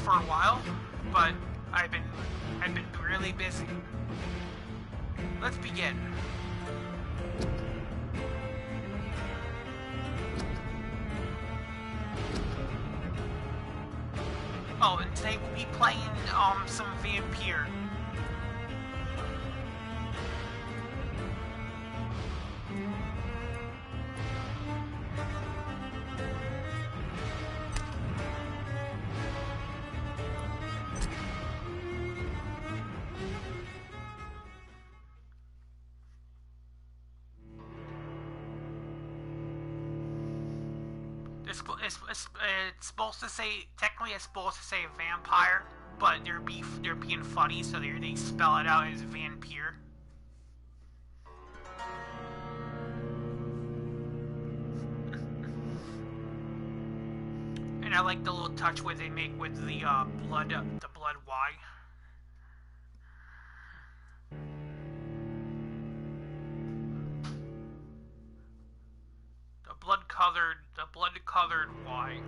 for a while, but I've been really busy. Let's begin. Oh, and today we'll be playing some Vampire. It's supposed to say, technically it's supposed to say vampire, but they're being funny, so they spell it out as vampire. And I like the little touch where they make with the blood Y. The blood-colored Y.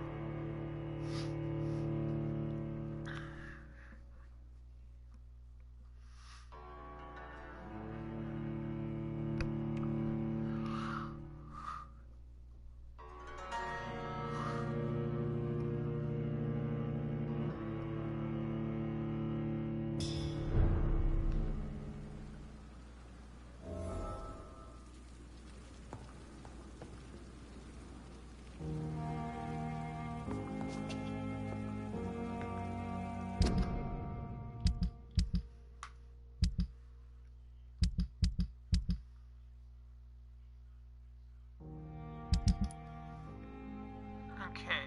Okay.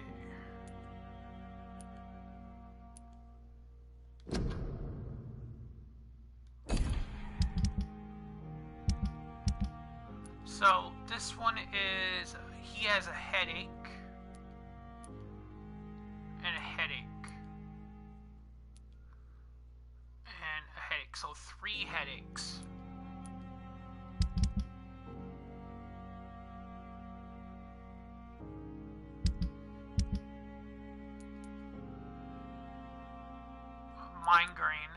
So this one is, he has a headache and a headache and a headache, so 3 headaches. Migraine.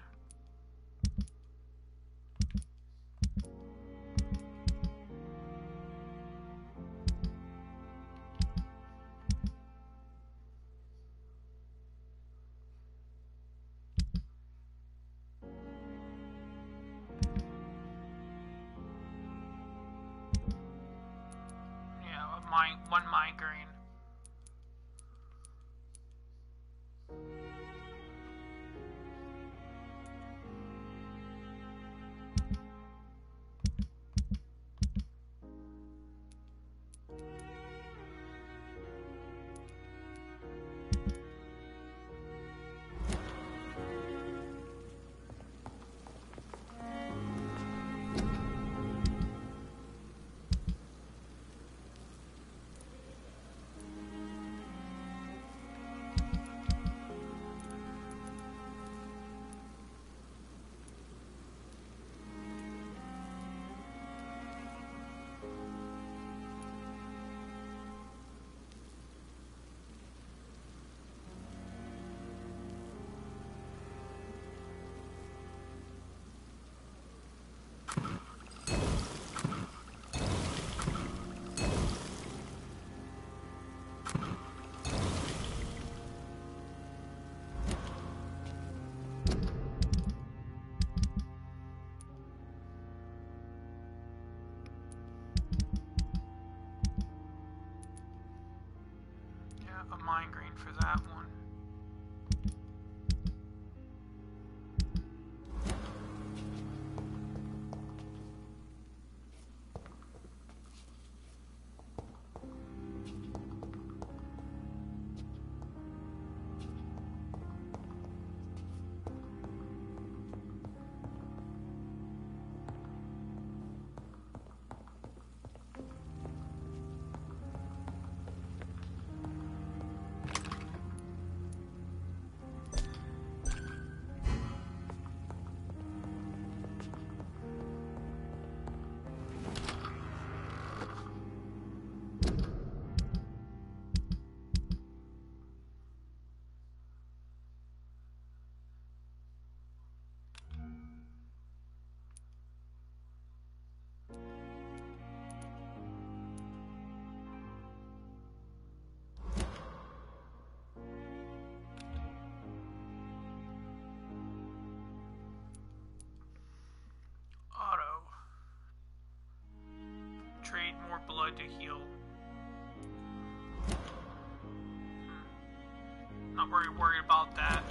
Yeah, one migraine. A migraine for that one. blood to heal. Not very worried about that.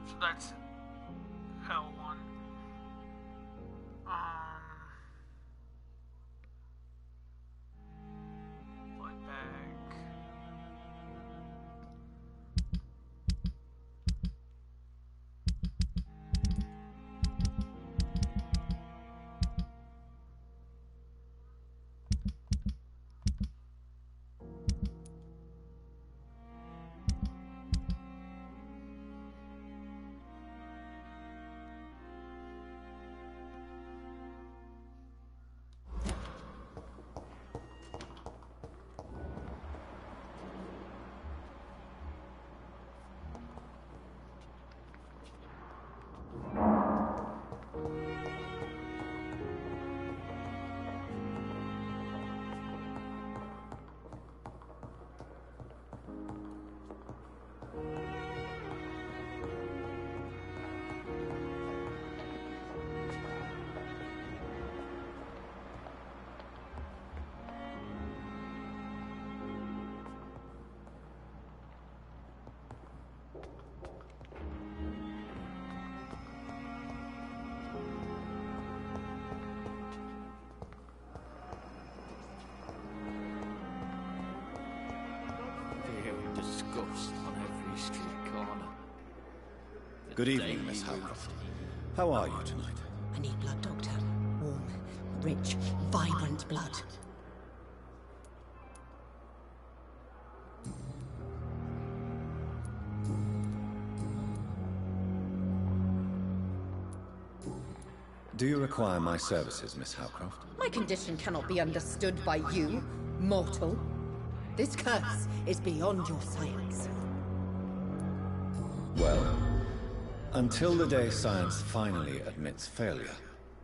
So that's L1. Blood bag. On every street corner. Good evening, Miss Howcroft. How are you tonight? I need blood, Doctor. Warm, rich, vibrant blood. Do you require my services, Miss Howcroft? My condition cannot be understood by you, mortal. This curse is beyond your science. Well, until the day science finally admits failure,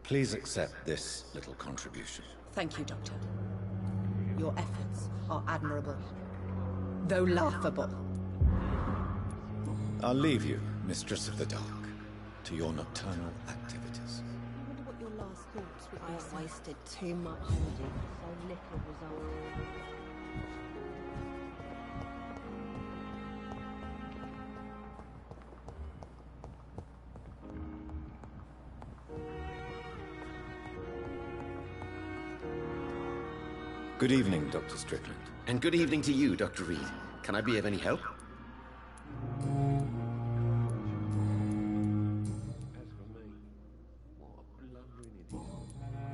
please accept this little contribution. Thank you, Doctor. Your efforts are admirable, though laughable. I'll leave you, Mistress of the Dark, to your nocturnal activities. I wonder what your last thoughts would be. I wasted too much energy for so little result. Good evening, Dr. Strickland. And good evening to you, Dr. Reed. Can I be of any help?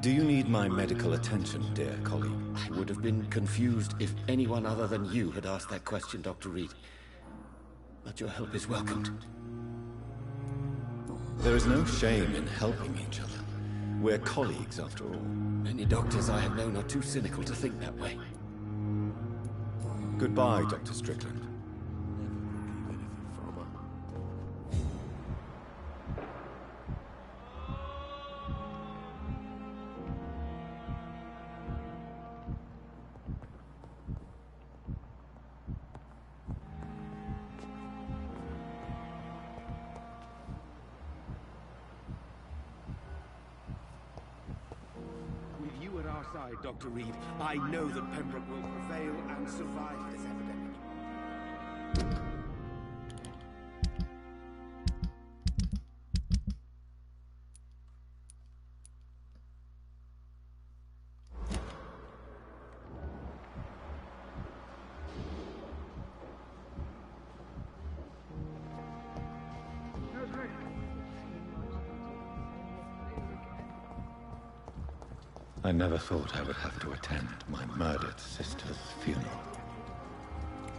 Do you need my medical attention, dear colleague? I would have been confused if anyone other than you had asked that question, Dr. Reed. But your help is welcomed. There is no shame in helping each other. We're colleagues, after all. Many doctors I have known are too cynical to think that way. Goodbye, Dr. Strickland. Dr. Reed, I know that Pembroke will prevail and survive this epidemic. I never thought I would have to attend my murdered sister's funeral.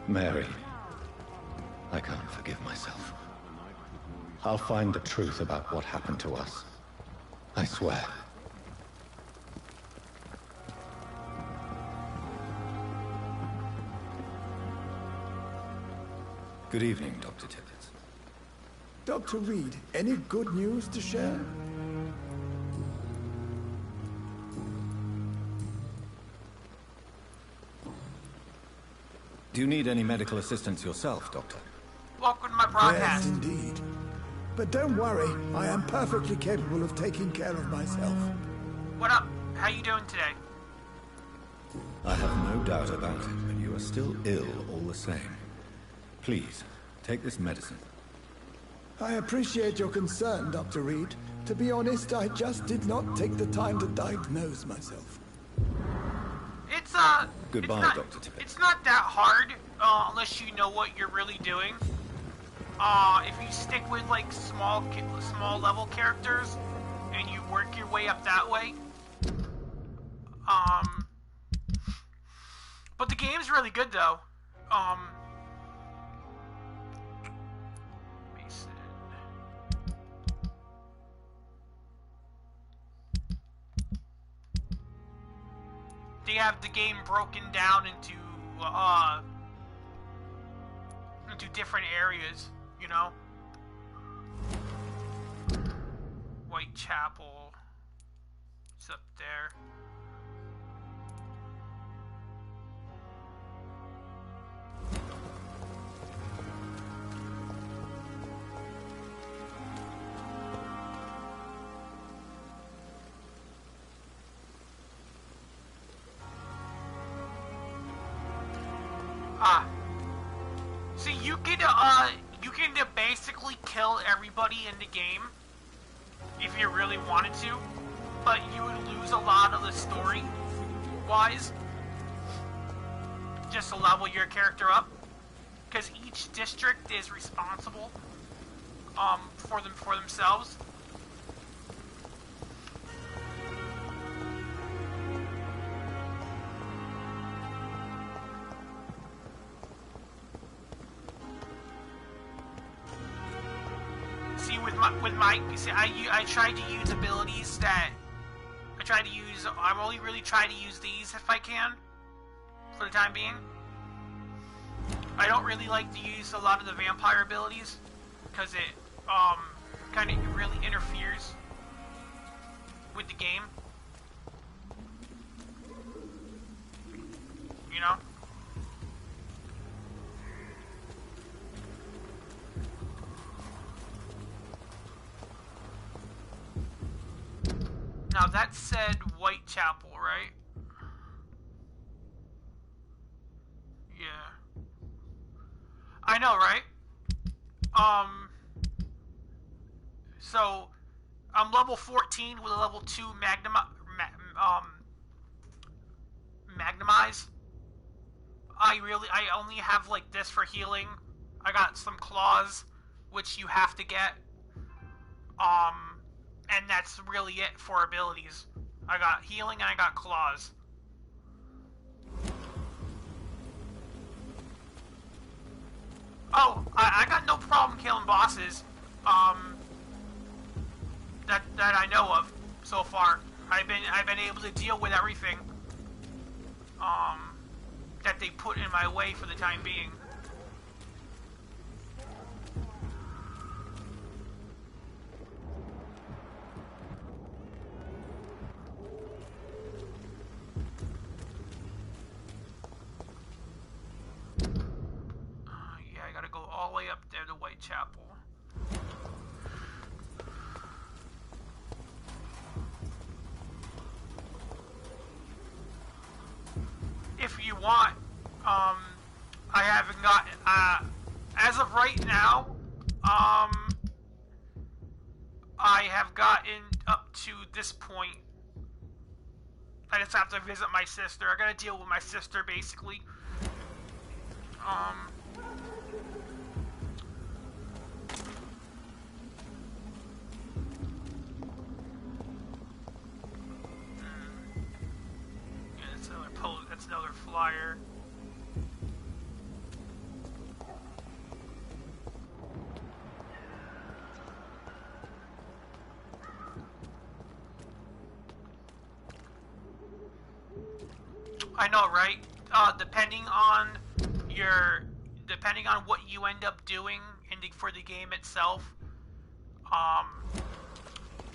Mary, I can't forgive myself. I'll find the truth about what happened to us. I swear. Good evening, Dr. Tibbets. Dr. Reed, any good news to share? Do you need any medical assistance yourself, Doctor? Welcome to my broadcast. Yes, indeed. But don't worry, I am perfectly capable of taking care of myself. What up? How you doing today? I have no doubt about it, but you are still ill all the same. Please, take this medicine. I appreciate your concern, Dr. Reed. To be honest, I just did not take the time to diagnose myself. It's, Goodbye, it's not, Dr. Tippett. It's not that hard, unless you know what you're really doing. If you stick with, like, small level characters, and you work your way up that way, but the game's really good, though. They have the game broken down into different areas, you know? Whitechapel. It's up there. So you can basically kill everybody in the game if you really wanted to, but you would lose a lot of the story wise just to level your character up, because each district is responsible for themselves. I tried to use abilities that I'm only really trying to use these if I can, for the time being. I don't really like to use a lot of the vampire abilities, because it, kind of really interferes with the game. You know? Now that said Whitechapel, right? Yeah. I know, right? So I'm level 14 with a level 2 Magnemize. I only have like this for healing. I got some claws, which you have to get. And that's really it for abilities. I got healing and I got claws. Oh, I got no problem killing bosses. That I know of so far. I've been able to deal with everything. That they put in my way for the time being. Yeah, I gotta go all the way up there to Whitechapel. If you want, I haven't got, as of right now, I have gotten up to this point. I just have to visit my sister. I gotta deal with my sister, basically. Yeah, that's another flyer. I know, right? Depending on what you end up doing for the game itself,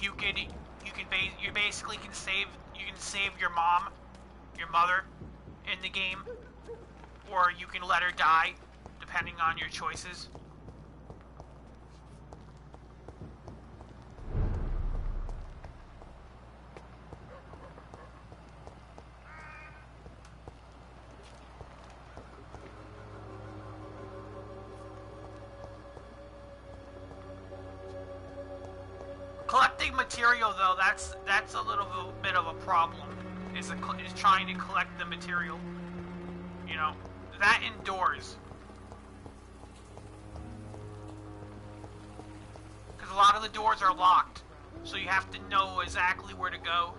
you basically can save your mom, your mother, in the game, or you can let her die, depending on your choices. collecting material, though, that's a little bit of a problem. Is trying to collect the material. You know, that indoors. Because a lot of the doors are locked, so you have to know exactly where to go.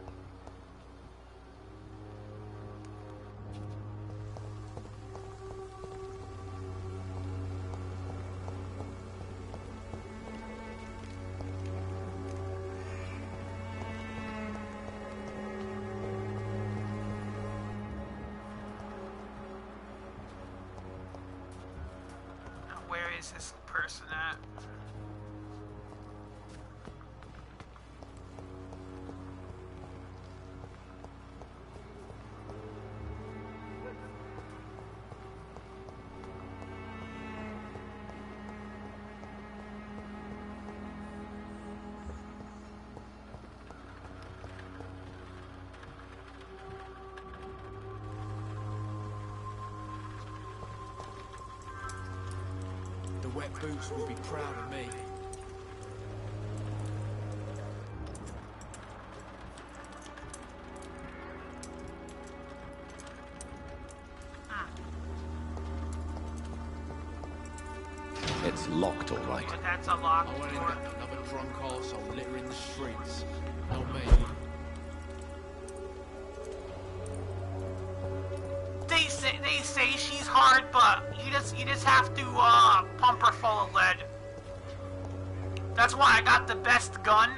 Is this person at? Wet boots will be proud of me. It's locked, all right. But that's a locked I won't door. end up another drunk arsehole littering the streets. Not me. They say she's hard, but you just have to pump her full of lead. That's why I got the best gun.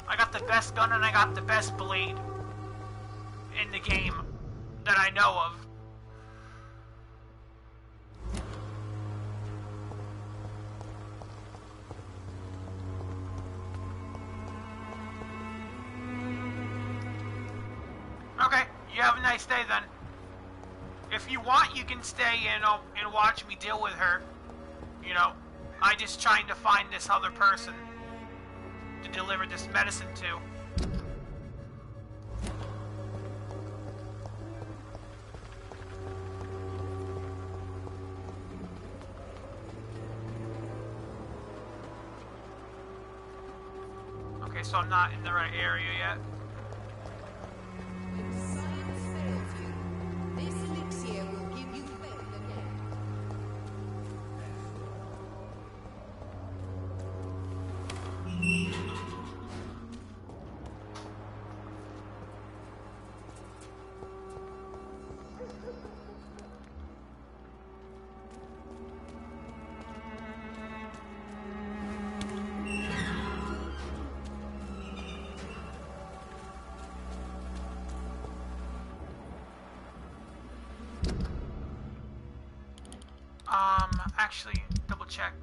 I got the best gun and I got the best blade in the game that I know of. Okay, you have a nice day then. If you want, you can stay and watch me deal with her. You know, I'm just trying to find this other person to deliver this medicine to. Okay, so I'm not in the right area yet. Actually, double check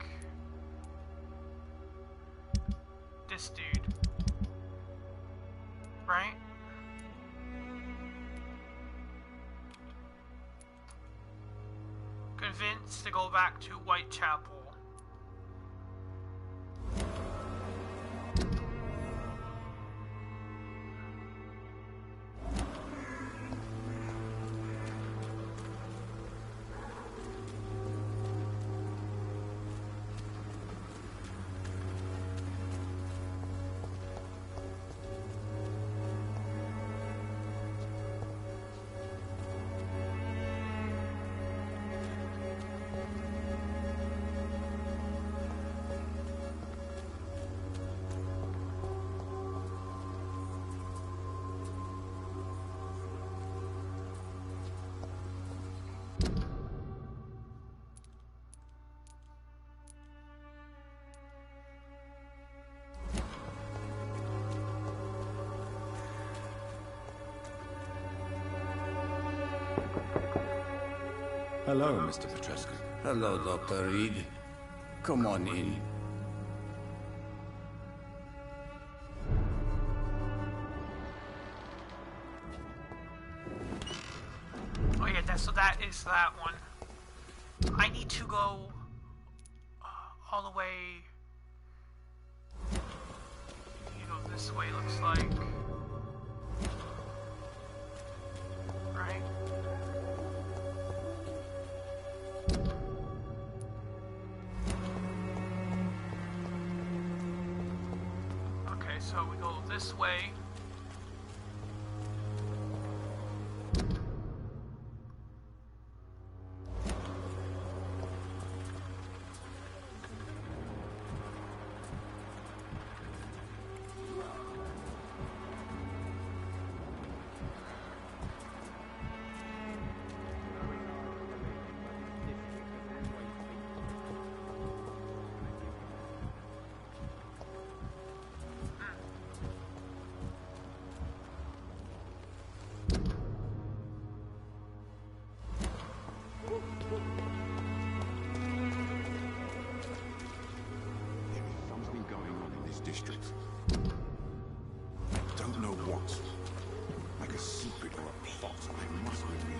this dude, right? Convinced to go back to Whitechapel. Hello, Mr. Petrescu. Hello, Dr. Reed. Come on in. Oh yeah, so that is that one. I need to go all the way, this way looks like. Right? Okay, so So we go this way. District. I don't know what. Like a secret or a plot. I must reveal.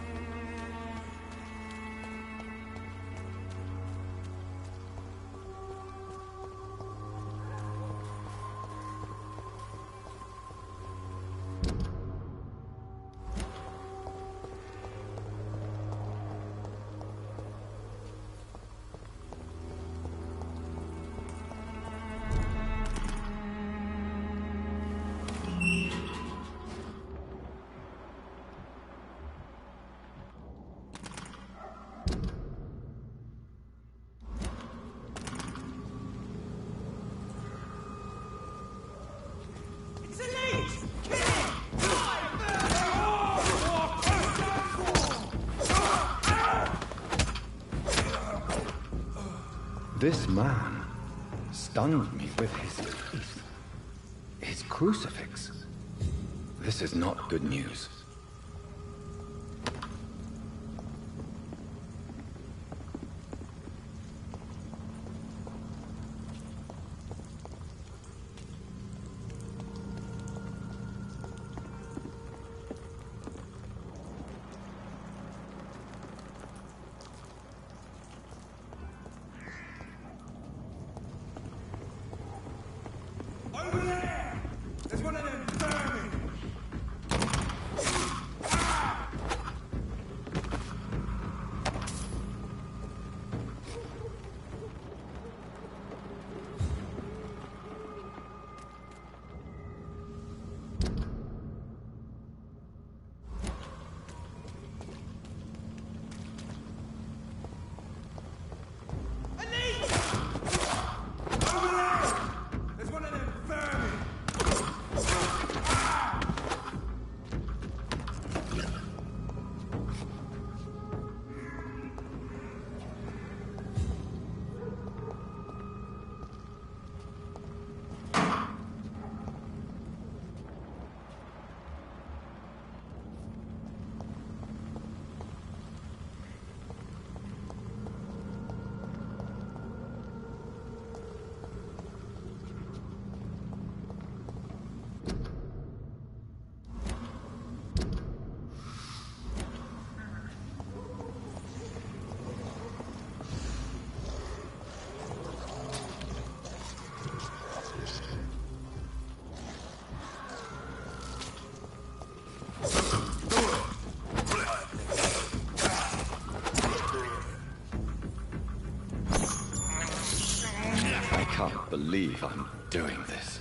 This man stunned me with his crucifix. This is not good news. Over there! There's one of them vermin! I can't believe I'm doing this.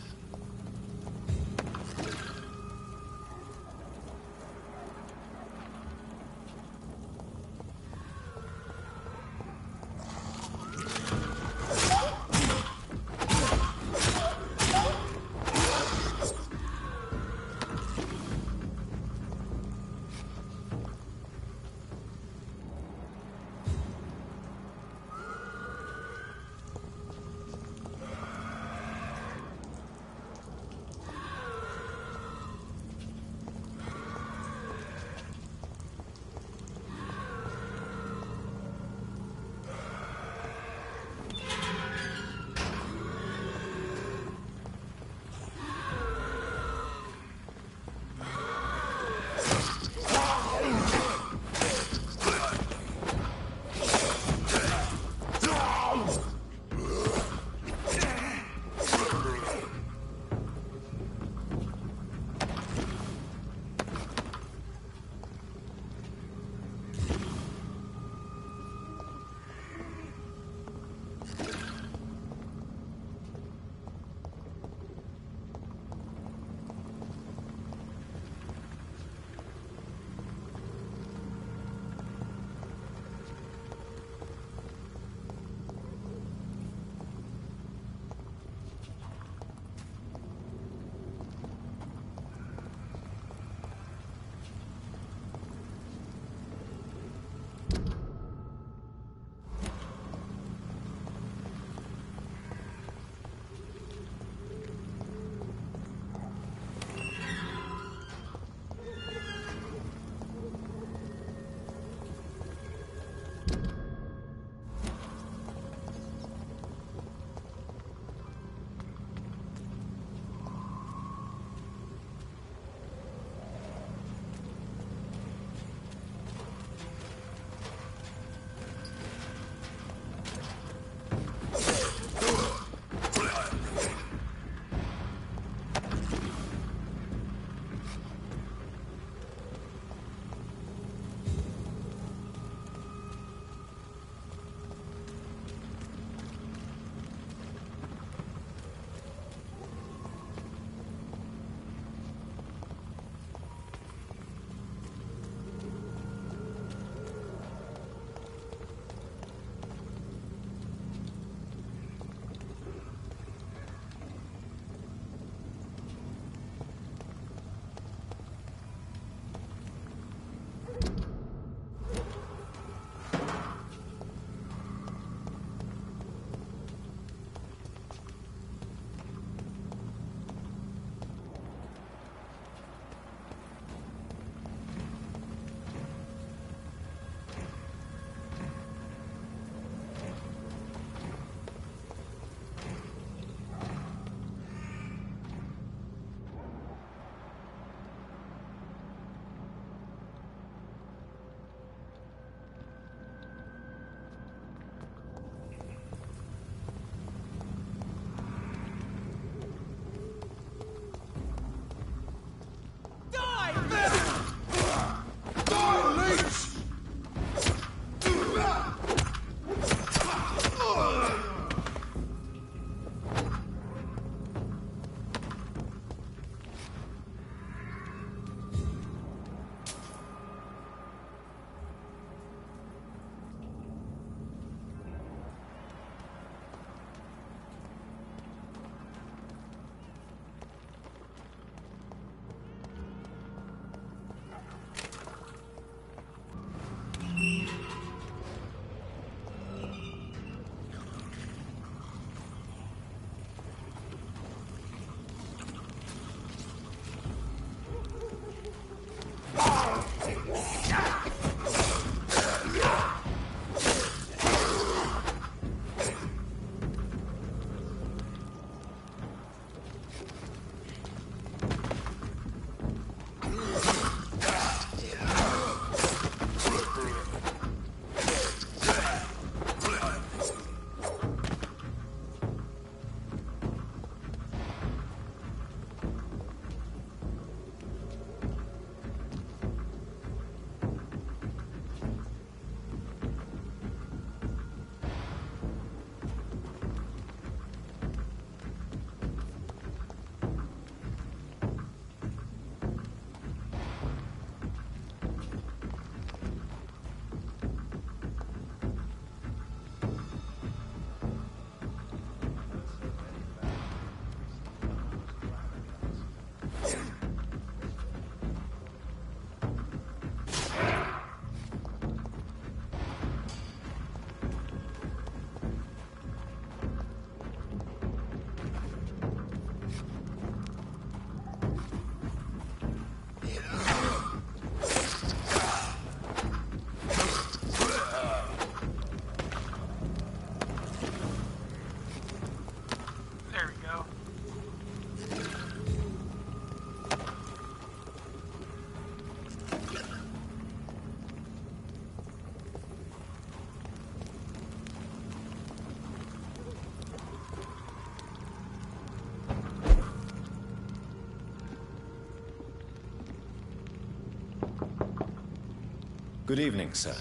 Good evening, sir.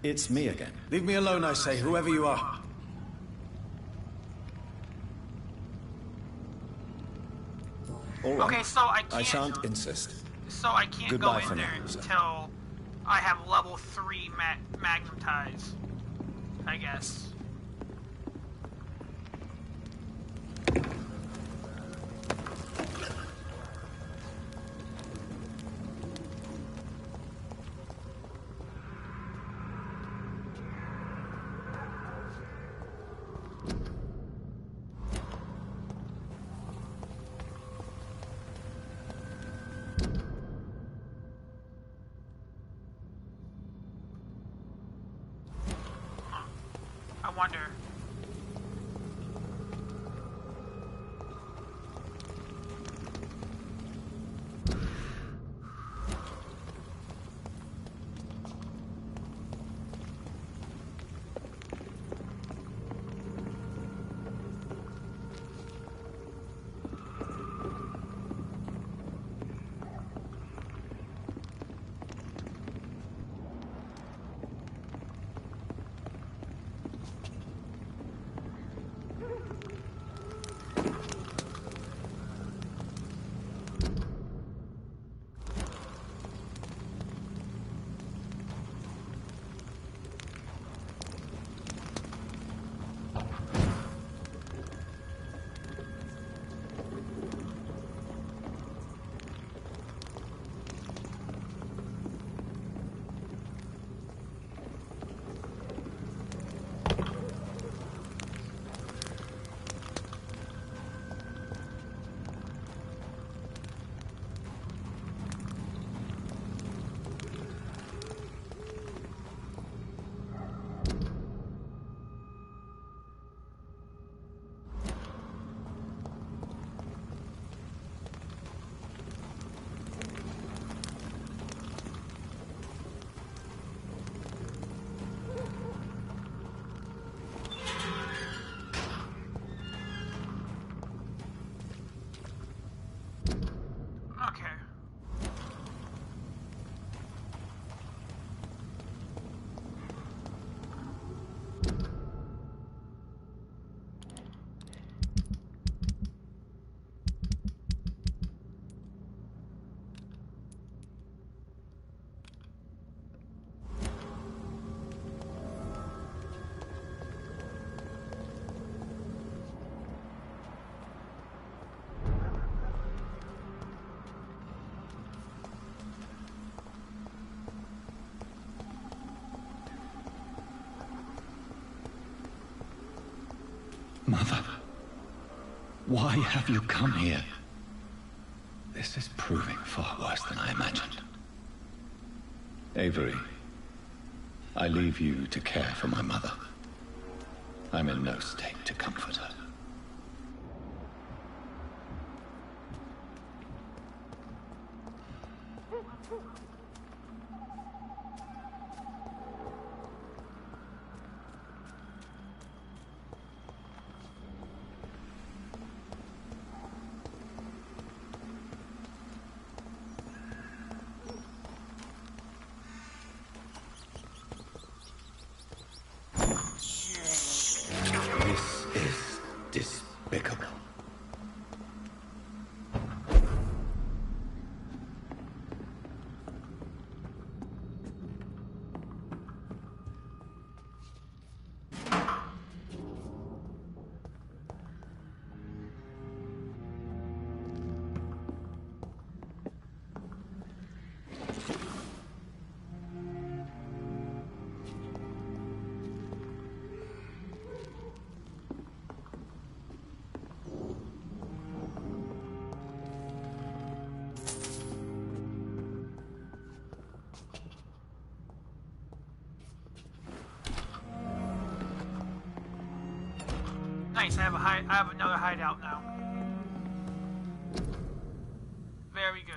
It's me again. Leave me alone, I say, whoever you are. All right. Okay, so I can't. I shan't insist. So I can't Goodbye go for in there now, sir. until I have level 3 magnum ties, I guess. I wonder. Okay. Mother, why have you come here? This is proving far worse than I imagined. Avery, I leave you to care for my mother. I'm in no state to comfort her. This is despicable. Nice, I have another hideout now. Very good.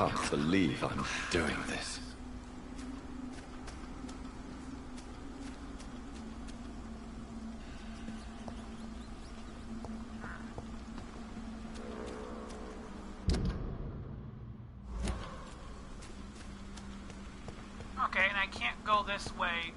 can't believe I'm doing this. Okay, and I can't go this way.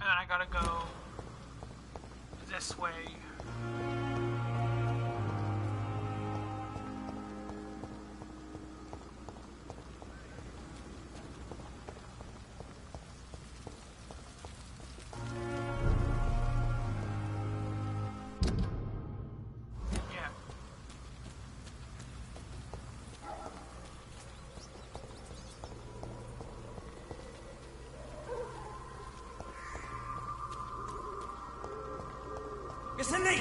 And then I gotta go this way. Yeah. It's a leech!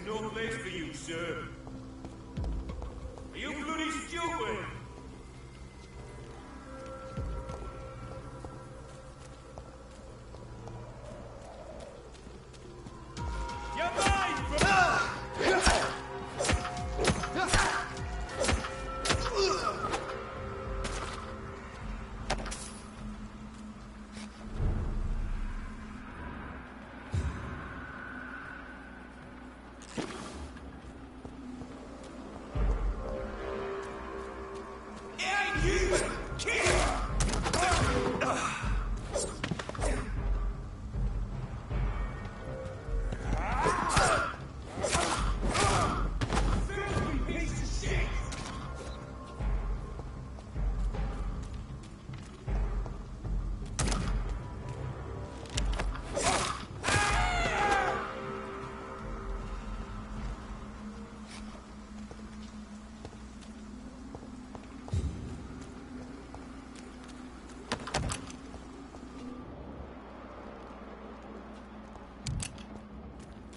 No place for you, sir. Are you bloody stupid? You're mine, bro!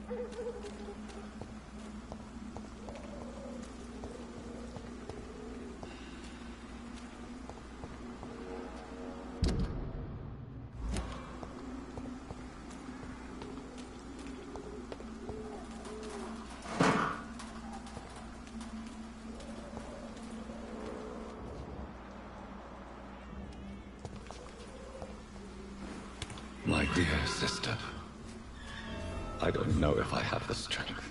My dear sister, I don't know if I have the strength.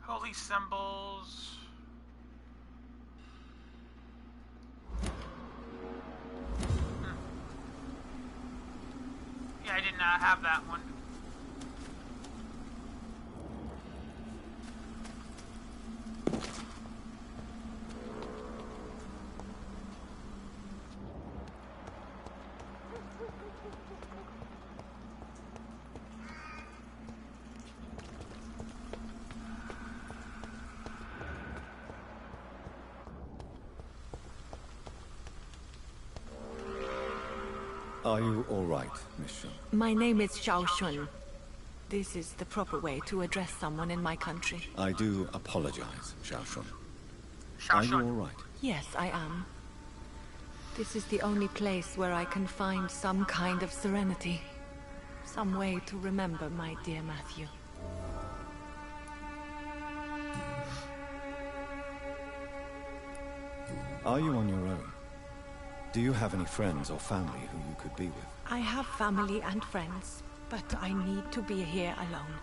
Holy symbols. Yeah, I did not have that one. Are you all right, Miss Shun? My name is Xiao Shun. This is the proper way to address someone in my country. I do apologize, Xiao Shun. Xiao Are you Shun. all right? Yes, I am. This is the only place where I can find some kind of serenity. Some way to remember my dear Matthew. Are you on your own? Do you have any friends or family who you could be with? I have family and friends, but I need to be here alone.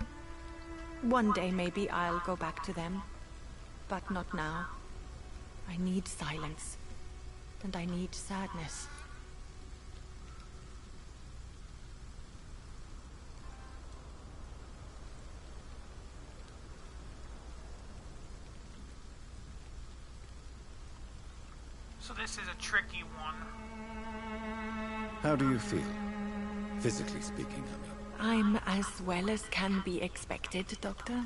One day maybe I'll go back to them, but not now. I need silence, and I need sadness. So this is a tricky one. How do you feel? Physically speaking, I mean. I'm as well as can be expected, Doctor.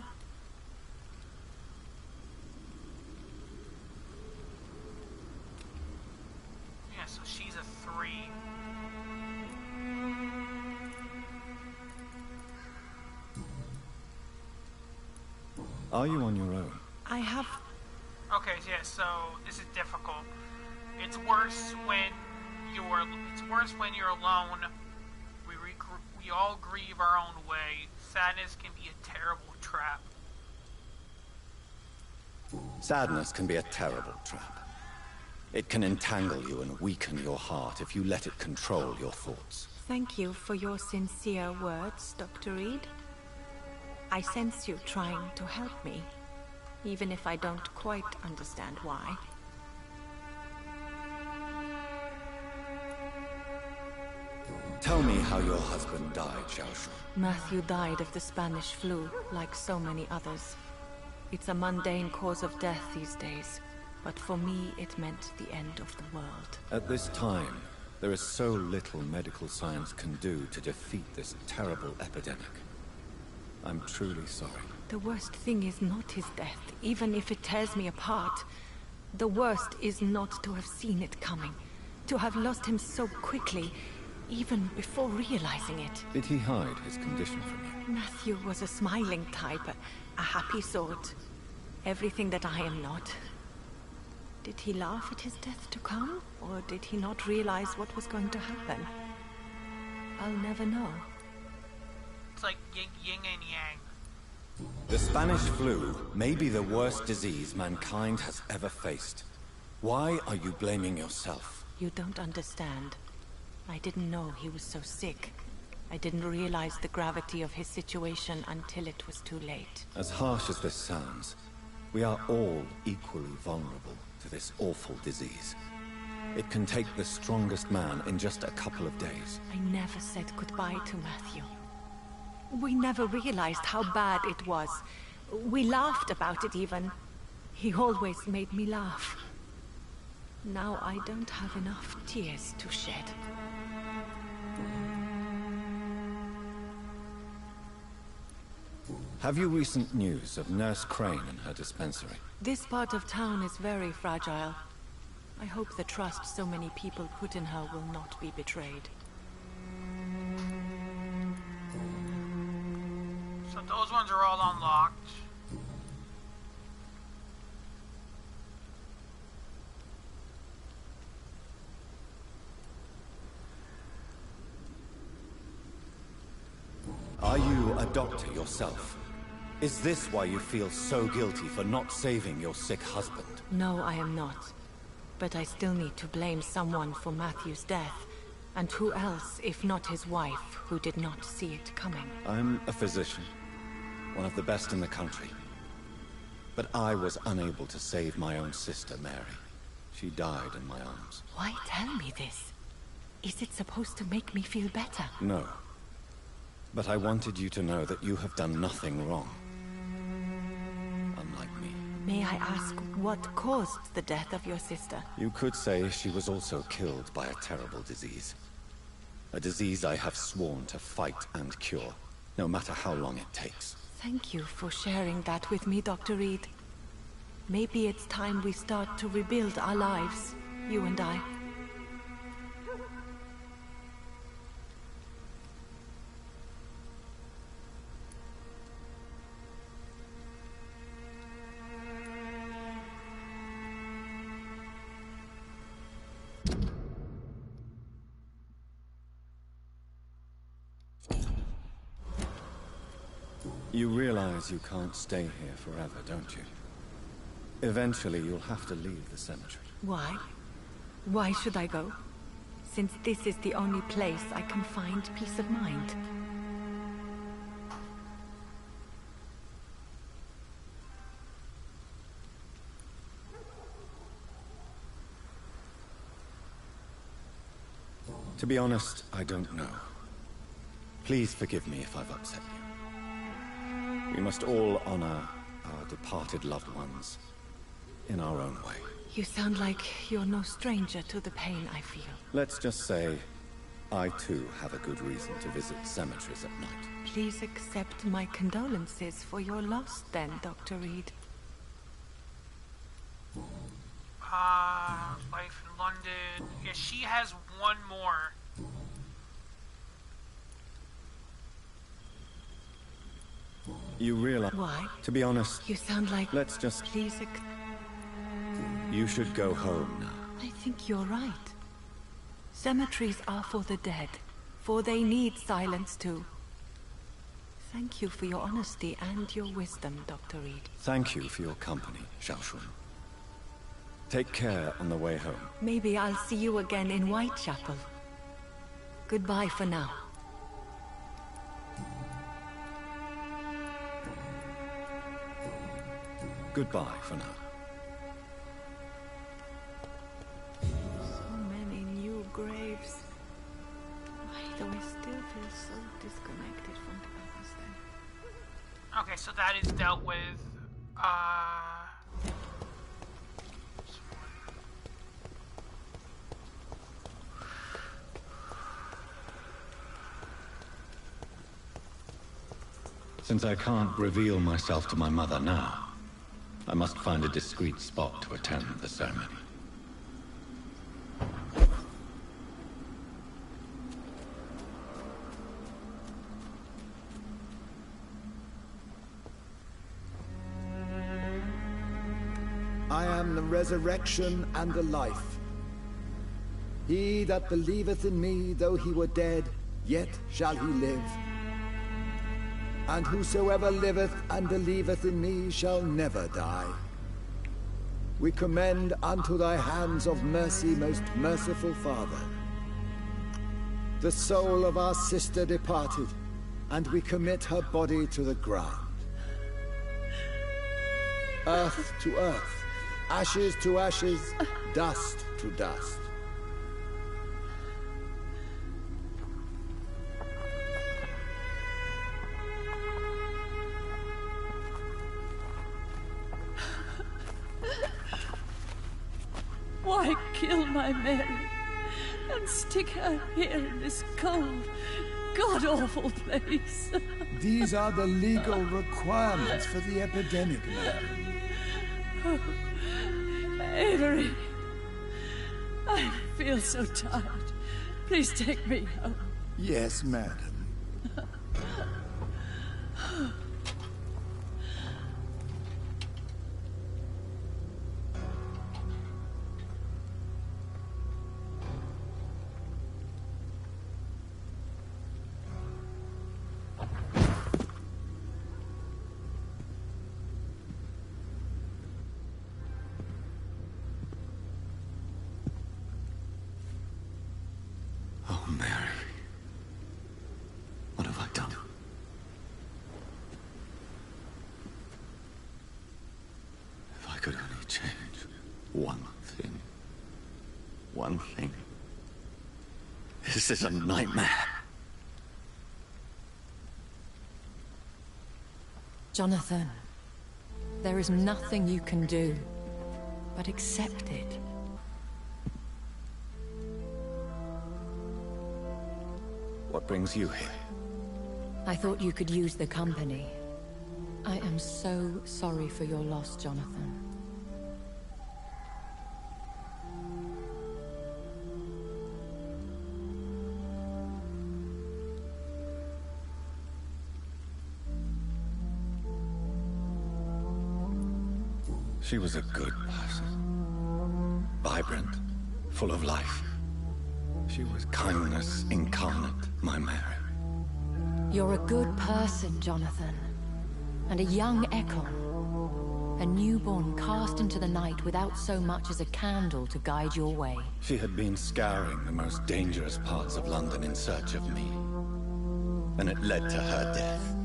Yeah, so she's a 3. Are you on your own? I have... Okay, yeah, so this is difficult. It's worse when you're alone. We all grieve our own way. Sadness can be a terrible trap. Sadness can be a terrible trap. It can entangle you and weaken your heart if you let it control your thoughts. Thank you for your sincere words, Dr. Reed. I sense you trying to help me, even if I don't quite understand why. Tell me how your husband died, Xiao Shun. Matthew died of the Spanish flu, like so many others. It's a mundane cause of death these days, but for me it meant the end of the world. At this time, there is so little medical science can do to defeat this terrible epidemic. I'm truly sorry. The worst thing is not his death, even if it tears me apart. The worst is not to have seen it coming, to have lost him so quickly, even before realizing it. Did he hide his condition from you? Matthew was a smiling type, a happy sort. Everything that I am not. Did he laugh at his death to come, or did he not realize what was going to happen? I'll never know. It's like yin and yang. The Spanish flu may be the worst disease mankind has ever faced. Why are you blaming yourself? You don't understand. I didn't know he was so sick. I didn't realize the gravity of his situation until it was too late. As harsh as this sounds, we are all equally vulnerable to this awful disease. It can take the strongest man in just a couple of days. I never said goodbye to Matthew. We never realized how bad it was. We laughed about it even. He always made me laugh. Now I don't have enough tears to shed. Have you recent news of Nurse Crane and her dispensary? This part of town is very fragile. I hope the trust so many people put in her will not be betrayed. So those ones are all unlocked. Are you a doctor yourself? Is this why you feel so guilty for not saving your sick husband? No, I am not. But I still need to blame someone for Matthew's death. And who else, if not his wife, who did not see it coming? I'm a physician, one of the best in the country. But I was unable to save my own sister, Mary. She died in my arms. Why tell me this? Is it supposed to make me feel better? No. But I wanted you to know that you have done nothing wrong. Unlike me. May I ask what caused the death of your sister? You could say she was also killed by a terrible disease. A disease I have sworn to fight and cure, no matter how long it takes. Thank you for sharing that with me, Dr. Reed. Maybe it's time we start to rebuild our lives, you and I. You realize you can't stay here forever, don't you? Eventually, you'll have to leave the cemetery. Why? Why should I go? Since this is the only place I can find peace of mind. To be honest, I don't know. Please forgive me if I've upset you. We must all honor our departed loved ones in our own way. You sound like you're no stranger to the pain I feel. Let's just say, I too have a good reason to visit cemeteries at night. Please accept my condolences for your loss then, Dr. Reed. Life in London. Yeah, she has one more. You realize... Why? To be honest... You sound like... Let's just... Please You should go home now. I think you're right. Cemeteries are for the dead, for they need silence too. Thank you for your honesty and your wisdom, Dr. Reed. Thank you for your company, Xiaoshun. Take care on the way home. Maybe I'll see you again in Whitechapel. Goodbye for now. Goodbye for now. So many new graves. Why do I still feel so disconnected from the others then? Okay, so that is dealt with. Since I can't reveal myself to my mother now, I must find a discreet spot to attend the ceremony. I am the resurrection and the life. He that believeth in me, though he were dead, yet shall he live. And whosoever liveth and believeth in me shall never die. We commend unto thy hands of mercy, most merciful Father, The soul of our sister departed, and we commit her body to the ground. Earth to earth, ashes to ashes, dust to dust. Why kill my Mary and stick her here in this cold, god-awful place? These are the legal requirements for the epidemic, madam. Oh, Avery, I feel so tired. Please take me home. Yes, madam. Oh, Mary. What have I done? If I could only change one thing. One thing. This is a nightmare. Jonathan, there is nothing you can do but accept it. What brings you here? I thought you could use the company. I am so sorry for your loss, Jonathan. She was a good person. Vibrant, full of life. She was kindness incarnate, my Mary. You're a good person, Jonathan. And a young echo. A newborn cast into the night without so much as a candle to guide your way. She had been scouring the most dangerous parts of London in search of me. And it led to her death.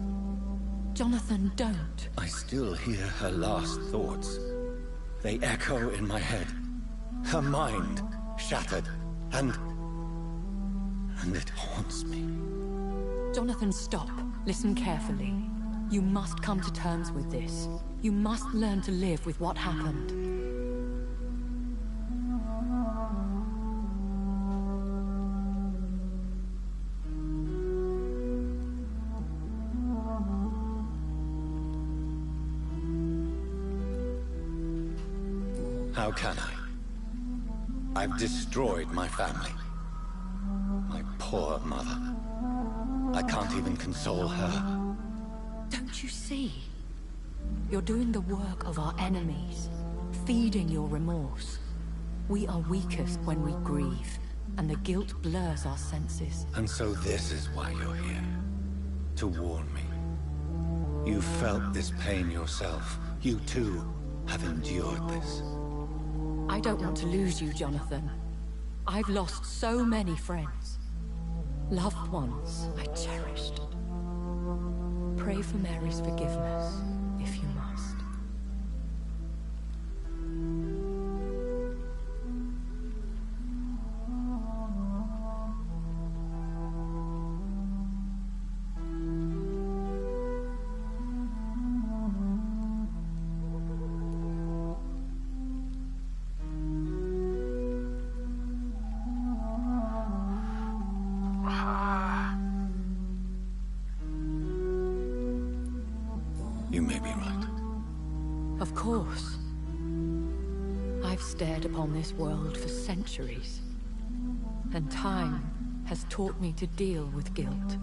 Jonathan, don't. I still hear her last thoughts. They echo in my head. Her mind shattered, and it haunts me. Jonathan, stop. Listen carefully. You must come to terms with this. You must learn to live with what happened. How can I? I've destroyed my family. My poor mother. I can't even console her. Don't you see? You're doing the work of our enemies, feeding your remorse. We are weakest when we grieve, and the guilt blurs our senses. And so this is why you're here. To warn me. You felt this pain yourself. You too have endured this. I don't want to lose you, Jonathan. I've lost so many friends. Loved ones I cherished. Pray for Mary's forgiveness, if you must. You may be right. Of course. I've stared upon this world for centuries. And time has taught me to deal with guilt,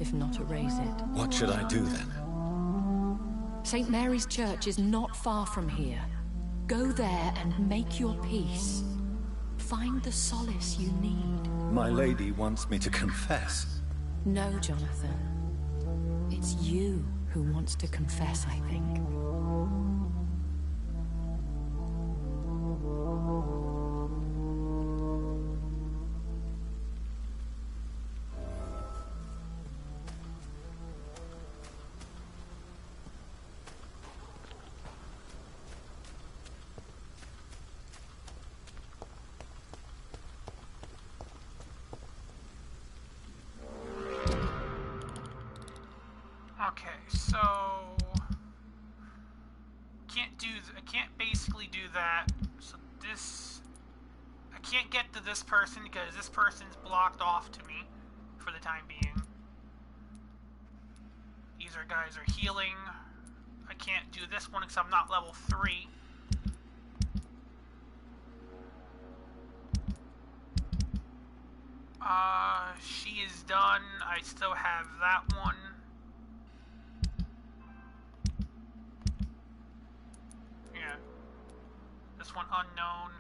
if not erase it. What should I do then? St. Mary's Church is not far from here. Go there and make your peace. Find the solace you need. My lady wants me to confess. No, Jonathan. It's you who wants to confess, I think. Okay, so I can't basically do that. So this, I can't get to this person because this person's blocked off to me for the time being. These guys are healing. I can't do this one because I'm not level 3. She is done. I still have that one. Yeah. This one unknown.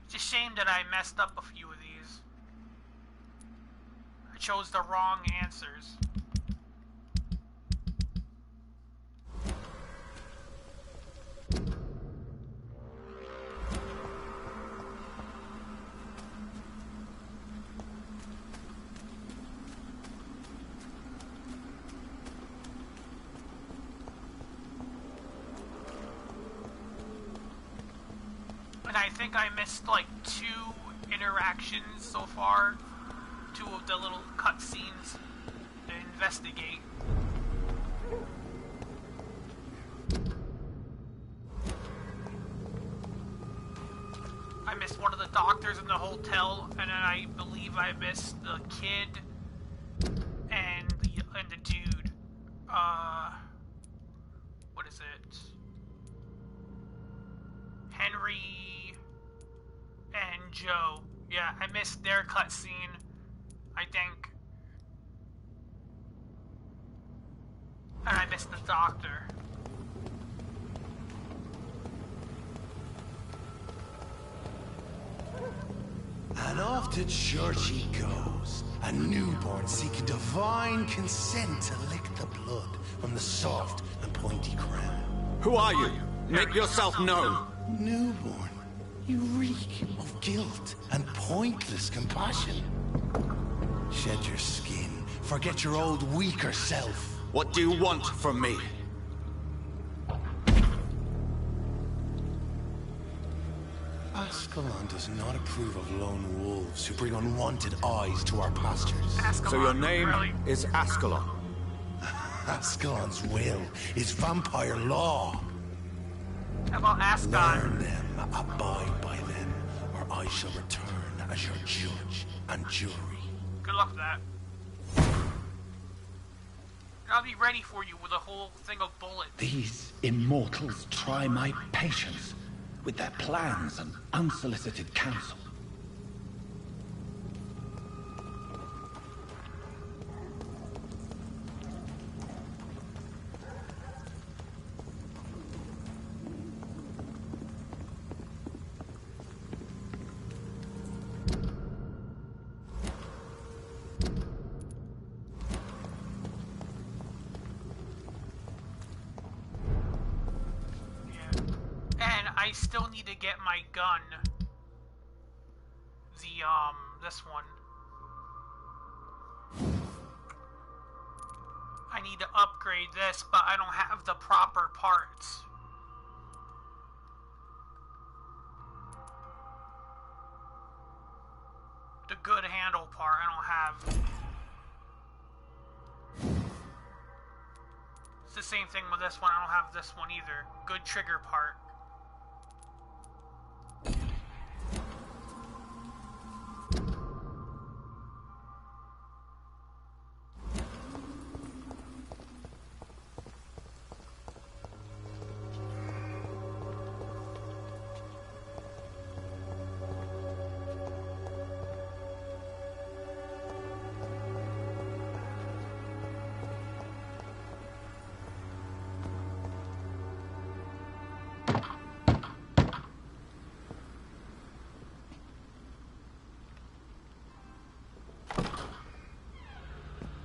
It's a shame that I messed up a few of these. I chose the wrong answers. I think I missed like 2 interactions so far. 2 of the little cutscenes to investigate. I missed one of the doctors in the hotel, and then I believe I missed the kid and the dude. What is it? Henry and Joe. Yeah, I missed their cutscene, I think. And I missed the doctor. And off to church he goes, a newborn seeking divine consent to lick the blood from the soft and pointy crown. Who are you? Make yourself known. Newborn, you reek of guilt and pointless compassion. Shed your skin, forget your old weaker self. What do you want from me? Ascalon does not approve of lone wolves who bring unwanted eyes to our pastures. Ascalon, so your name really? is Ascalon. Ascalon's will is vampire law. How about Ascon? Learn them, abide by them, or I shall return as your judge and jury. Good luck with that. I'll be ready for you with a whole thing of bullets. These immortals try my patience with their plans and unsolicited counsel. I still need to get my gun. This one. I need to upgrade this, but I don't have the proper parts. The good handle part, I don't have. It's the same thing with this one, I don't have this one either. Good trigger part.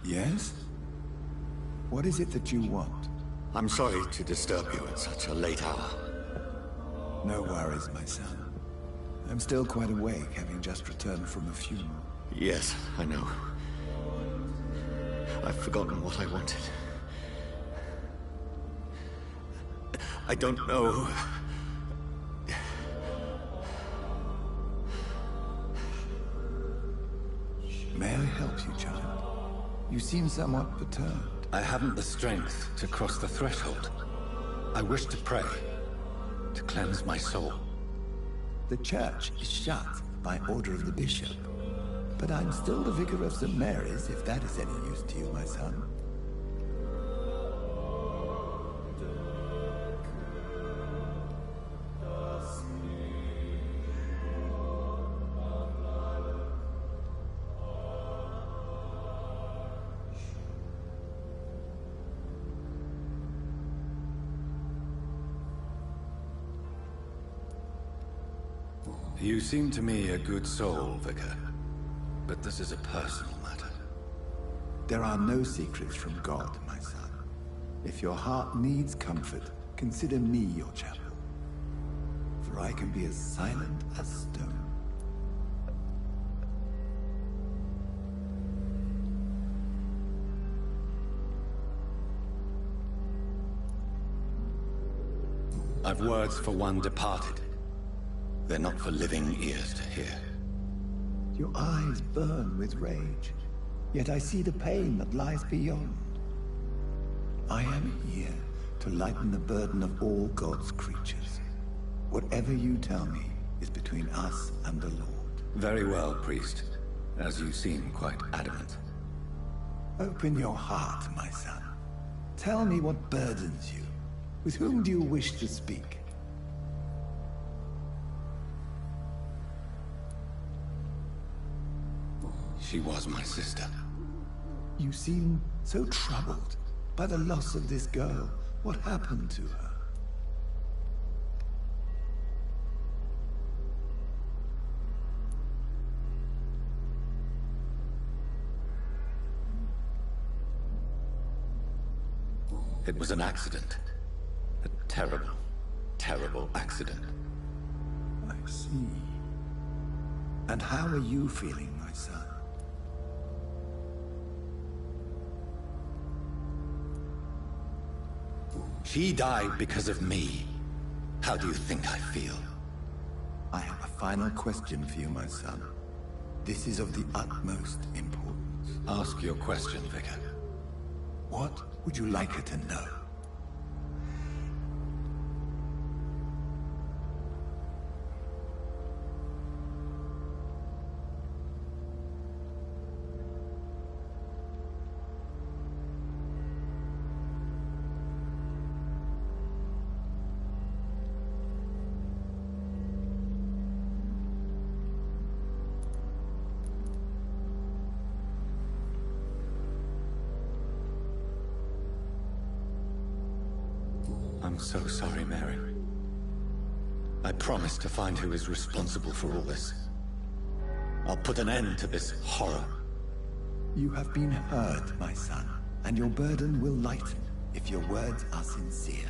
Yes? What is it that you want? I'm sorry to disturb you at such a late hour. No worries, my son. I'm still quite awake, having just returned from a funeral. Yes, I know. I've forgotten what I wanted. I don't know. May I help you, child? You seem somewhat perturbed. I haven't the strength to cross the threshold. I wish to pray, to cleanse my soul. The church is shut by order of the bishop. But I'm still the vicar of St. Mary's, if that is any use to you, my son. You seem to me a good soul, Vicar. But this is a personal matter. There are no secrets from God, my son. If your heart needs comfort, consider me your chapel. For I can be as silent as stone. I've words for one departed. They're not for living ears to hear. Your eyes burn with rage, yet I see the pain that lies beyond. I am here to lighten the burden of all God's creatures. Whatever you tell me is between us and the Lord. Very well, priest. As you seem quite adamant. Open your heart, my son. Tell me what burdens you. With whom do you wish to speak? She was my sister. You seem so troubled by the loss of this girl. What happened to her? It was an accident. A terrible, terrible accident. I see. And how are you feeling, my son? She died because of me. How do you think I feel? I have a final question for you, my son. This is of the utmost importance. Ask your question, Vicar. What would you like her to know? I'm so sorry, Mary. I promise to find who is responsible for all this. I'll put an end to this horror. You have been heard, my son, and your burden will lighten if your words are sincere.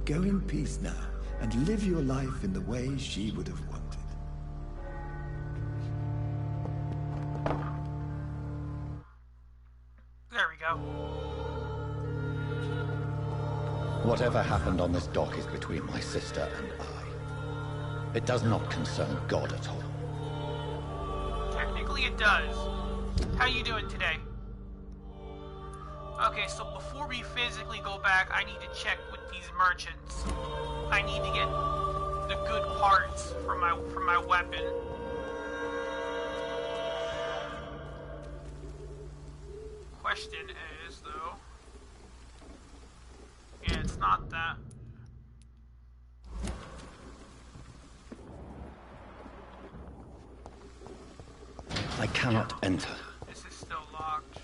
Go in peace now, and live your life in the way she would have wanted. There we go. Whatever happened on this dock is between my sister and I. It does not concern God at all. Technically it does. How you doing today? Okay, so before we physically go back, I need to check with these merchants. I need to get the good parts for my weapon. Question is, though... Yeah, it's not that. I cannot enter. This is still locked.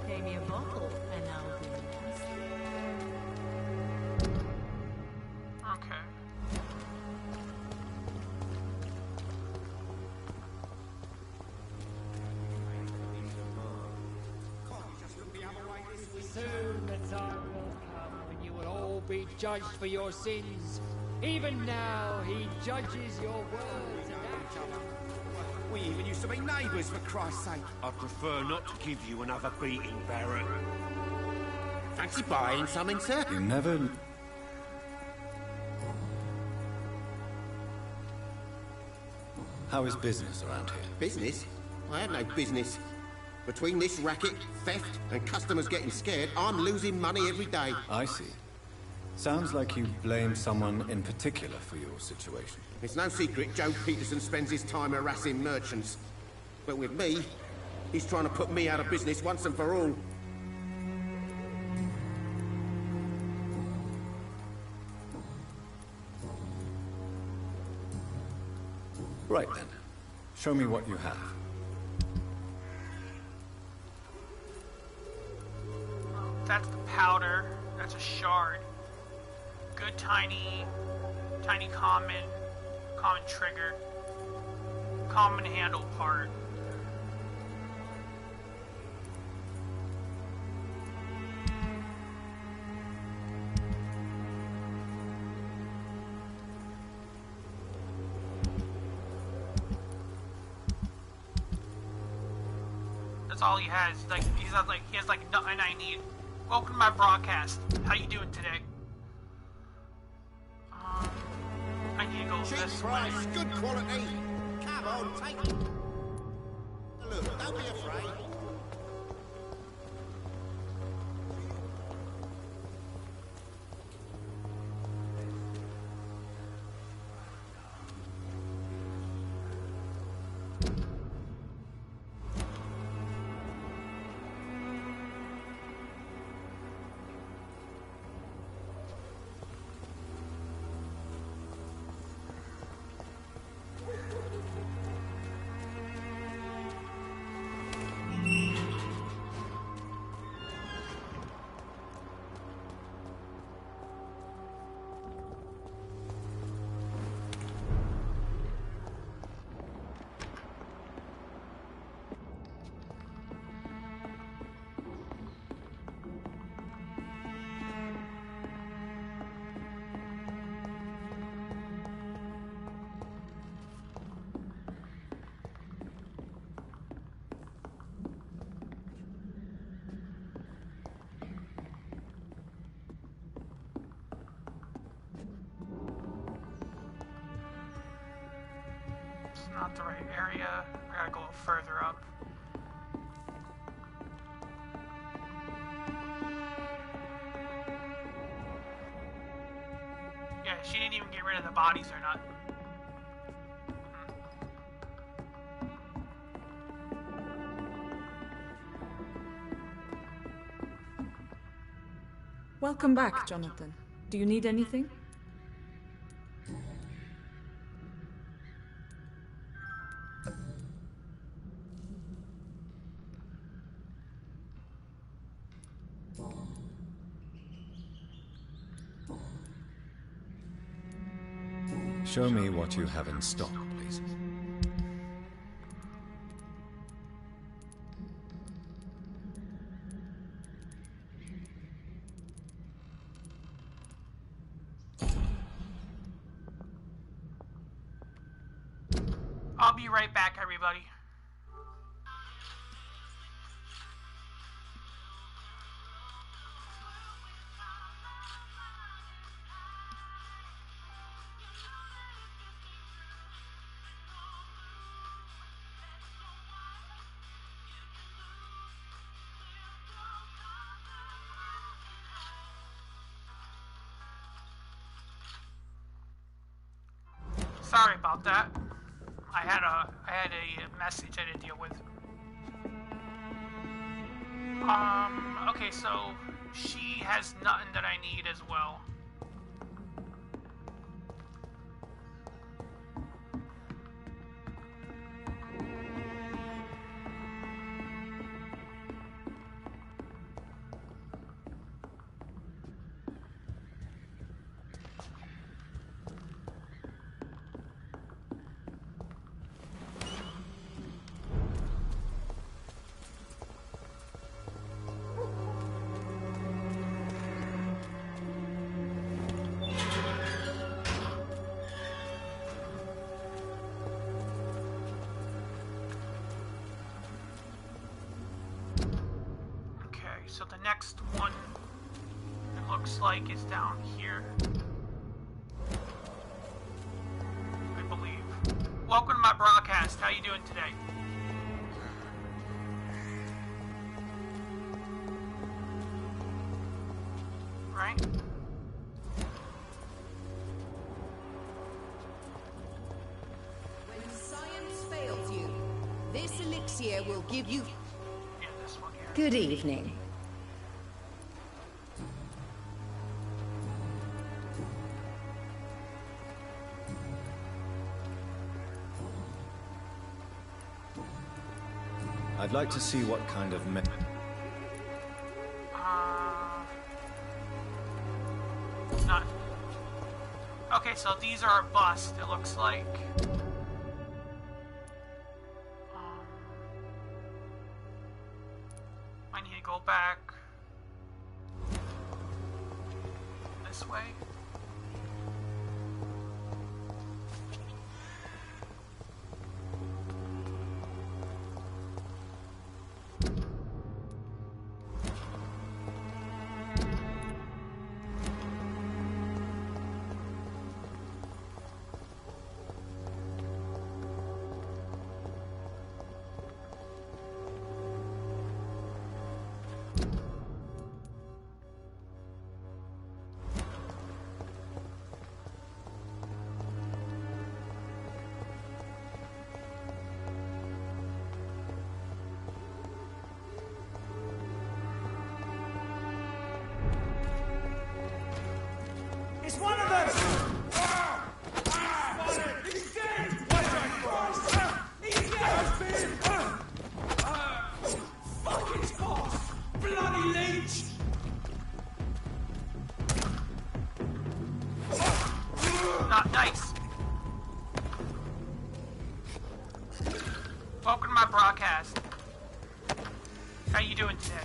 Pay me a bottle, and I'll be nice. Okay. Soon the time will come when you will all be judged for your sins. Even now, he judges your words and actions. We even used to be neighbours, for Christ's sake. I'd prefer not to give you another beating, Baron. Fancy buying something, sir? You never... How is business around here? Business? I have no business. Between this racket, theft, and customers getting scared, I'm losing money every day. I see. Sounds like you blame someone in particular for your situation. It's no secret Joe Peterson spends his time harassing merchants. But with me, he's trying to put me out of business once and for all. Right then. Show me what you have. That's the powder. That's a shard. Good tiny common trigger. Common handle part. That's all he has. He has like nothing I need. Welcome to my broadcast. How you doing today? I need to go Cheap this price, way. good quality. Come on, take it. Look, don't be afraid. Not the right area. I gotta go further up. Yeah, she didn't even get rid of the bodies or not. Welcome back, Jonathan. Do you need anything? Show me what you have in stock, please. I'll be right back, everybody. Sorry about that. I had a message I had to deal with. Okay, so she has nothing that I need as well. So the next one, it looks like, is down here. I believe. Welcome to my broadcast. How you doing today? Right? When science fails you, this elixir will give you... Yeah, this one here. Good evening. I'd like to see what kind of None. Okay, so these are a bust, it looks like. I need to go back this way. It's one of them! He's dead! He's dead! Fuck his boss! Bloody leech! Not nice. Welcome to my broadcast. How you doing today?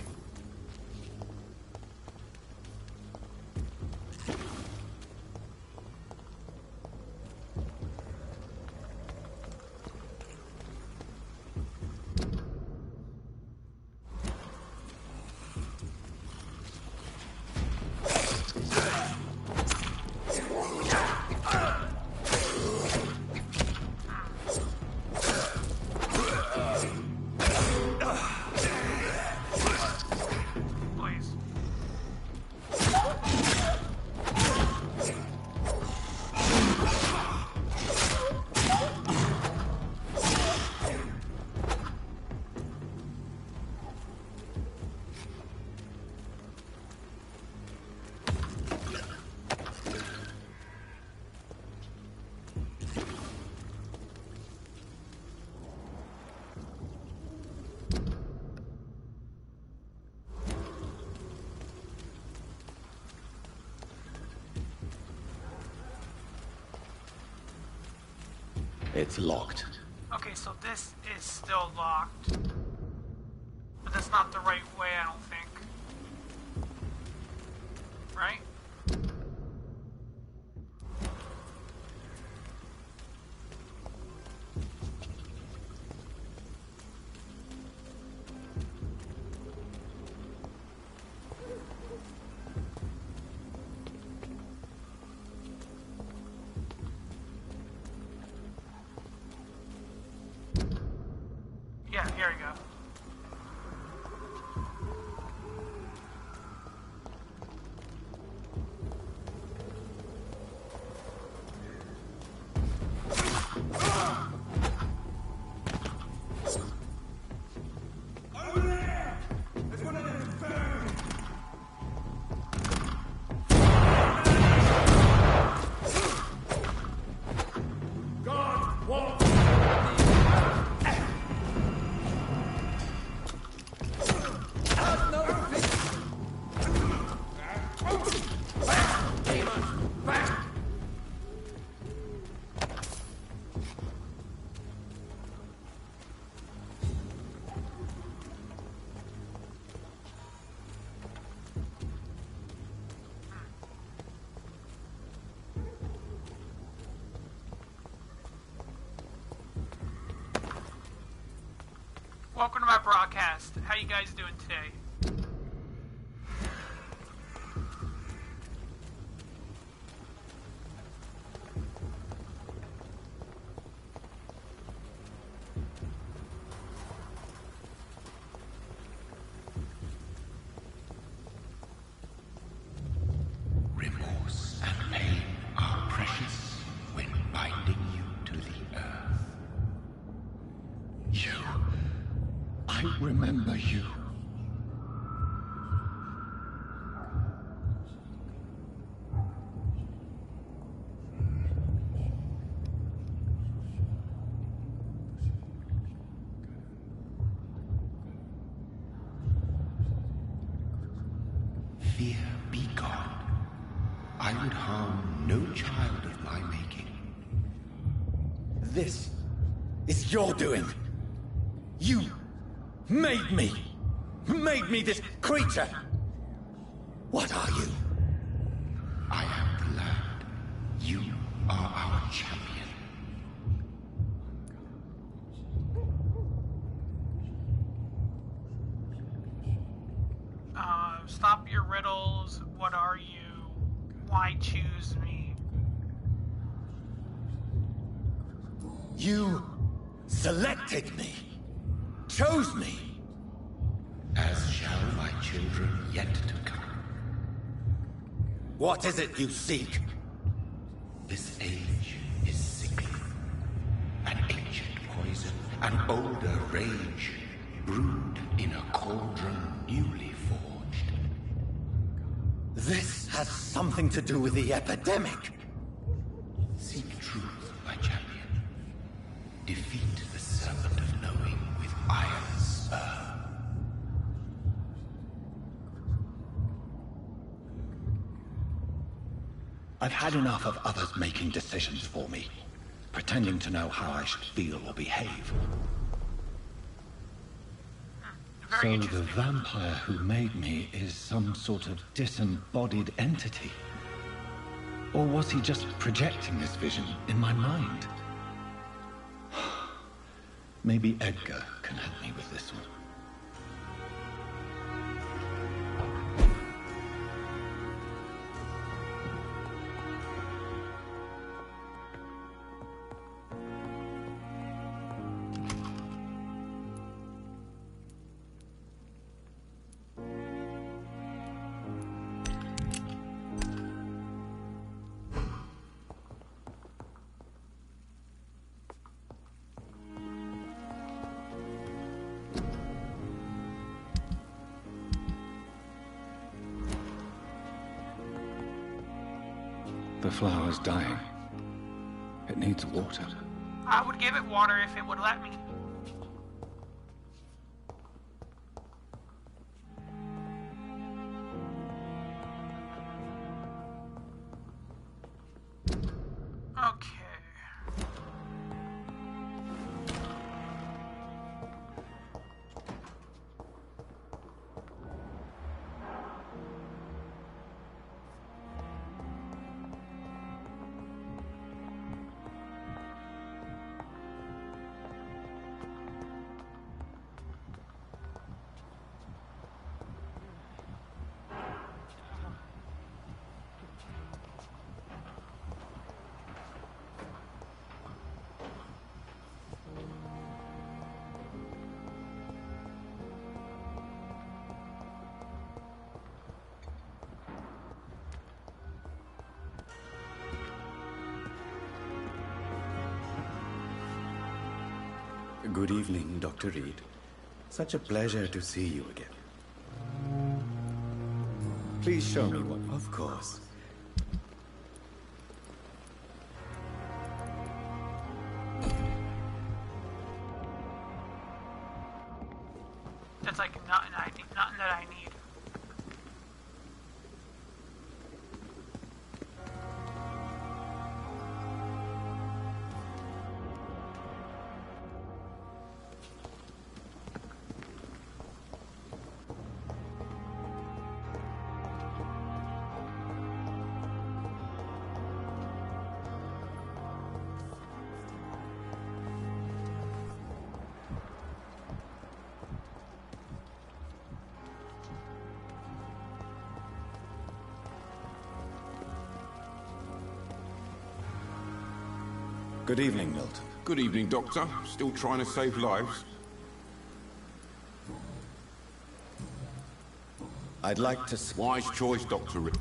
It's locked. Okay, so this is still locked. But that's not the right way, I don't think. Right? Yeah, here we go. Over there! There's one of them burned! God, walk! Welcome to my broadcast. How you guys doing today? I remember you. Fear be gone. I would harm no child of my making. This is your doing. You made me this creature. What are you? I am the land. You are our champion. Stop your riddles. What are you? Why choose me? You selected me. Chose me. As shall my children yet to come. What is it you seek? This age is sickly. An ancient poison, an older rage, brewed in a cauldron newly forged. This has something to do with the epidemic. Seek truth, my champion. Defeat the serpent of knowing with iron spur. I've had enough of others making decisions for me, pretending to know how I should feel or behave. So the vampire who made me is some sort of disembodied entity? Or was he just projecting this vision in my mind? Maybe Edgar can help me with this one. The flower's dying. It needs water. I would give it water if it would let me. Okay. Good evening, Dr. Reed. Such a pleasure to see you again. Please show me what... Of course. That's like nothing that I need. Good evening, Milton. Good evening, Doctor. Still trying to save lives? I'd like to... Wise choice, Dr. Reed.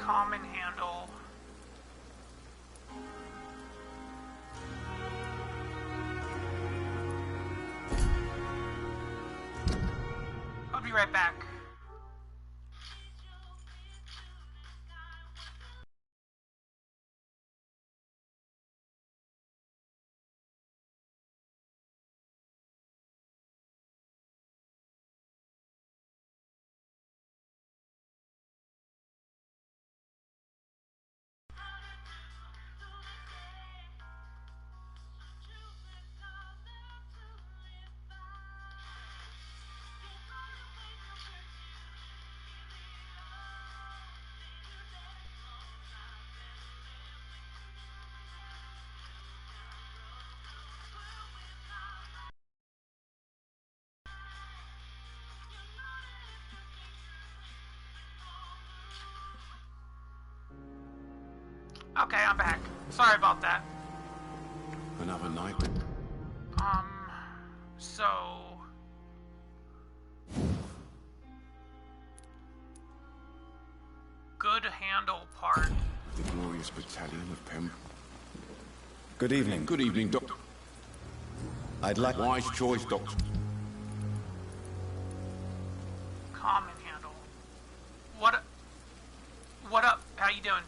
common handle. I'll be right back. Okay, I'm back. Sorry about that. Another night. So... Good handle part. The glorious battalion of Pem. Good evening. Good evening, Doctor. I'd like... Wise choice, Doctor. Common handle. What up? How you doing?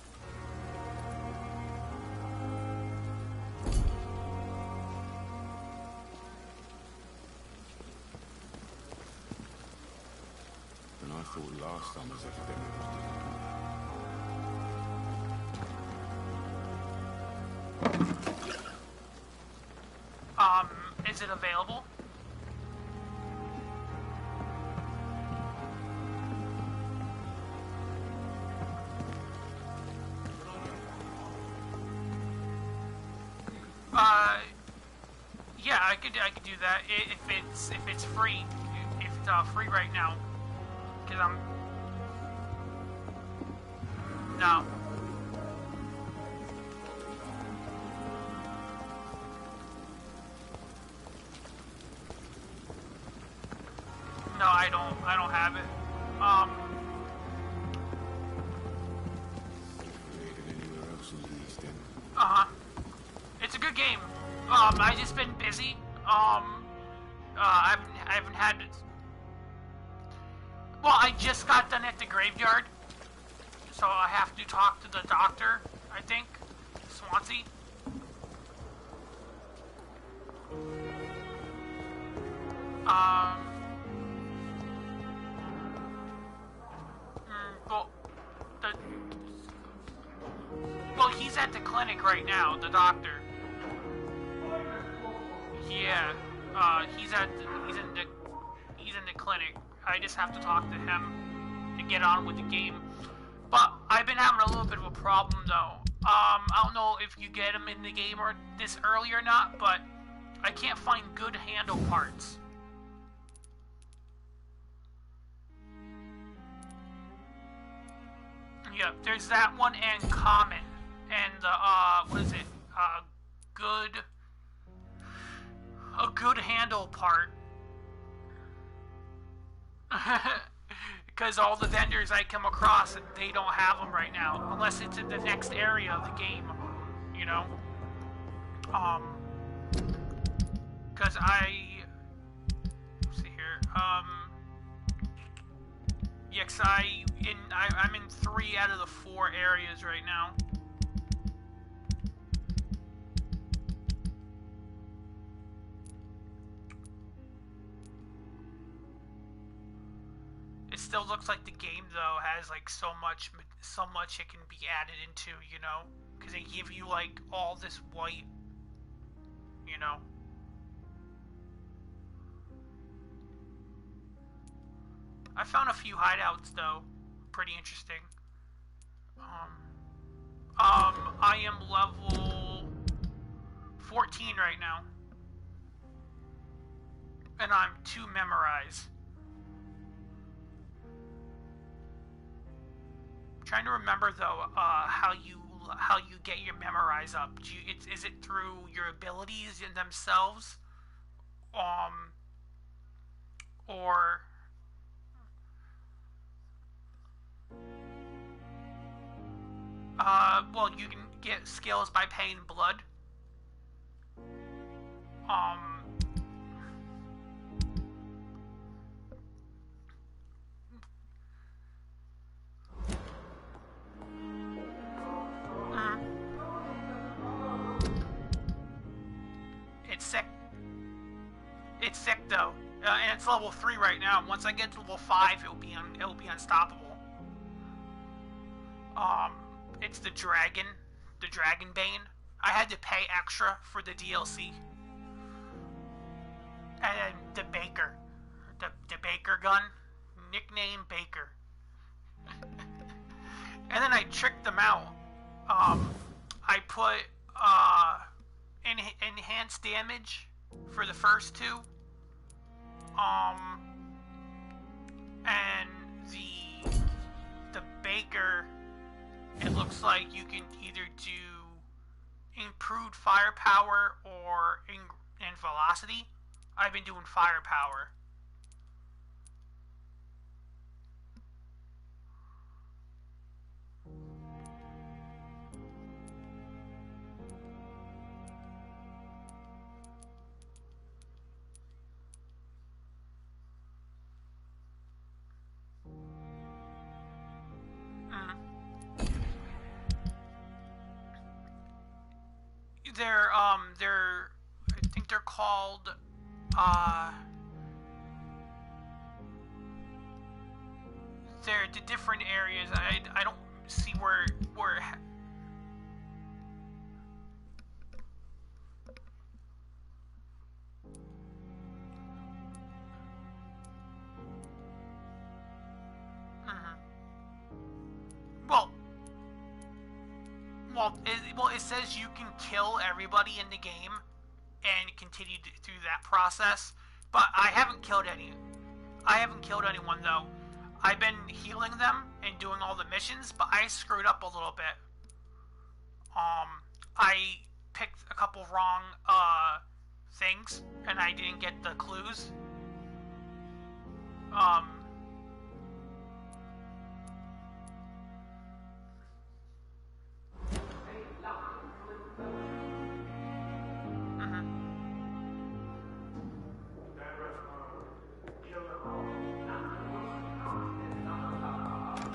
And I thought last summer's epidemic was Is it available? Yeah, I could do that if it's free, if it's free right now, because no. No, I don't have it. It's a good game. I just been busy. I haven't had it. Well, I just got done at the graveyard, so I have to talk to the doctor, I think. Swansea. Well, he's at the clinic right now, the doctor. Yeah, he's in the clinic. I just have to talk to him to get on with the game. But I've been having a little bit of a problem though. I don't know if you get him in the game or this early or not, but I can't find good handle parts. Yeah, there's that one and common. And what is it? A good handle part. Because all the vendors I come across, they don't have them right now, unless it's in the next area of the game, you know. Because let's see here. Yeah, cause I'm in 3 out of the 4 areas right now. It still looks like the game though has like so much it can be added into, you know, because they give you like all this white, you know. I found a few hideouts though, pretty interesting. I am level 14 right now, and I'm 2 memorize. I'm trying to remember though, how you get your memorize up. Is it through your abilities in themselves, or well, you can get skills by paying blood. It's sick. It's sick though, and it's level 3 right now. Once I get to level 5, it'll be unstoppable. It's the Dragon Bane. I had to pay extra for the DLC. And then the Baker, the Baker gun, nickname Baker. And then I tricked them out. I put enhanced damage for the first 2. And the Baker, it looks like you can either do improved firepower or in velocity. I've been doing firepower. I think they're called, they're the different areas. I don't see where Well, it says you can kill everybody in the game and continue through that process, but I haven't killed anyone though. I've been healing them and doing all the missions, but I screwed up a little bit. I picked a couple wrong things, and I didn't get the clues.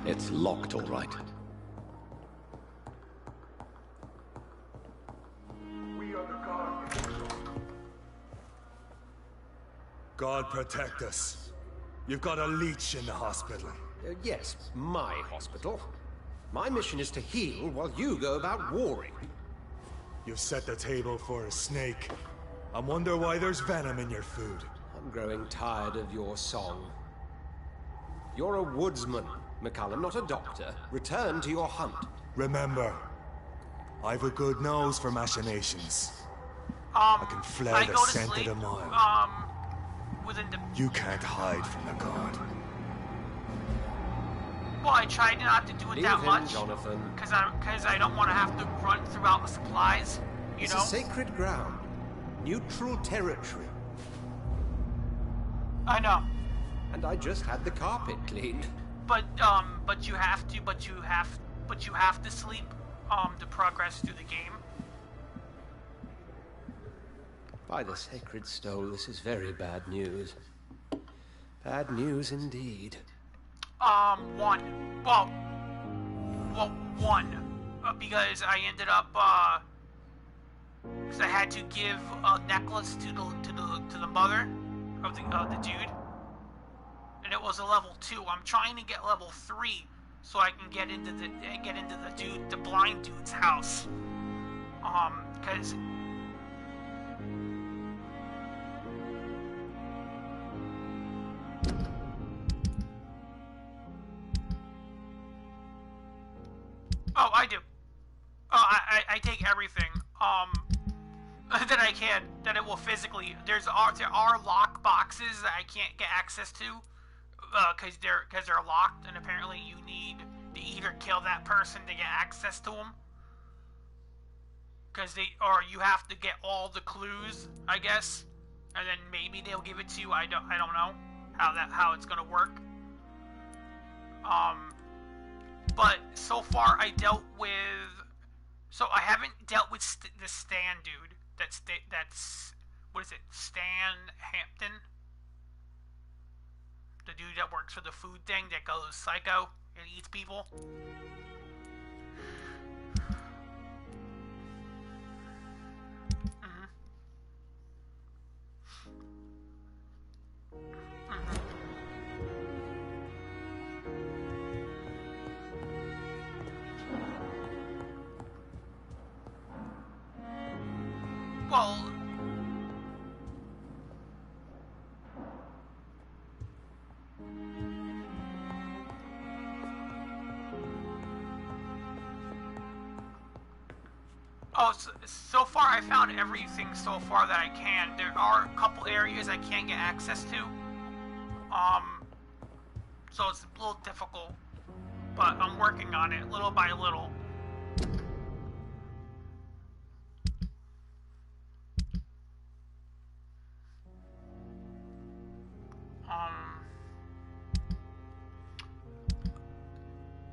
It's locked, all right. God protect us. You've got a leech in the hospital. Yes, my hospital. My mission is to heal while you go about warring. You've set the table for a snake. I wonder why there's venom in your food. I'm growing tired of your song. You're a woodsman, McCallum, not a doctor. Return to your hunt. Remember, I've a good nose for machinations. I can flare the scent of a mile. You can't hide from the god. Well, I tried not to do it that much, Jonathan. Because I don't want to have to run throughout the supplies. It's a sacred ground, neutral territory. I know. And I just had the carpet cleaned. But you have to sleep to progress through the game. By the sacred stone, this is very bad news. Bad news indeed. One. Because I ended up, because I had to give a necklace to the mother of the dude, and it was a level 2. I'm trying to get level 3 so I can get into the blind dude's house. Because. Oh, I do. Oh, I take everything, that I can, that it will physically, there are lock boxes that I can't get access to, cause they're locked, and apparently you need to either kill that person to get access to them, or you have to get all the clues, I guess, and then maybe they'll give it to you. I don't know how it's gonna work. But so far I dealt with So I haven't dealt with the Stan dude. That's what is it? Stan Hampton, the dude that works for the food thing that goes psycho and eats people. Well, oh, so far I found everything so far that I can. There are a couple areas I can't get access to. So it's a little difficult, but I'm working on it little by little.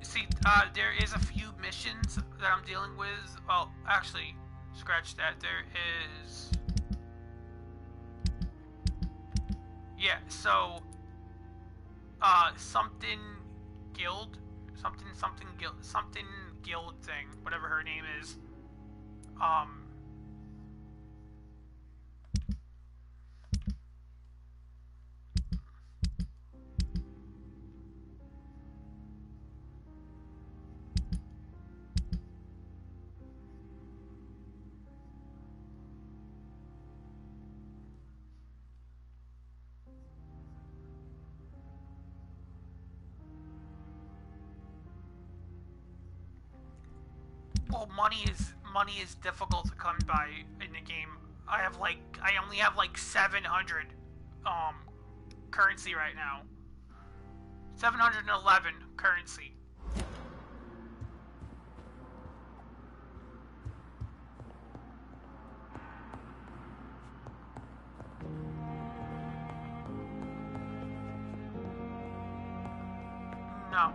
See, there is a few missions that I'm dealing with. Well, actually, scratch that. There is... Yeah, so... something guild thing, whatever her name is. Well, money is difficult to come by in the game. I only have like 700 currency right now. 711 currency. No.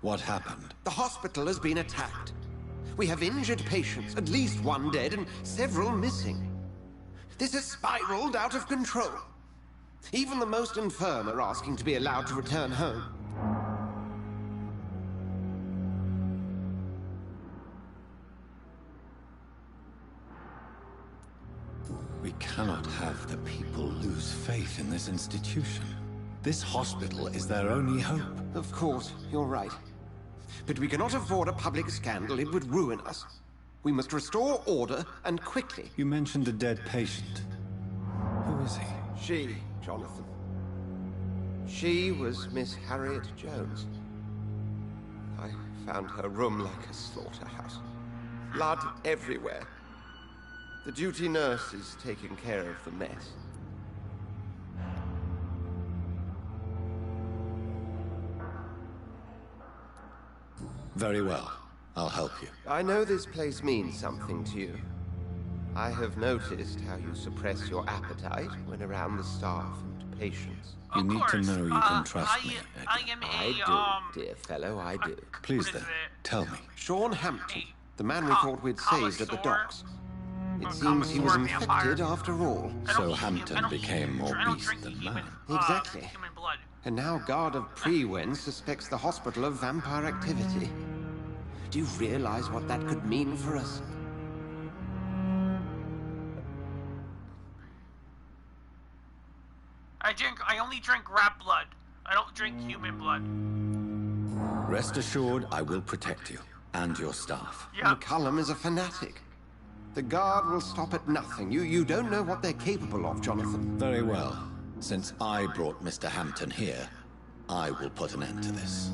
What happened? The hospital has been attacked. We have injured patients, at least one dead and several missing. This has spiraled out of control. Even the most infirm are asking to be allowed to return home. We cannot have the people lose faith in this institution. This hospital is their only hope. Of course, you're right. But we cannot afford a public scandal. It would ruin us. We must restore order, and quickly. You mentioned a dead patient. Who is he? She, Jonathan. She was Miss Harriet Jones. I found her room like a slaughterhouse. Blood everywhere. The duty nurse is taking care of the mess. Very well. I'll help you. I know this place means something to you. I have noticed how you suppress your appetite when around the staff and patients. You need to know you can trust me. I do, dear fellow, I do. Please then, tell me. Sean Hampton, the man we thought we'd saved at the docks. It seems he was infected after all. So Hampton became more beast than man. Exactly. And now Guard of Prewen suspects the hospital of vampire activity. Do you realize what that could mean for us? I only drink rat blood. I don't drink human blood. Rest assured, I will protect you and your staff. Yeah. McCullum is a fanatic. The Guard will stop at nothing. You don't know what they're capable of, Jonathan. Very well. Since I brought Mr. Hampton here, I will put an end to this.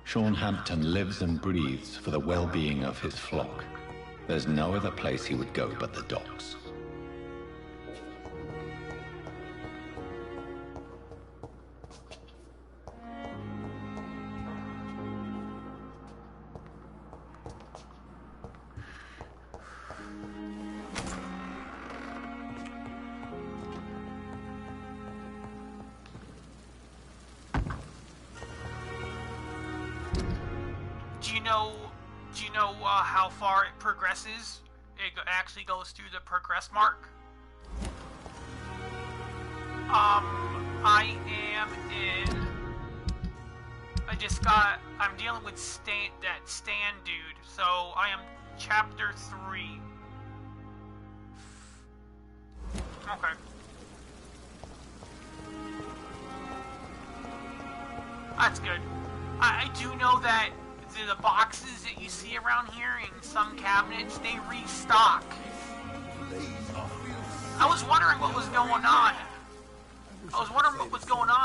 Sean Hampton lives and breathes for the well-being of his flock. There's no other place he would go but the docks. know how far it progresses? It actually goes through the progress mark. I am in. I'm dealing with that Stan dude, so I am chapter 3. Okay. That's good. I do know that the boxes that you see around here in some cabinets, they restock. I was wondering what was going on.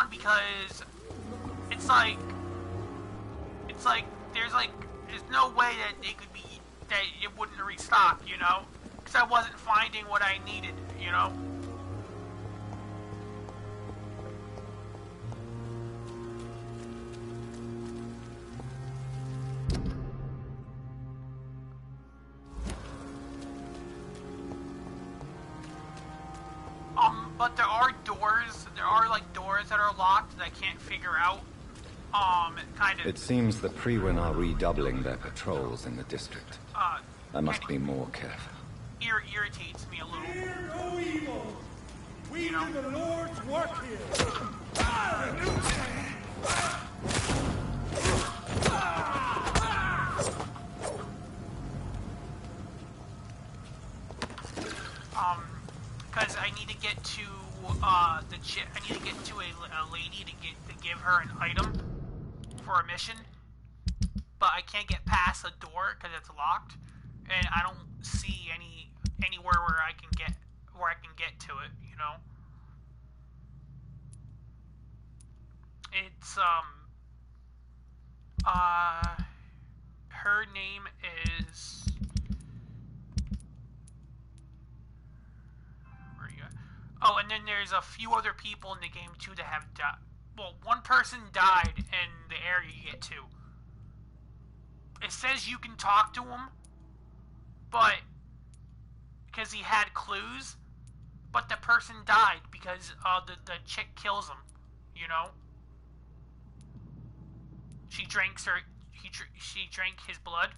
Because it's like there's no way that it wouldn't restock, you know? Because I wasn't finding what I needed, you know? But there are doors that are locked that I can't figure out. Kind of. It seems the Priwen are redoubling their patrols in the district. I must be more careful. Irritates me a little. Fear no evil. We do the Lord's work here. Because I need to get to I need to get to a lady to give her an item for a mission, but I can't get past the door because it's locked, and I don't see anywhere where I can get to it. You know, it's her name is. Oh, and then there's a few other people in the game too that have died. Well, one person died in the area you get to. It says you can talk to him, but because he had clues, but the person died because the chick kills him. You know, she drank his blood.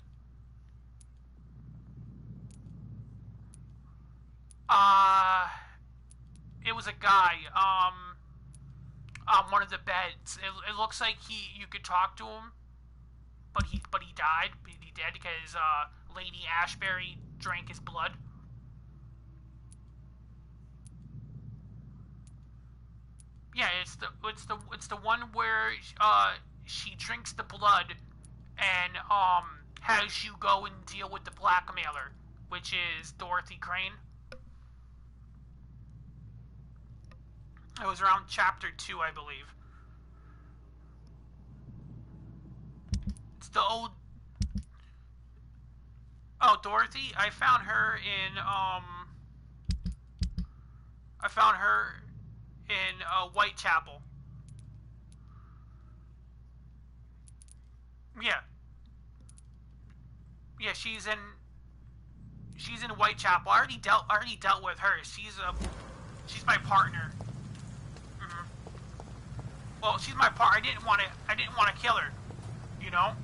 It was a guy, on one of the beds. It looks like you could talk to him, but he died. He dead because Lady Ashbury drank his blood. Yeah, it's the one where she drinks the blood and has you go and deal with the blackmailer, which is Dorothy Crane. It was around chapter 2, I believe. It's the old... Oh, Dorothy? I found her in Whitechapel. Yeah. Yeah, she's in Whitechapel. I already dealt with her. She's my partner. Well, she's my part. I didn't want to kill her, you know.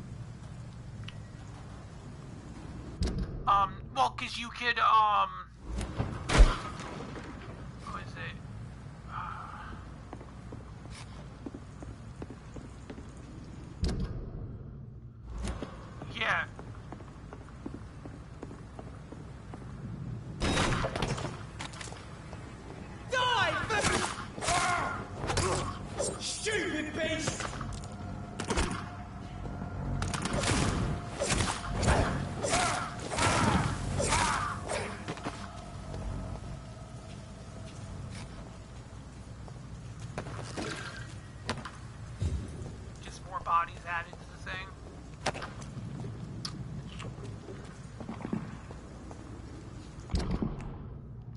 Well, cause you could what is it? Yeah. Stupid beast! Just more bodies added to the thing.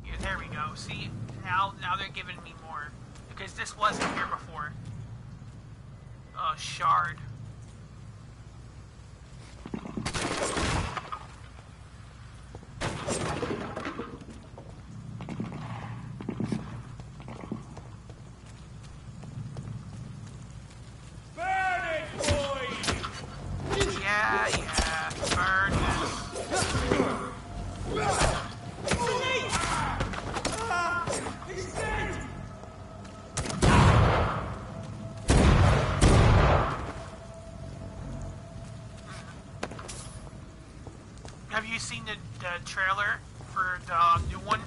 Yeah, there we go. See, now they're giving me more. Because this wasn't here before. Shard. Burn it, boy! Yeah. you seen the trailer for the new one?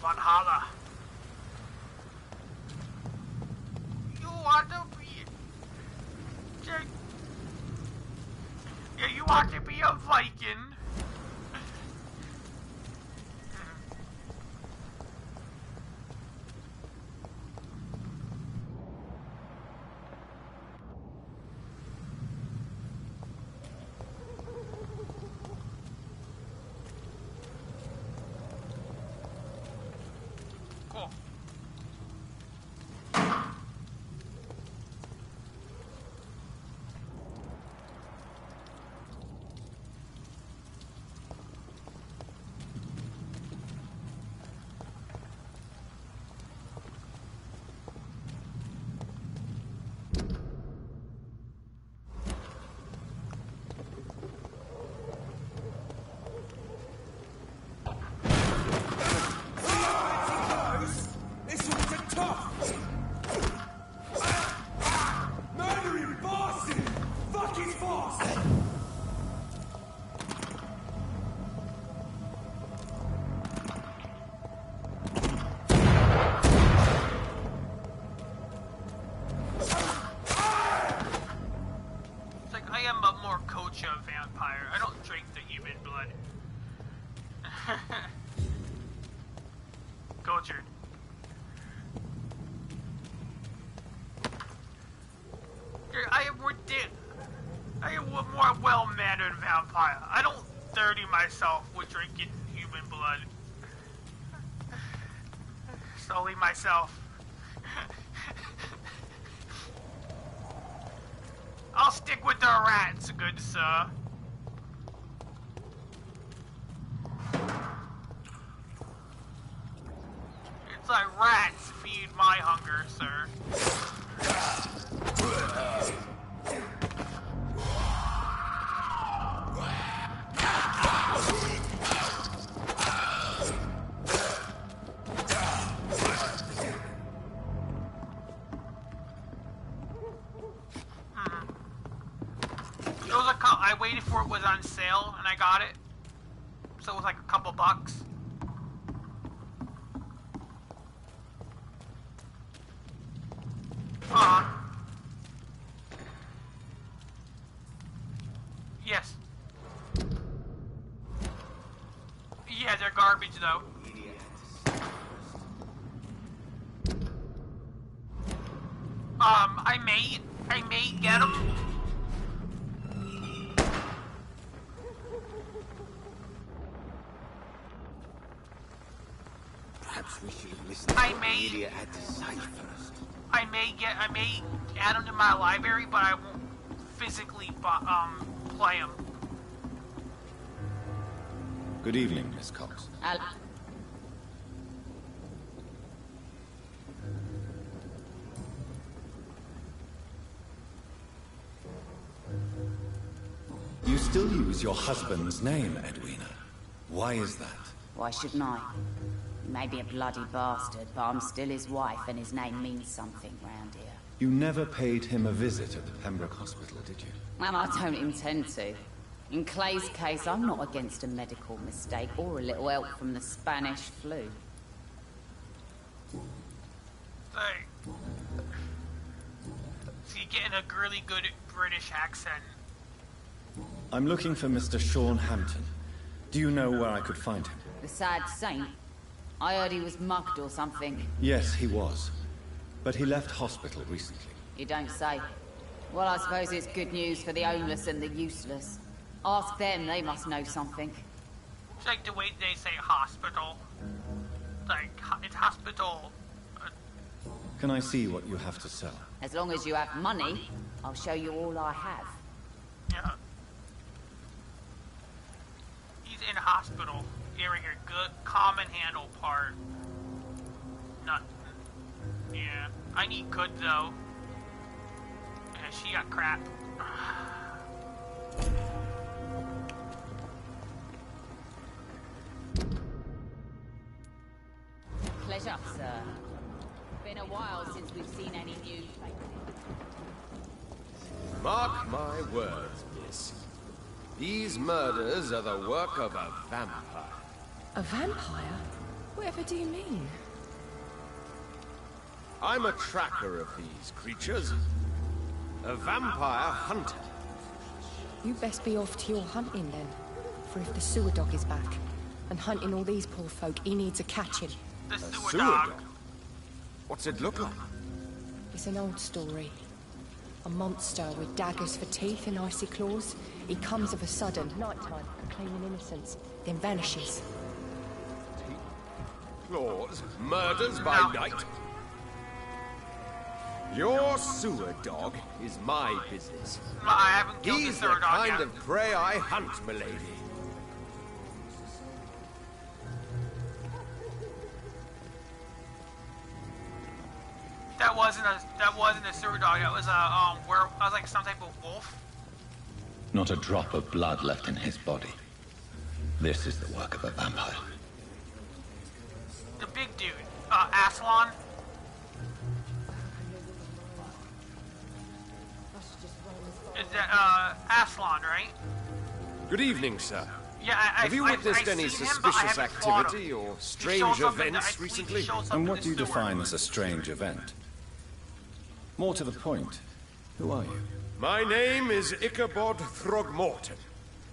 Valhalla. You want to be... Yeah, you want to be a Viking. I am a more well-mannered vampire. I don't dirty myself with drinking human blood. Solely myself. I'll stick with the rats, good sir. It's like rats feed my hunger, sir. I waited for it was on sale and I got it. So it was like a couple bucks. Yes. Yeah, they're garbage though. I may get them. Perhaps we should listen to what the media had to say first. I may add them to my library, but I won't physically play them. Good evening, Miss Cox. You still use your husband's name, Edwina. Why is that? Why shouldn't I? He may be a bloody bastard, but I'm still his wife, and his name means something round here. You never paid him a visit at the Pembroke Hospital, did you? And I don't intend to. In Clay's case, I'm not against a medical mistake or a little help from the Spanish flu. Hey. So you're getting a really good British accent. I'm looking for Mr. Sean Hampton. Do you know where I could find him? The sad saint? I heard he was mugged or something. Yes, he was. But he left hospital recently. You don't say. Well, I suppose it's good news for the homeless and the useless. Ask them, they must know something. It's like the way they say hospital. Like, it's hospital. Can I see what you have to sell? As long as you have money, I'll show you all I have. Yeah. He's in hospital. Yeah, right here. Good common handle part. Nothing. Yeah. I need good though. Yeah, she got crap. Pleasure, sir. Been a while since we've seen any new Mark my words, miss. These murders are the work of a vampire. A vampire? Whatever do you mean? I'm a tracker of these creatures. A vampire hunter. You best be off to your hunting then. For if the sewer dog is back, and hunting all these poor folk, he needs a catching. The sewer dog? What's it look like? It's an old story. A monster with daggers for teeth and icy claws. He comes of a sudden, nighttime, proclaiming innocence, then vanishes. Claws? Murders by night? Your sewer dog is my business. No, I haven't killed He's the sewer the dog kind yet. of prey I hunt, milady. That wasn't a sewer dog. That was like some type of wolf. Not a drop of blood left in his body. This is the work of a vampire. The big dude, Aslan. Is that Aslan, right? Good evening, sir. Yeah, Have you witnessed I've any seen him, but I suspicious haven't fought activity him. or He strange shows up in events the- recently? he shows up And in what the do you sewer. define as a strange event? More to the point, who are you? My name is Ichabod Throgmorton,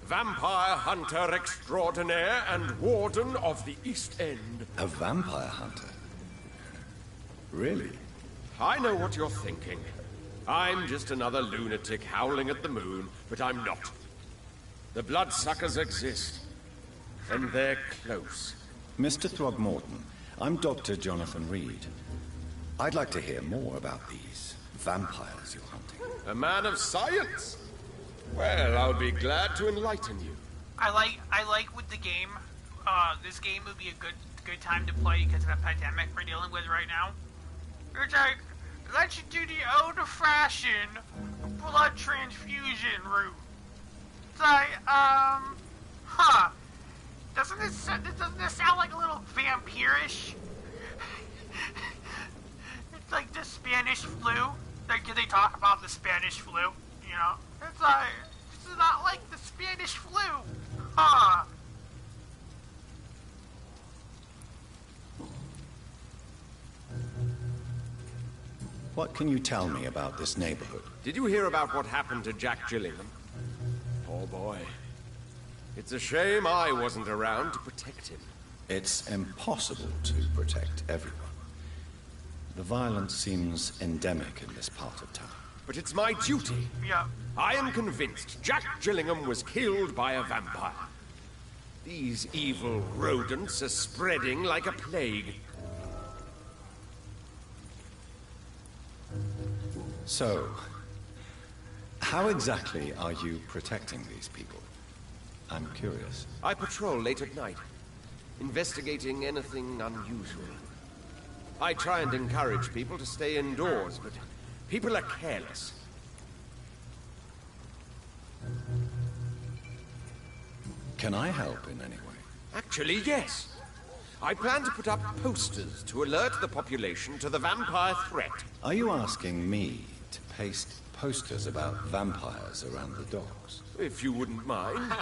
vampire hunter extraordinaire and warden of the East End. A vampire hunter? Really? I know what you're thinking. I'm just another lunatic howling at the moon, but I'm not. The bloodsuckers exist, and they're close. Mr. Throgmorton, I'm Dr. Jonathan Reed. I'd like to hear more about these vampires you're hunting. A man of science? Well, I'll be glad to enlighten you. I like with the game. This game would be a good time to play because of the pandemic we're dealing with right now. It's like, let's do the old-fashioned blood transfusion route. It's like, doesn't this sound like a little vampirish? It's like the Spanish flu. Like, they talk about the Spanish flu, you know? It's like, it's not like the Spanish flu. Huh. What can you tell me about this neighborhood? Did you hear about what happened to Jack Gillingham? Poor boy. It's a shame I wasn't around to protect him. It's impossible to protect everyone. The violence seems endemic in this part of town. But it's my duty. Yeah. I am convinced Jack Gillingham was killed by a vampire. These evil rodents are spreading like a plague. So, how exactly are you protecting these people? I'm curious. I patrol late at night, investigating anything unusual. I try and encourage people to stay indoors, but people are careless. Can I help in any way? Actually, yes. I plan to put up posters to alert the population to the vampire threat. Are you asking me to paste posters about vampires around the docks? If you wouldn't mind.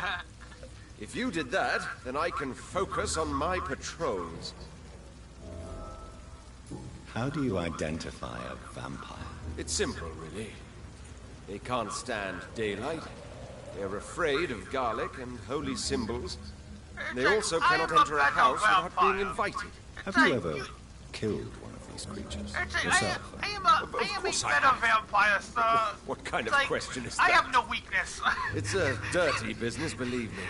If you did that, then I can focus on my patrols. How do you identify a vampire? It's simple, really. They can't stand daylight. They're afraid of garlic and holy symbols. They also cannot enter a house without being invited. Have you ever killed one of these creatures yourself? I am a better vampire, sir. What kind of Like, question is I that? have no weakness. It's a dirty business, believe me.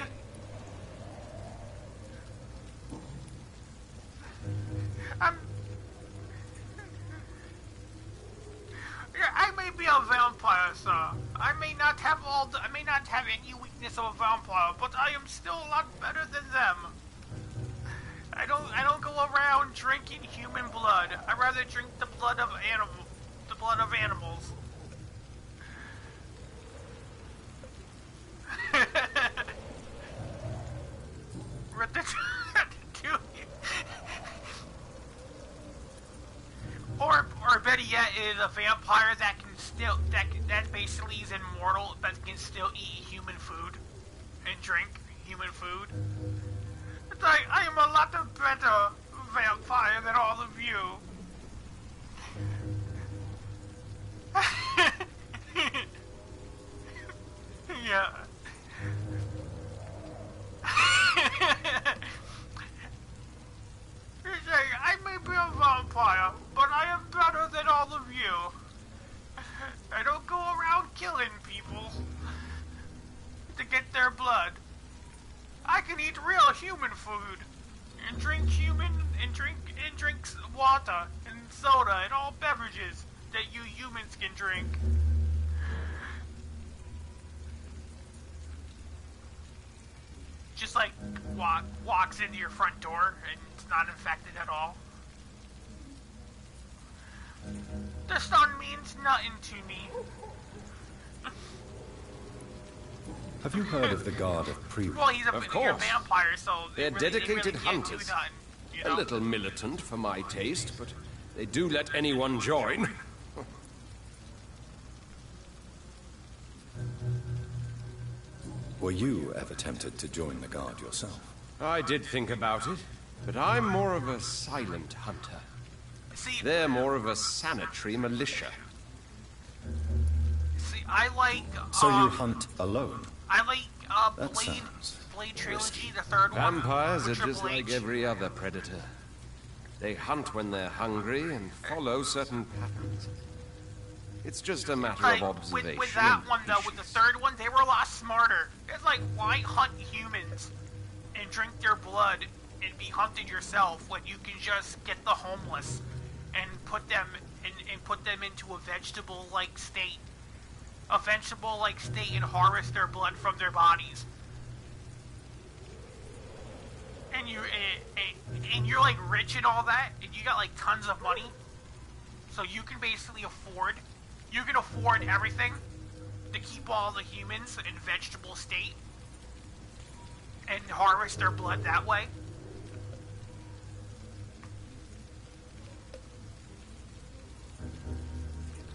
I may be a vampire, sir. I may not have any weakness of a vampire, but I am still a lot better than them. I don't go around drinking human blood. I rather drink the blood of animals. Or better yet is a vampire that can still that basically is immortal but can still eat human food and drink human food. It's like I am a lot better vampire than all of you. Yeah. It's like, I may be a vampire, but I am better than all of you. I don't go around killing people to get their blood. I can eat real human food and drink water and soda and all beverages that you humans can drink. Just like walks into your front door and it's not infected at all. The sun means nothing to me. Have you heard of the Guard of Pre? Well, he's a vampire, so they're dedicated really hunters. Nothing, you know? A little militant for my taste, but they do let anyone join. Were you ever tempted to join the Guard yourself? I did think about it, but I'm more of a silent hunter. See, they're more of a sanitary militia. See, I like... So you hunt alone? I like, Blade Trilogy, the third one. Vampires are just like every other predator. They hunt when they're hungry and follow certain patterns. It's just a matter of observation. With that one, though, with the third one, they were a lot smarter. It's like, why hunt humans and drink their blood and be hunted yourself when you can just get the homeless and put them into a vegetable-like state, and harvest their blood from their bodies. And you're like rich and all that, and you got like tons of money, so you can basically afford everything to keep all the humans in vegetable state and harvest their blood that way.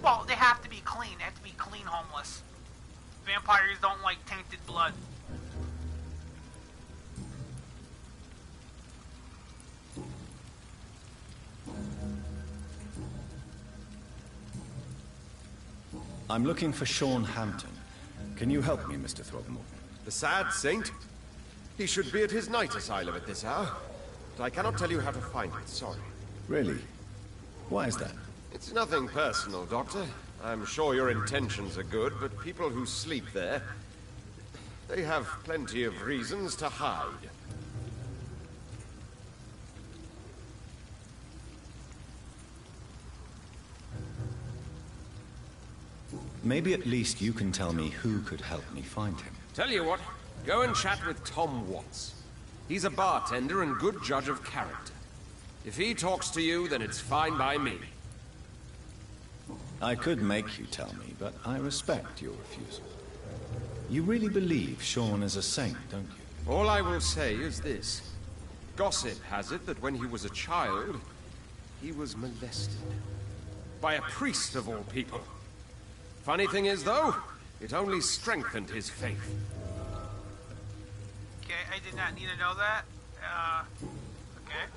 Well, they have to be clean. They have to be clean homeless. Vampires don't like tainted blood. I'm looking for Sean Hampton. Can you help me, Mr. Throgmorton? The sad saint? He should be at his night asylum at this hour. But I cannot tell you how to find it, sorry. Really? Why is that? It's nothing personal, Doctor. I'm sure your intentions are good, but people who sleep there, they have plenty of reasons to hide. Maybe at least you can tell me who could help me find him. Tell you what, go and chat with Tom Watts. He's a bartender and good judge of character. If he talks to you, then it's fine by me. I could make you tell me, but I respect your refusal. You really believe Sean is a saint, don't you? All I will say is this. Gossip has it that when he was a child, he was molested. By a priest of all people. Funny thing is, though, it only strengthened his faith. Okay, I did not need to know that. Okay.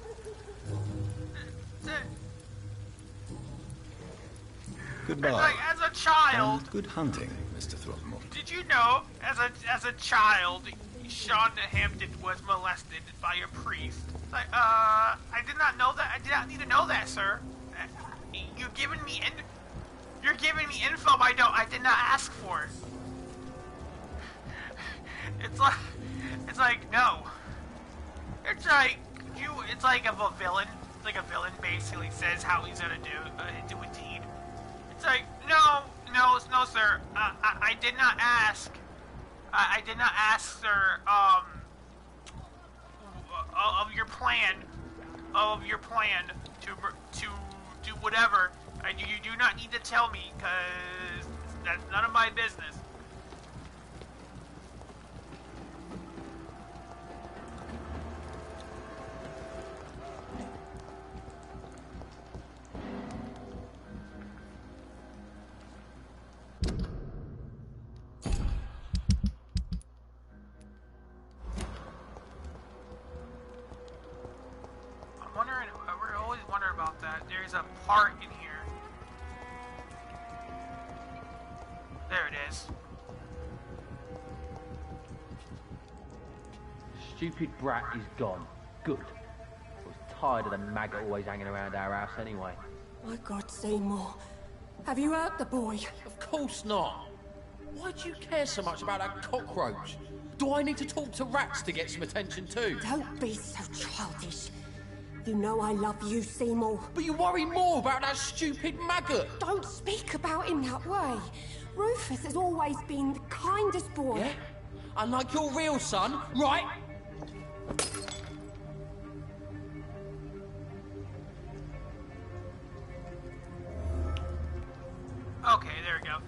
Goodbye. Like, as a child... And good hunting, Mr. Throgmorton. Did you know, as a child, Sean Hampton was molested by a priest? Like, I did not know that. I did not need to know that, sir. You're giving me info I did not ask for. It's like no. It's like if a villain, basically says how he's gonna do a deed. It's like no, sir. I did not ask. I did not ask, sir. Of your plan to do whatever. You do not need to tell me, because that's none of my business. part in here. There it is. Stupid brat is gone. Good. I was tired of the maggot always hanging around our house anyway. My God, Seymour. Have you hurt the boy? Of course not. Why do you care so much about that cockroach? Do I need to talk to rats to get some attention too? Don't be so childish. You know I love you, Seymour. But you worry more about that stupid maggot. Don't speak about him that way. Rufus has always been the kindest boy. Yeah? Unlike your real son, right? Okay, there we go.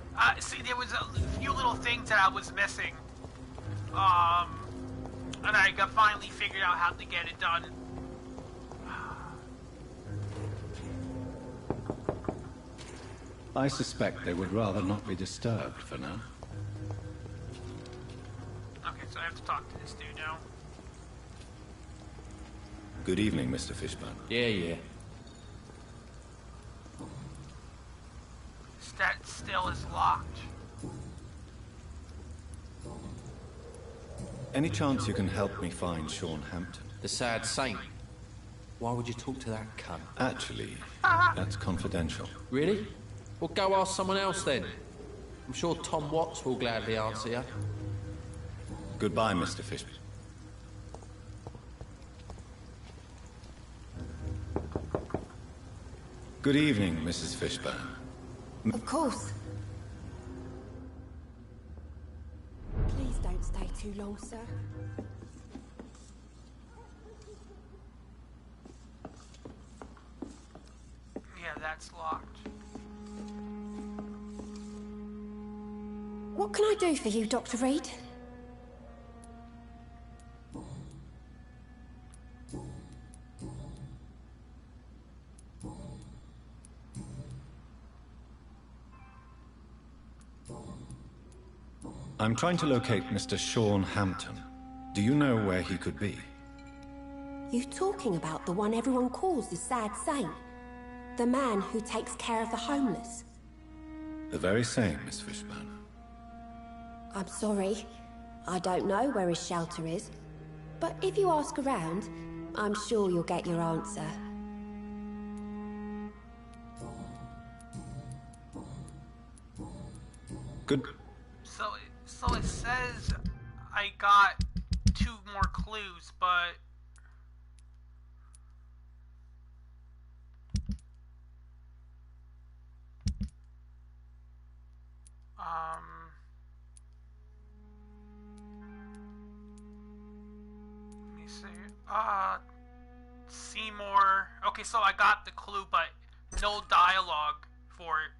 See, there was a few little things that I was missing. And I finally figured out how to get it done. I suspect they would rather not be disturbed for now. Okay, so I have to talk to this dude now. Good evening, Mr. Fishburne. Yeah. That still is locked. Any chance you can help me find Sean Hampton? The sad saint. Why would you talk to that cunt? Actually, that's confidential. Really? Well, go ask someone else then. I'm sure Tom Watts will gladly answer you. Goodbye, Mr. Fishburne. Good evening, Mrs. Fishburne. Of course. Please don't stay too long, sir. Yeah, that's locked. What can I do for you, Dr. Reed? I'm trying to locate Mr. Sean Hampton. Do you know where he could be? You talking about the one everyone calls the sad saint? The man who takes care of the homeless? The very same, Miss Fishburne. I'm sorry. I don't know where his shelter is. But if you ask around, I'm sure you'll get your answer. Good. So it says I got 2 more clues, but let me see. Seymour. Okay, so I got the clue, but no dialogue for it.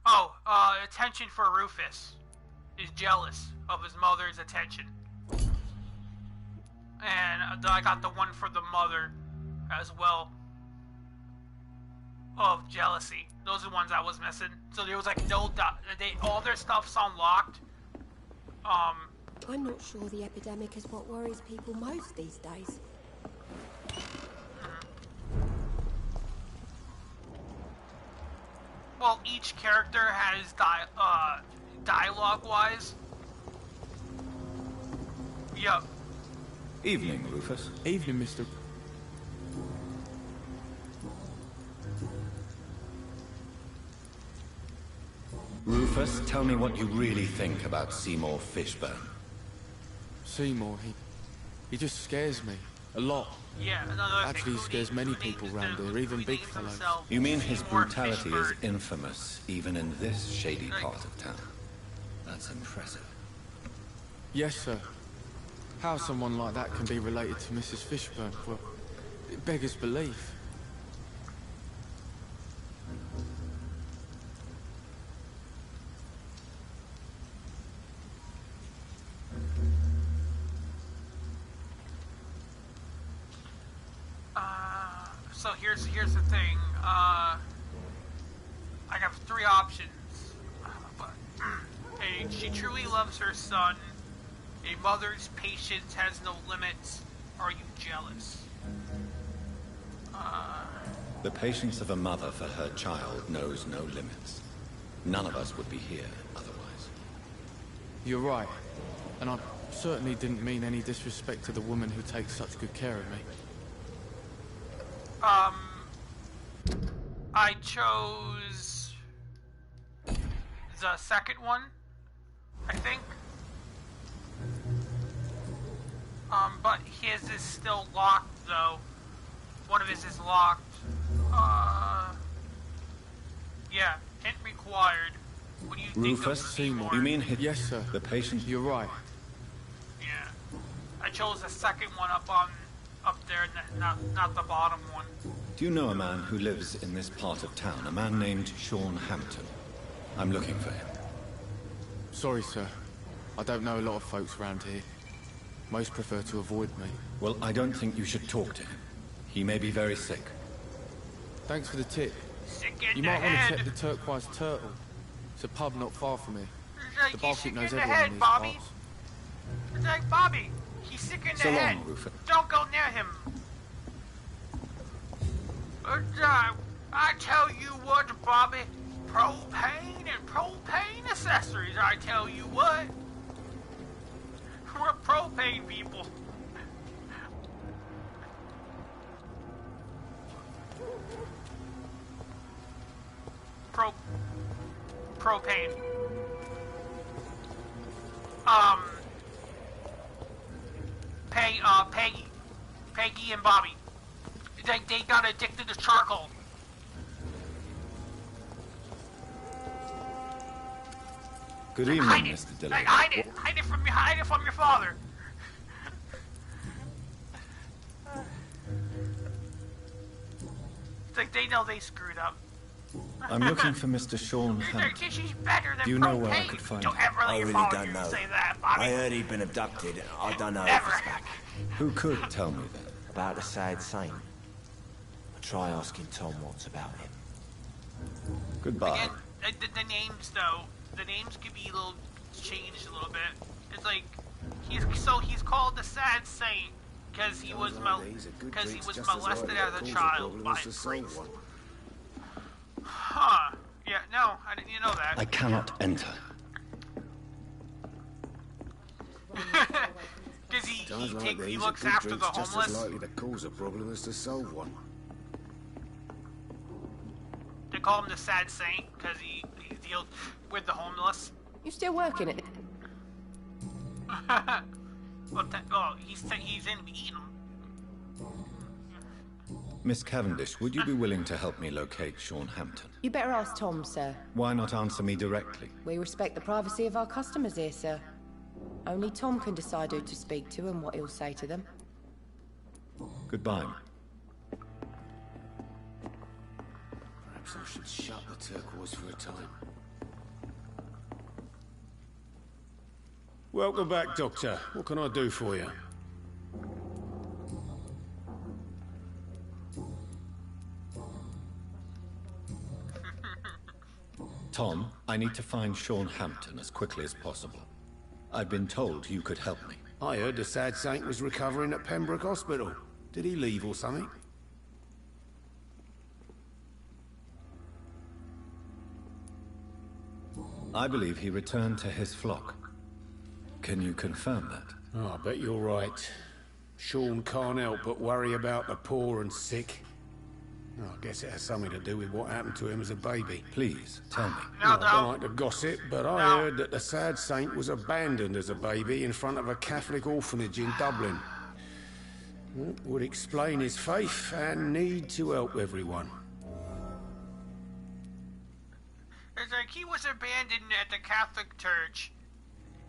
Oh, attention for Rufus is jealous of his mother's attention. And I got the one for the mother as well of jealousy. Those are the ones I was missing. So there was like no all their stuff's unlocked. I'm not sure the epidemic is what worries people most these days. Well, each character has dialogue-wise. Yep. Evening, Rufus. Evening, Mr. Rufus, tell me what you really think about Seymour Fishburne. Seymour, he just scares me. A lot. Yeah, actually, he scares many people around here, even big fellows. You mean his brutality is infamous, even in this shady part of town? That's impressive. Yes, sir. How someone like that can be related to Mrs. Fishburne, well, it beggars belief. So here's the thing. I have 3 options. But A, she truly loves her son. A mother's patience has no limits. Are you jealous? The patience of a mother for her child knows no limits. None of us would be here otherwise. You're right. And I certainly didn't mean any disrespect to the woman who takes such good care of me. I chose the second one, I think. But his is still locked, though. One of his is locked. Yeah, hint required. What do you think of Seymour? You mean his... Yes, sir. The patient? You're right. Yeah. I chose the second one up there, not the bottom one. Do you know a man who lives in this part of town? A man named Sean Hampton. I'm looking for him. Sorry, sir. I don't know a lot of folks around here. Most prefer to avoid me. Well, I don't think you should talk to him. He may be very sick. Thanks for the tip. Sick in you the might head. want to check the Turquoise Turtle. It's a pub not far from here. The barkeep knows everyone head, in these Bobby. parts. It's like, Bobby, he's sick in the So head. long, Rufus. Don't go near him. I tell you what, Bobby. Propane and propane accessories, I tell you what. We're propane people. Propane. Peggy and Bobby. They got addicted to charcoal. Good evening, Mr. Dillon. Hide it from your father. It's like they know they screwed up. I'm looking for Mr. Sean Hampton. She's better than Do you know where I propane. could find Don't him? ever let I your really father don't know. say that, Bobby. I heard he'd been abducted. I don't know Never. if he's back. Who could tell me then? About the sad saint. I'll try asking Tom what's about him. Goodbye. Again, the names, though, the names could be changed a little bit. It's like, he's called the Sad Saint because he was molested as a child by a priest. Huh. Yeah, no, I didn't know that. I cannot enter. Does he looks after the homeless? Just as likely to cause a problem as to solve one. They call him the Sad Saint because he deals with the homeless. You still working it? well, he's in eating them. Miss Cavendish, would you be willing to help me locate Sean Hampton? You better ask Tom, sir. Why not answer me directly? We respect the privacy of our customers here, sir. Only Tom can decide who to speak to and what he'll say to them. Goodbye. Perhaps I should shut the Turquoise for a time. Welcome back, Doctor. What can I do for you? Tom, I need to find Sean Hampton as quickly as possible. I've been told you could help me. I heard the sad saint was recovering at Pembroke Hospital. Did he leave or something? I believe he returned to his flock. Can you confirm that? Oh, I bet you're right. Sean can't help but worry about the poor and sick. Oh, I guess it has something to do with what happened to him as a baby. Please, tell me. I don't like to gossip, but I heard that the sad saint was abandoned as a baby in front of a Catholic orphanage in Dublin. That would explain his faith and need to help everyone. It's like he was abandoned at the Catholic church,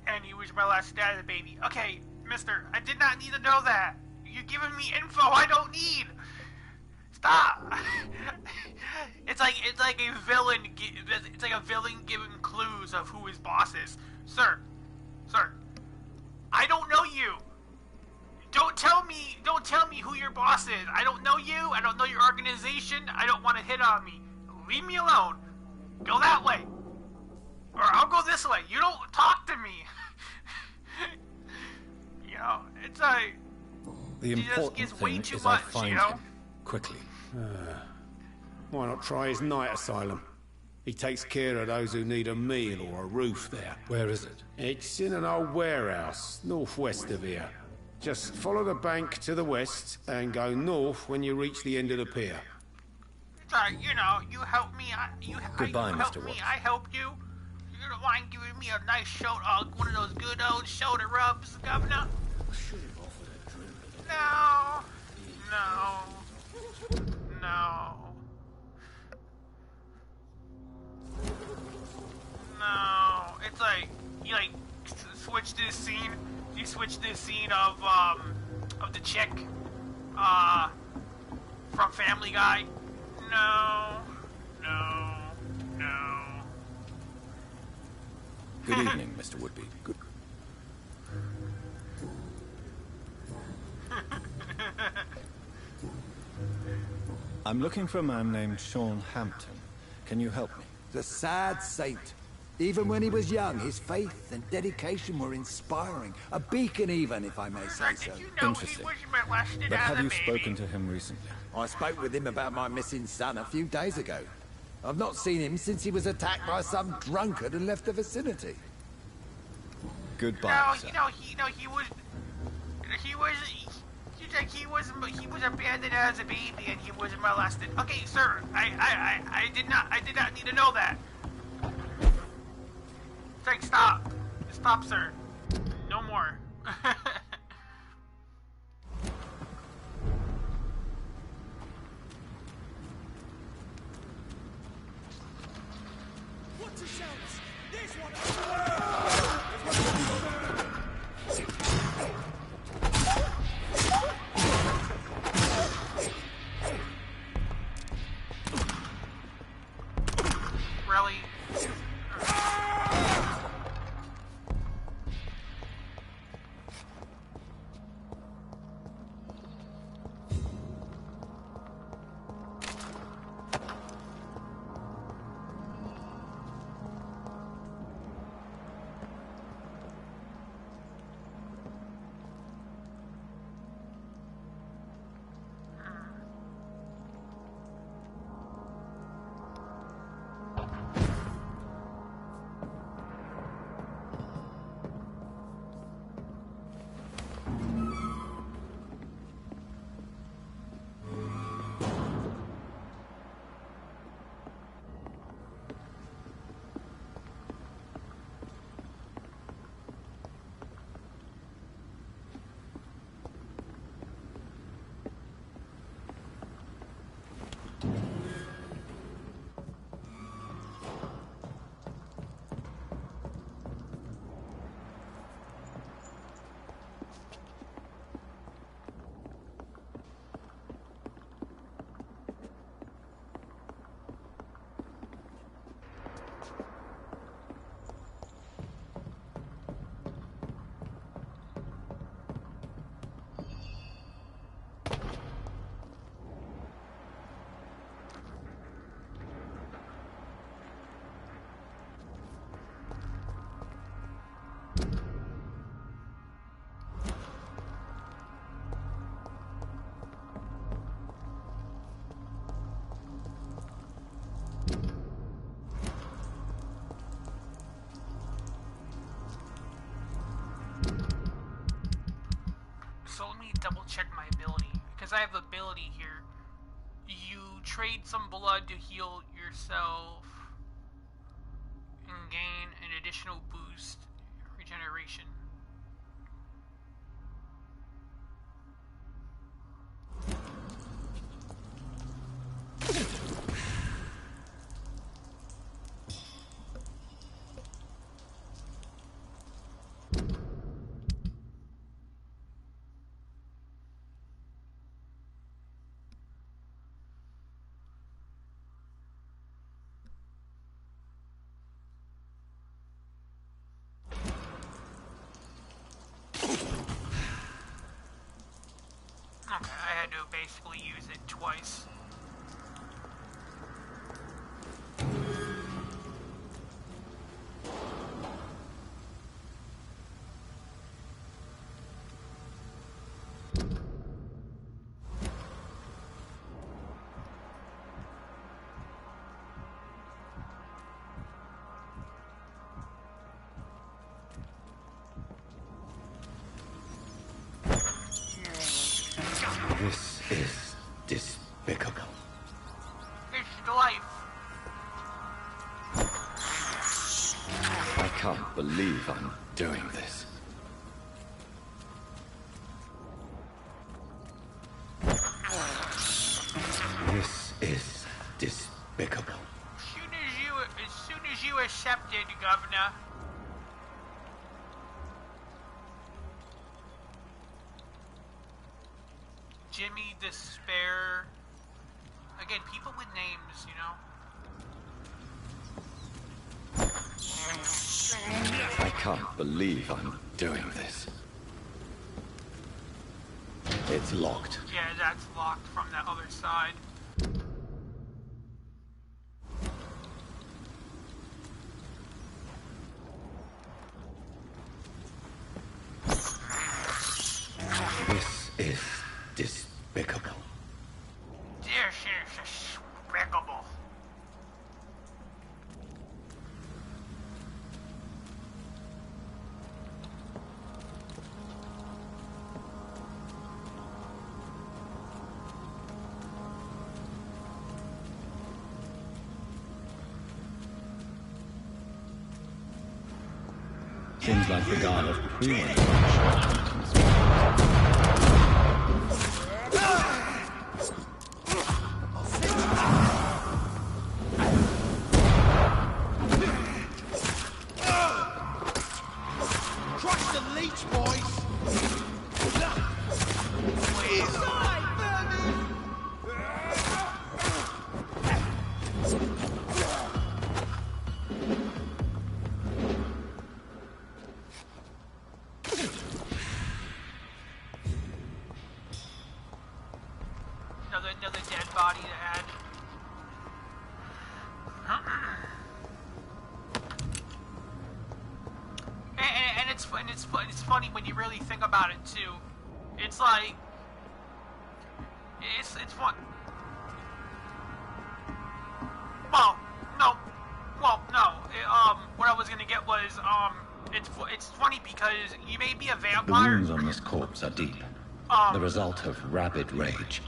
and he was molested as a baby. Okay, mister, I did not need to know that. You're giving me info I don't need. Stop! It's like a villain. It's like a villain giving clues of who his boss is. Sir, I don't know you. Don't tell me who your boss is. I don't know you. I don't know your organization. I don't want to hit on me. Leave me alone. Go that way, or I'll go this way. You don't talk to me. It's like... The important thing is I find him. Quickly. Why not try his night asylum? He takes care of those who need a meal or a roof there. Where is it? It's in an old warehouse, northwest of here. Just follow the bank to the west and go north when you reach the end of the pier. It's like, you know, you helped me. Goodbye, you Mr. helped me. Watson. I helped you. You don't mind giving me a nice shoulder, one of those good old shoulder rubs, Governor? No. No. No. No. It's like, you like, switch this scene. You switch this scene of the chick, from Family Guy. No. Good evening, Mr. Woodby. Good. I'm looking for a man named Sean Hampton. Can you help me? The sad saint. Even when he was young, his faith and dedication were inspiring. A beacon even, if I may say so. Interesting. But have you spoken to him recently? I spoke with him about my missing son a few days ago. I've not seen him since he was attacked by some drunkard and left the vicinity. Goodbye, sir. He was abandoned as a baby and he was molested. Okay, sir, I did not need to know that. It's like, stop, sir. No more. What's the chance? This one. Really? So let me double check my ability, because I have ability here. You trade some blood to heal yourself and gain an additional boost regeneration. Okay, I had to basically use it twice. This is despicable. It's life. I can't believe I'm doing this. This is despicable. As soon as you accepted, Governor. Jimmy Despair. Again, people with names, you know? I can't believe I'm doing this. It's locked. Yeah, that's locked from that other side. This is despicable. This is despicable. Seems like the guard of pre-went. Crush the leech, boys! Another dead body to add. And it's funny when you really think about it too. It's like it's fun. What I was gonna get was it's funny because you may be a The vampire. wounds on this corpse are deep. The result of rabid rage.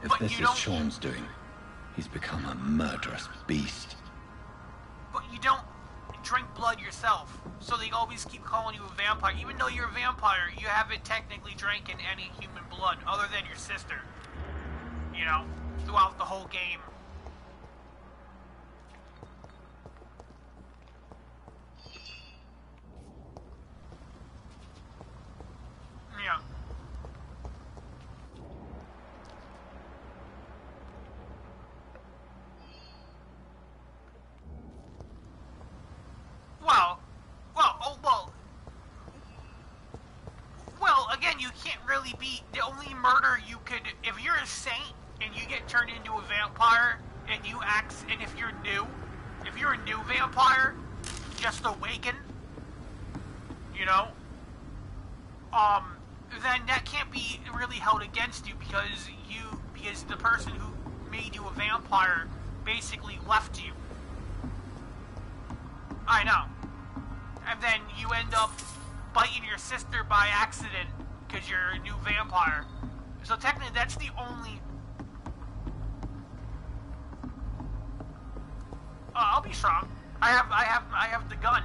If But this you is don't- Sean's doing, he's become a murderous beast. But you don't drink blood yourself, so they always keep calling you a vampire. Even though you're a vampire, you haven't technically drank in any human blood other than your sister. You know, throughout the whole game. Yeah. Well, again, you can't really be, the only murder you could, if you're a saint and you get turned into a vampire and you act, and if you're a new vampire, just awaken, you know, then that can't be really held against you because the person who made you a vampire basically left you. I know. And then you end up biting your sister by accident because you're a new vampire. So technically that's the only... I'll be strong. I have the gun.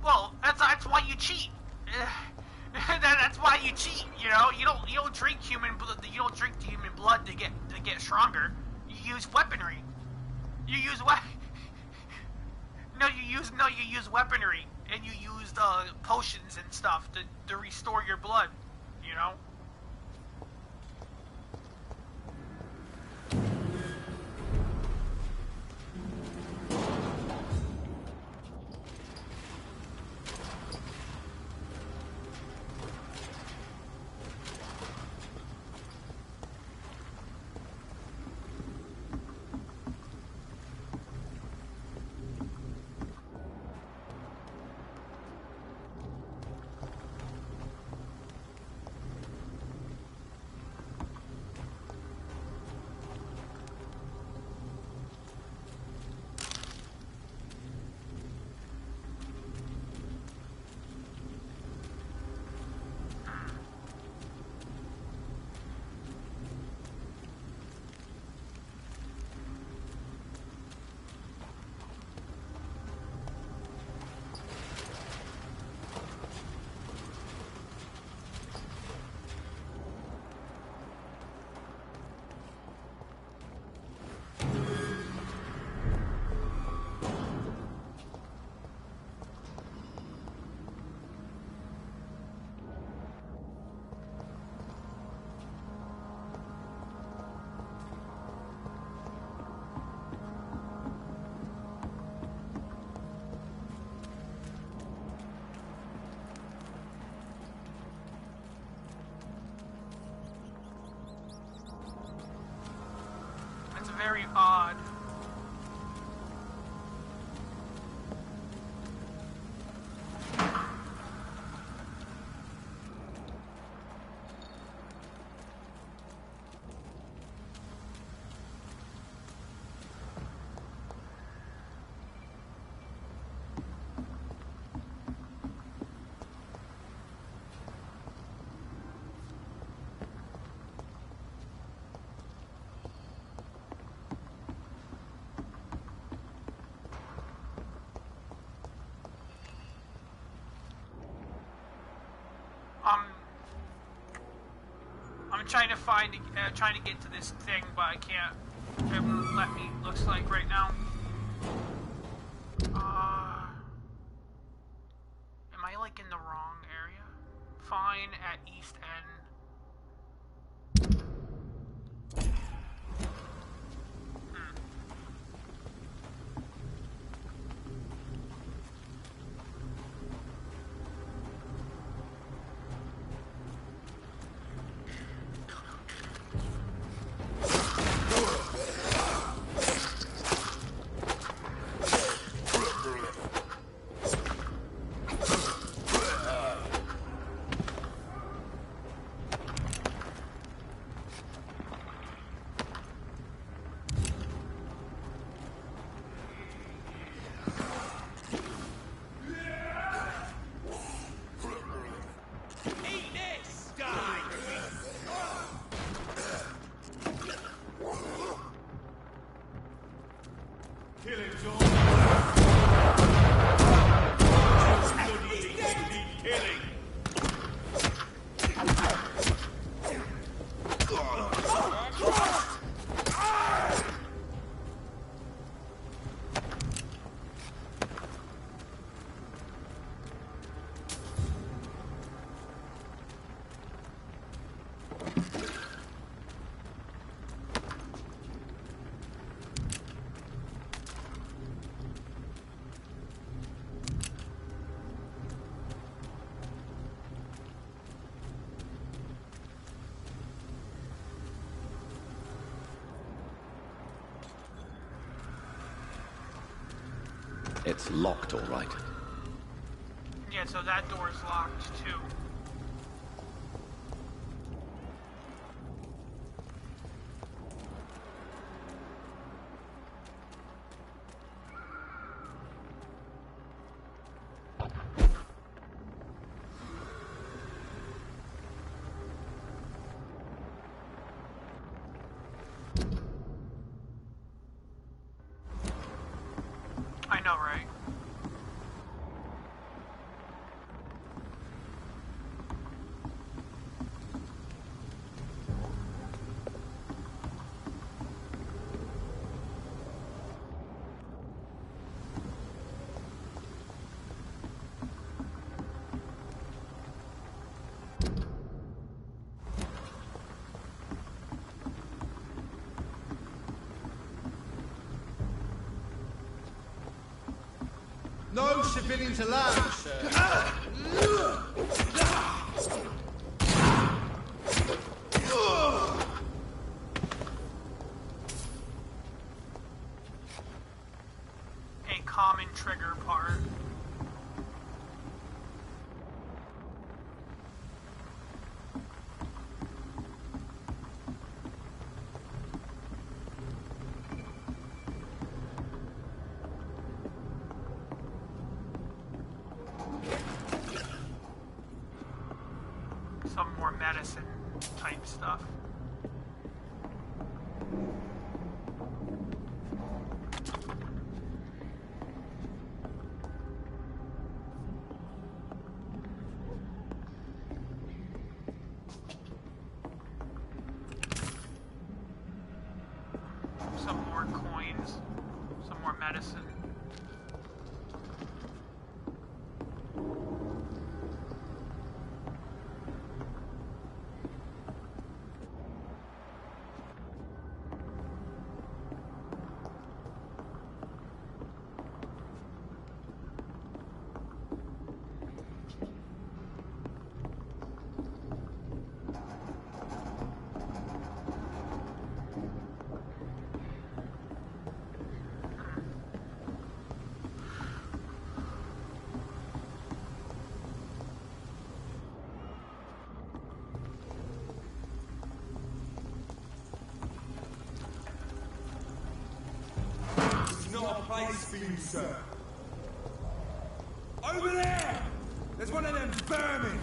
Well, that's why you cheat. That's why you cheat. You know, you don't drink human blood. You don't drink human blood to get stronger. You use weaponry. You use you use weaponry, and you use potions and stuff to restore your blood. You know. very odd. I'm trying to get to this thing, but I can't. It won't let me, looks like, right now. Am I, like, in the wrong area? Fine at East End. It's locked, all right. Yeah, so that door's locked, too. I know, right? No civilians allowed, sir. A common trigger part. Some more medicine type stuff. Some more coins. Some more medicine. place for you, sir. Over there! There's one of them vermin!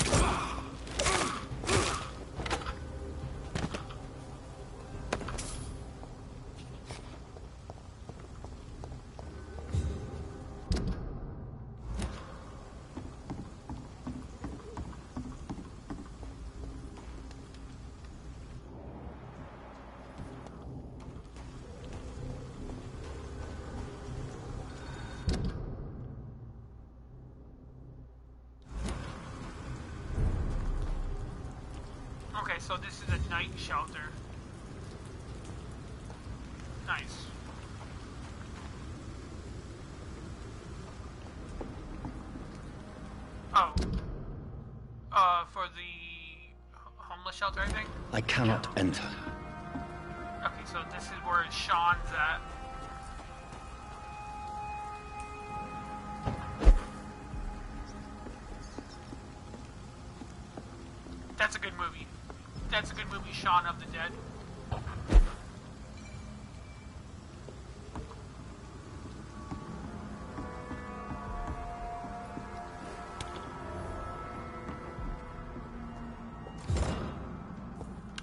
Okay, so this is a night shelter. Nice. Oh. For the homeless shelter, I think? I cannot enter. Okay, so this is where Sean's at. That's a good movie. That's a good movie, Shaun of the Dead.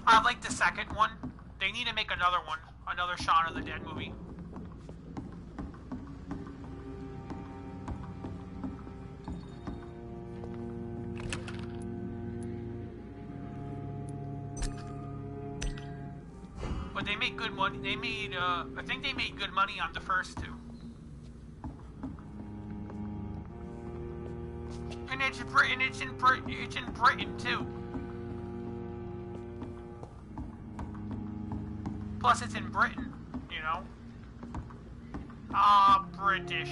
I like the second one. They need to make another one. Another Shaun of the Dead movie. But they make good money. They made, I think they made good money on the first two. And it's in Britain, it's in Britain too. Plus it's in Britain, you know? Ah, British.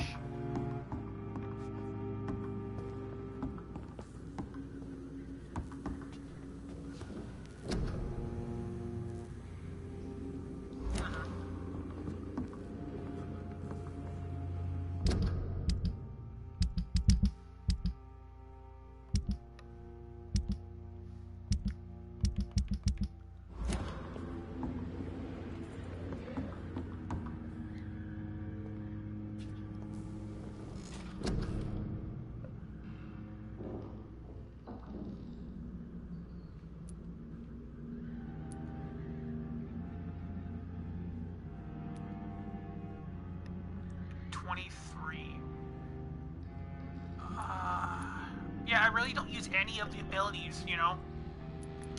Yeah, I really don't use any of the abilities, you know?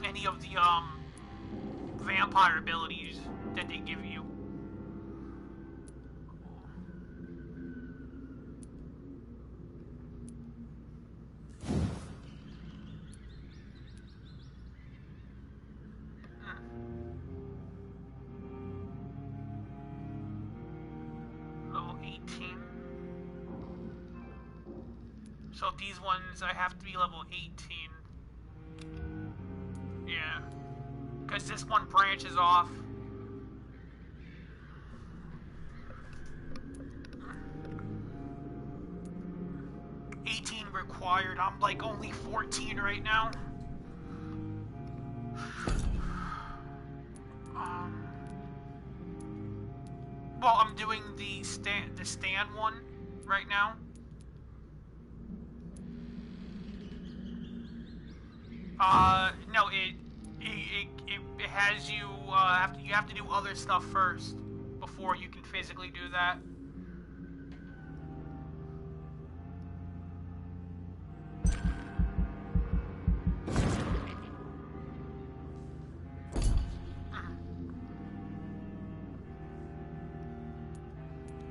Any of the, vampire abilities that they give you. Level 18. So these ones, I have to be level 18. Yeah. Because this one branches off. Required. I'm like only 14 right now. Well, I'm doing the stand one right now. No, it has you. You have to do other stuff first before you can physically do that.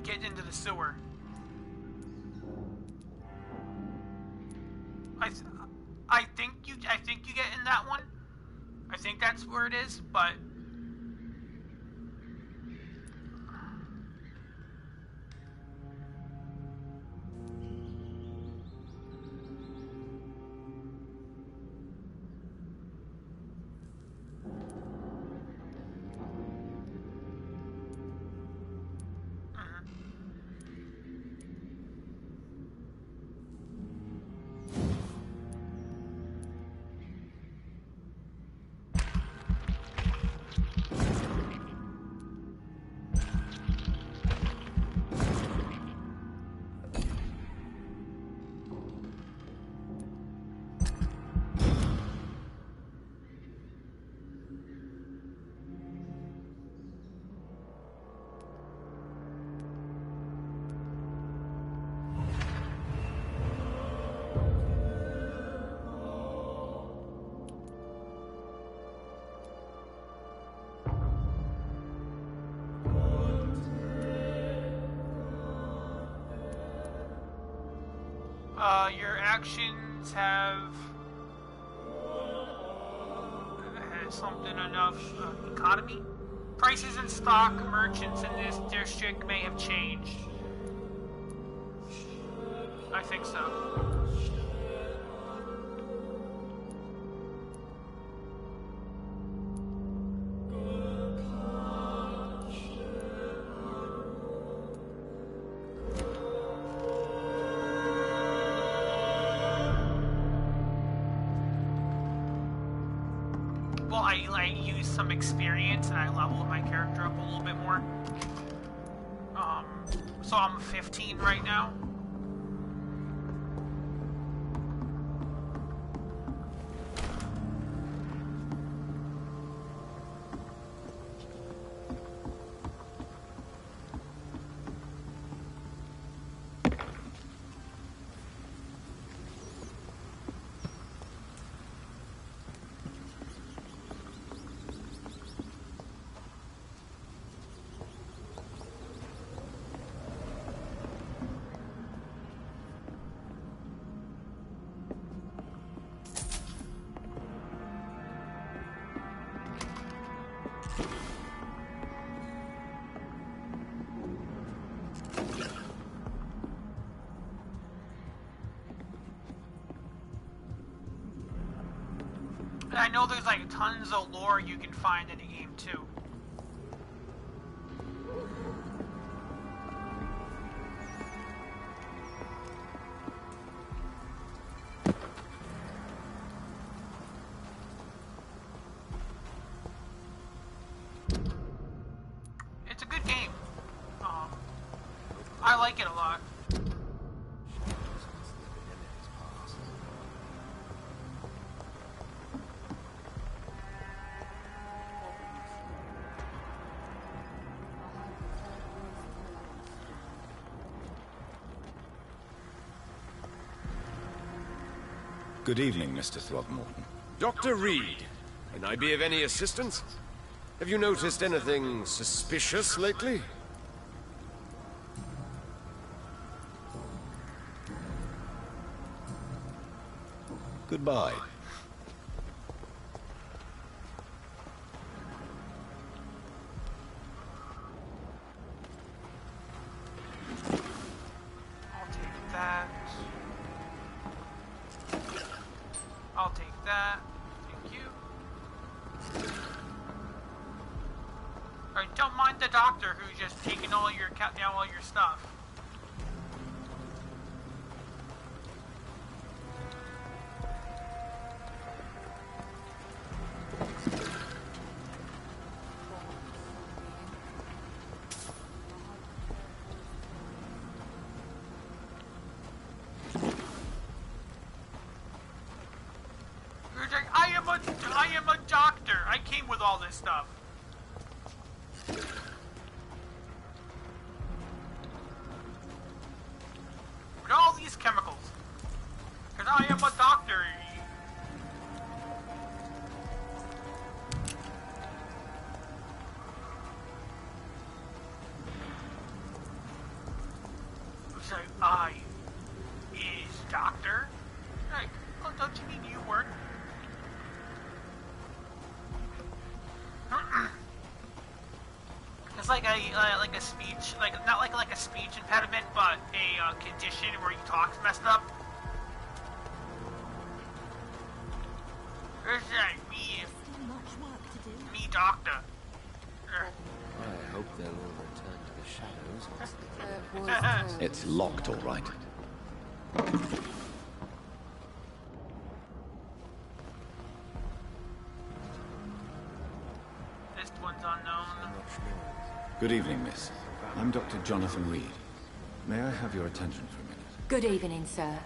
Get into the sewer. I think you get in that one. I think that's where it is, but Your actions have something enough economy. Prices in stock, merchants in this district may have changed. I think so. Well, I used some experience and I leveled my character up a little bit more. So I'm 15 right now. And I know there's like tons of lore you can find in the game too. It's a good game. I like it a lot. Good evening, Mr. Throgmorton. Dr. Reed, can I be of any assistance? Have you noticed anything suspicious lately? Goodbye. I'll take that. I'll take that. Thank you. Alright, don't mind the doctor who's just taking all your stuff. I am a doctor. I came with all this stuff. With all these chemicals. Because I am a doctor. So I is doctor? Like, oh, don't you mean you work? It's like a speech, not like a speech impediment, but a condition where you talk's messed up. There's me doctor. I hope they'll all return to the shadows. It's locked, all right. This one's unknown. Good evening, miss. I'm Dr. Jonathan Reed. May I have your attention for a minute? Good evening, sir.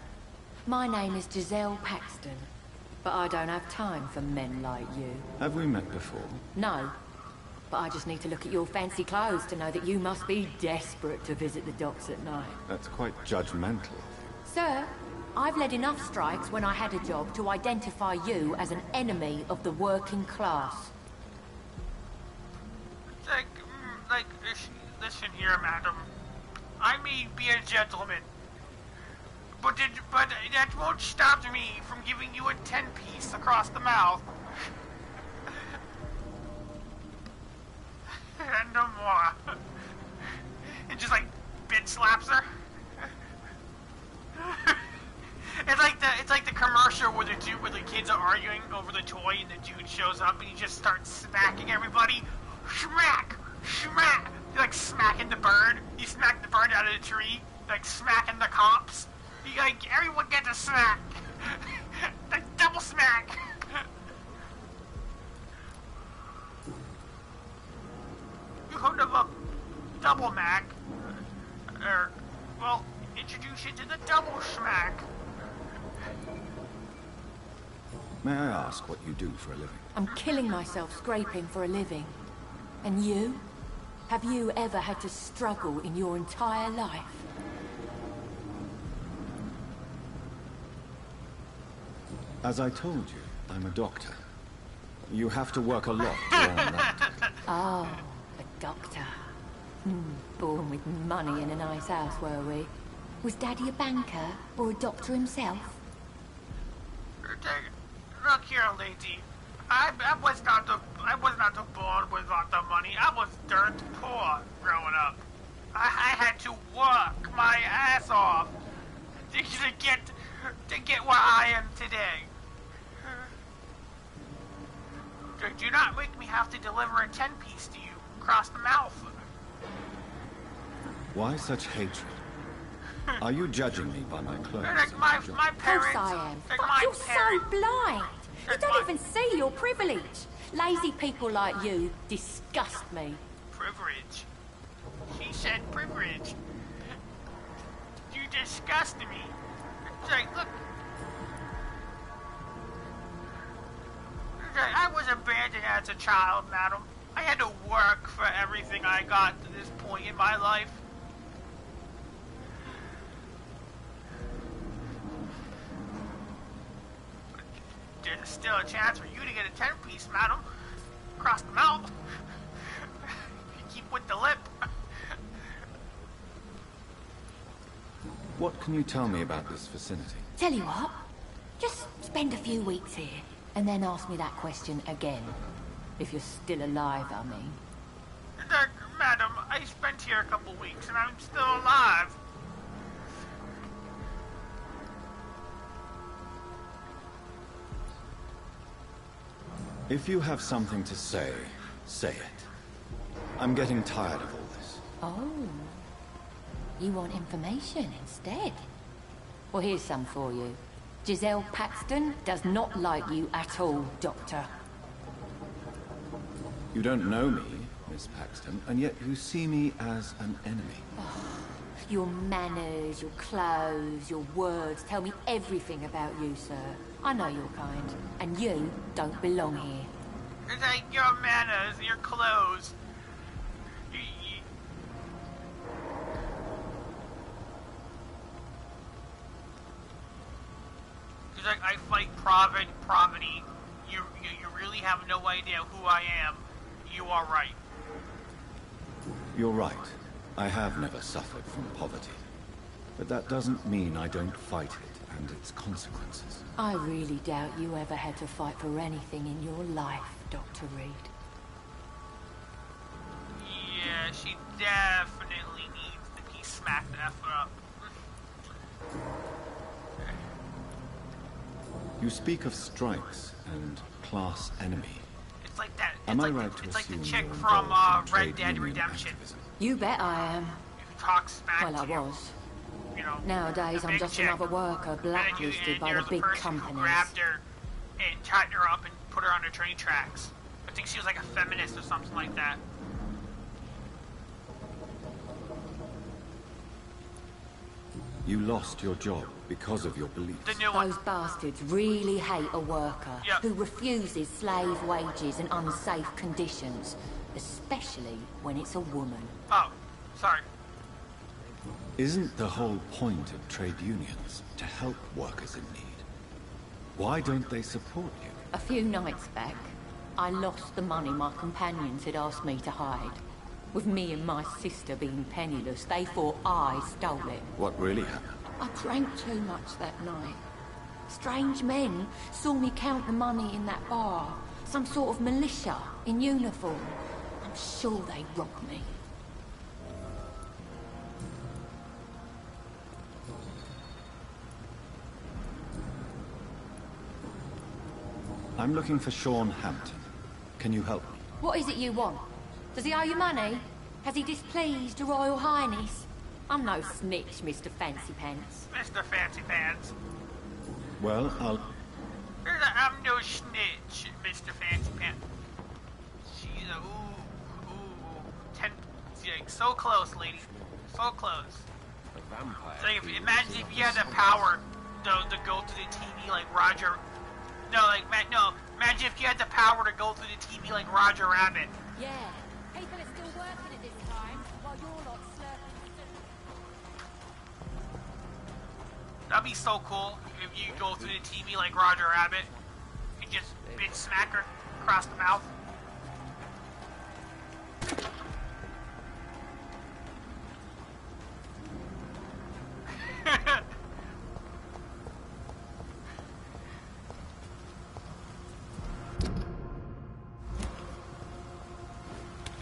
My name is Giselle Paxton, but I don't have time for men like you. Have we met before? No, but I just need to look at your fancy clothes to know that you must be desperate to visit the docks at night. That's quite judgmental. Sir, I've led enough strikes when I had a job to identify you as an enemy of the working class. Listen here, madam. I may be a gentleman, But that won't stop me from giving you a 10-piece across the mouth. And no more. It just like bitch slaps her. It's like the commercial where the kids are arguing over the toy and the dude shows up and he just starts smacking everybody. Smack! Smack! You're like smacking the bird. You smack the bird out of the tree. Like smacking the cops. You like everyone gets a smack. Like double smack. You heard of a double mac? Well, introduce you to the double smack. May I ask what you do for a living? I'm killing myself scraping for a living. And you? Have you ever had to struggle in your entire life? As I told you, I'm a doctor. You have to work a lot to earn that. Oh, a doctor. Born with money in a nice house, were we? Was Daddy a banker or a doctor himself? Look here, lady. I was not born with lots of money. I was dirt poor growing up. I had to work my ass off to get where I am today. Do not make me have to deliver a 10-piece to you across the mouth. Why such hatred? Are you judging me by my clothes? Like my parents. Of course I am. Like Fuck, you're so blind. You don't even see your privilege. Lazy people like you disgust me. Privilege? She said privilege. You disgust me. It's like, look. It's like, I was abandoned as a child, madam. I had to work for everything I got to this point in my life. There's still a chance for you to get a 10-piece, madam. Across the mouth. You keep with the lip. What can you tell me about this vicinity? Tell you what, just spend a few weeks here, and then ask me that question again. If you're still alive, I mean. Look, madam, I spent here a couple weeks, and I'm still alive. If you have something to say, say it. I'm getting tired of all this. Oh. You want information instead? Well, here's some for you. Giselle Paxton does not like you at all, Doctor. You don't know me, Miss Paxton, and yet you see me as an enemy. Oh, your manners, your clothes, your words tell me everything about you, sir. I know your kind, and you don't belong here. It's like your manners, your clothes. It's like I fight poverty. You really have no idea who I am. You are right. You're right. I have never suffered from poverty. But that doesn't mean I don't fight it and its consequences. I really doubt you ever had to fight for anything in your life, Dr. Reed. Yeah, she definitely needs to be smacked the F up. You speak of strikes and class enemy. It's like that. Am I right to it's like assume the chick you're from involved in Red trade Dead union Redemption. activism? You bet I am. Who talks smack Well, I to you. was. You know, Nowadays, I'm just another worker blacklisted by the big companies. Who grabbed her and tied her up and put her on the train tracks. I think she was like a feminist or something like that. You lost your job because of your beliefs. The new one. Those bastards really hate a worker who refuses slave wages and unsafe conditions, especially when it's a woman. Oh, sorry. Isn't the whole point of trade unions to help workers in need? Why don't they support you? A few nights back, I lost the money my companions had asked me to hide. With me and my sister being penniless, they thought I stole it. What really happened? I drank too much that night. Strange men saw me count the money in that bar. Some sort of militia in uniform. I'm sure they robbed me. I'm looking for Sean Hampton. Can you help me? What is it you want? Does he owe you money? Has he displeased your Royal Highness? I'm no snitch, Mr. Fancy Pants. Mr. Fancy Pants. Well, I'm no snitch, Mr. Fancy Pants. She's a so close, lady. So close. A vampire. So imagine if you had the power to go through the TV like Roger. Imagine if you had the power to go through the TV like Roger Rabbit. Yeah. People are still working at this time, while you're lot slurping. That'd be so cool if you go through the TV like Roger Rabbit and just bitch smack her across the mouth.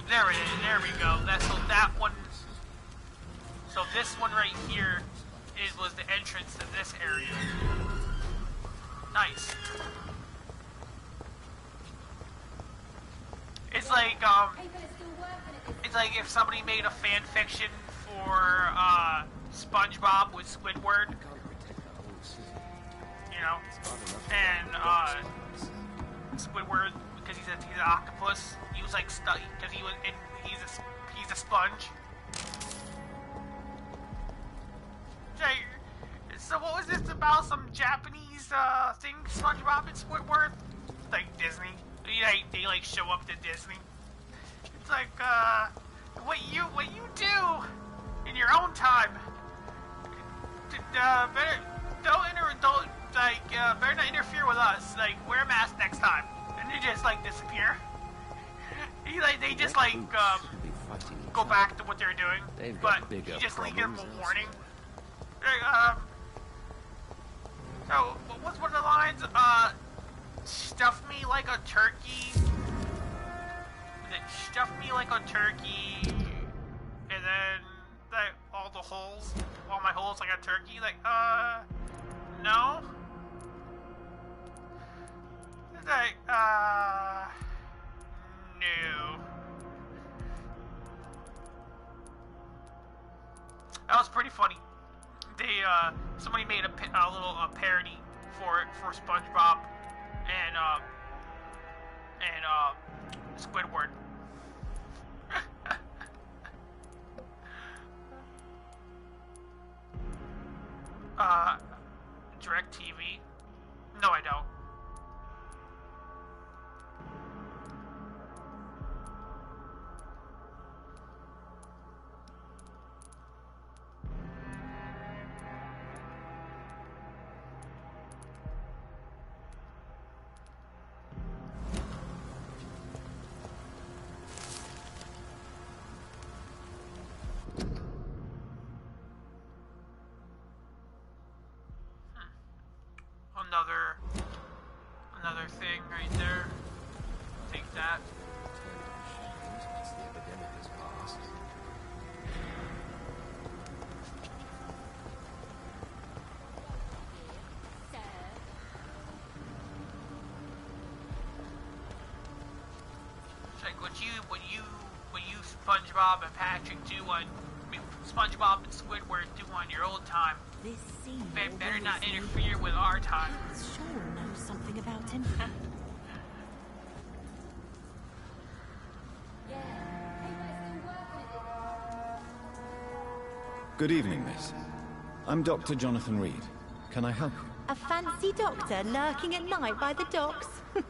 There it is. There we go. That one. So this one right here was the entrance to this area. Nice. It's like if somebody made a fan fiction for SpongeBob with Squidward, you know, and Squidward, because he's an octopus, he was like stuck because he's a sponge. So what was this about? Some Japanese thing, SpongeBob and Squidward? Like Disney. They like show up to Disney. It's like what you do in your own time. Better not interfere with us. Like, wear a mask next time. And they just like disappear. They just like go back to what they're doing. But you just leave them a warning. So what's one of the lines? Stuff me like a turkey. Stuff me like a turkey, and then all my holes like a turkey. Like, no. Like, no. That was pretty funny. Somebody made a little parody for SpongeBob and Squidward. DirecTV? No, I don't. Another thing right there. Take that. The epidemic has passed. It's like what you SpongeBob and Patrick do on SpongeBob and Squidward do on your old time. This scene better not interfere with our time. Sean knows something about him. Good evening, miss. I'm Dr. Jonathan Reed. Can I help you? A fancy doctor lurking at night by the docks?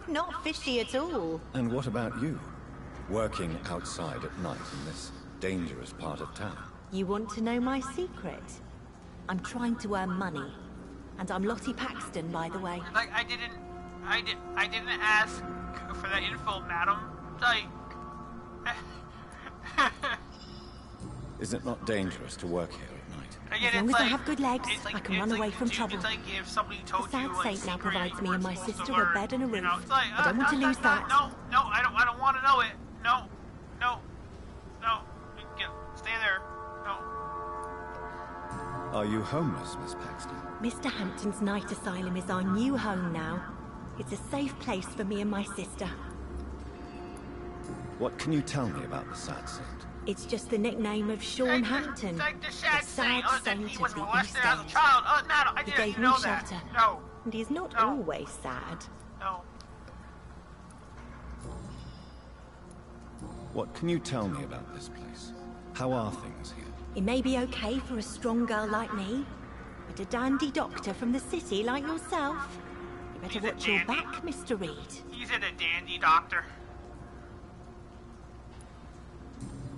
Not fishy at all. And what about you? Working outside at night in this dangerous part of town? You want to know my secret? I'm trying to earn money. And I'm Lottie Paxton, by the way. Like, I didn't ask for that info, madam. Like... Is it not dangerous to work here at night? Again, As long as like, I have good legs, like, I can run away from trouble. It's like if somebody told The sad you, like, saint now secret provides me and my supposed to sister learn, a bed and a roof. You know, it's like, I don't want to lose that. No, I don't want to know it. No. Stay there. No. Are you homeless, Miss Paxton? Mr. Hampton's night asylum is our new home now. It's a safe place for me and my sister. What can you tell me about the sad saint? It's just the nickname of Sean Hampton, Like the the sad sad saint. saint He of was the molested East as a End. child. No, I He didn't gave me know shelter. that. No. And he's not always sad. No. What can you tell me about this place? How are things here? It may be okay for a strong girl like me, but a dandy doctor from the city like yourself, you better watch your back, Mr. Reed. He's in a dandy doctor.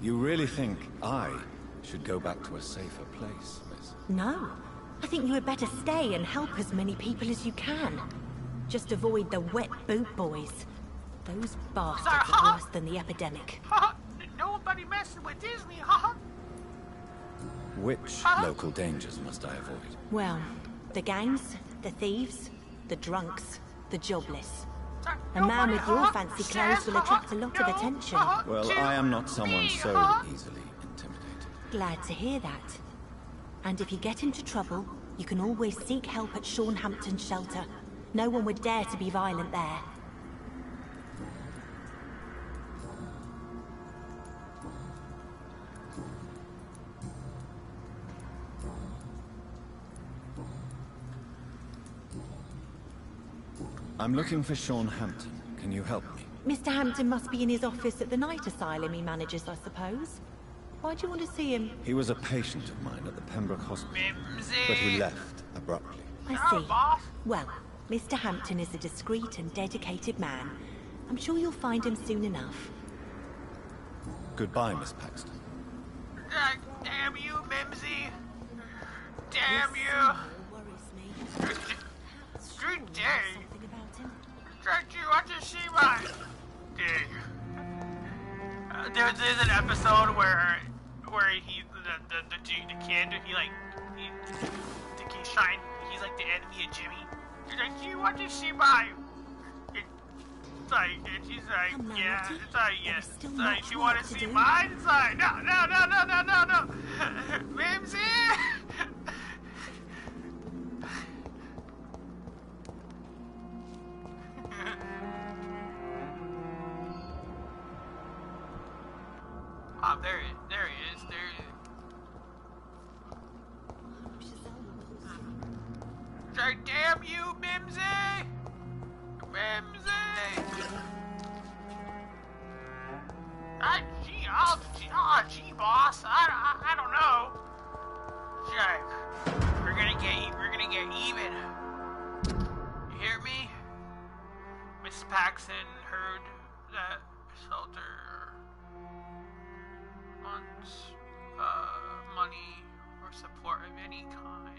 You really think I should go back to a safer place, Miss? No. I think you had better stay and help as many people as you can. Just avoid the wet boot boys. Those bastards are worse than the epidemic. Nobody messing with Disney, huh? Which local dangers must I avoid? Well, the gangs, the thieves, the drunks, the jobless. A man with your fancy clothes will attract a lot of attention. Well, I am not someone so easily intimidated. Glad to hear that. And if you get into trouble, you can always seek help at Sean Hampton's shelter. No one would dare to be violent there. I'm looking for Sean Hampton. Can you help me? Mr. Hampton must be in his office at the night asylum he manages, I suppose. Why do you want to see him? He was a patient of mine at the Pembroke Hospital, but he left abruptly. I see. Well, Mr. Hampton is a discreet and dedicated man. I'm sure you'll find him soon enough. Goodbye, Miss Paxton. Damn you, Mimsy. Damn you. Good day. Don't you want to see my... There's an episode where he the kid he's trying, he's like the enemy of Jimmy. He's like, do you want to see my... It's like, and she's like, yeah. It's like, yes. It's like, you want to see mine? It's like, no. Mimsy! There he is. Say, damn you, Mimsy! Gee, boss. I don't know. Jack, we're gonna get even. You hear me? Miss Paxton heard that shelter wants money or support of any kind.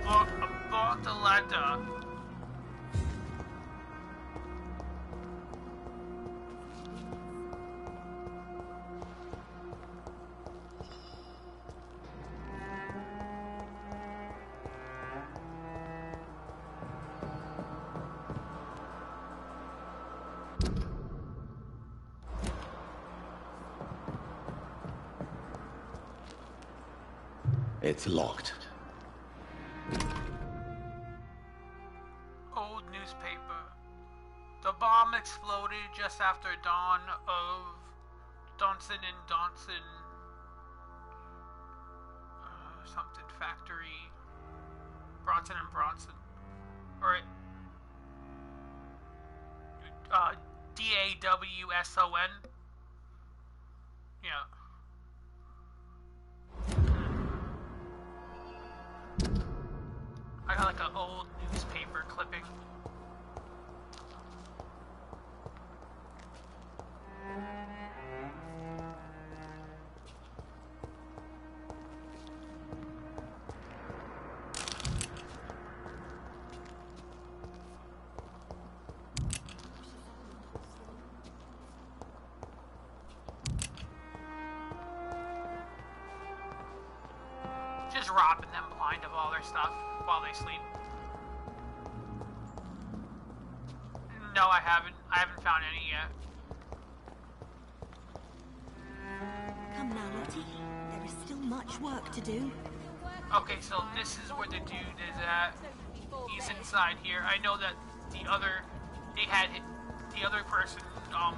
About the letter. It's locked. Old newspaper. The bomb exploded just after dawn of Donson and Donson something factory. Bronson and Bronson. Or DAWSON. Yeah. I got like an old newspaper clipping. dropping them blind of all their stuff while they sleep. No, I haven't. I haven't found any yet. Come now, Lottie. There is still much work to do. Okay, so this is where the dude is at. He's inside here. I know that the other person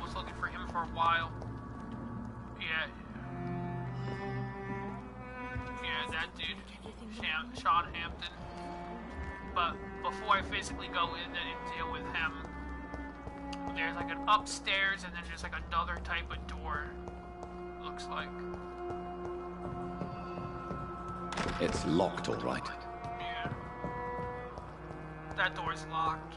was looking for him for a while. Yeah, that dude, Sean Hampton. But before I physically go in and deal with him, there's like an upstairs and then there's like another type of door. Looks like. It's locked, all right. Yeah. That door's locked.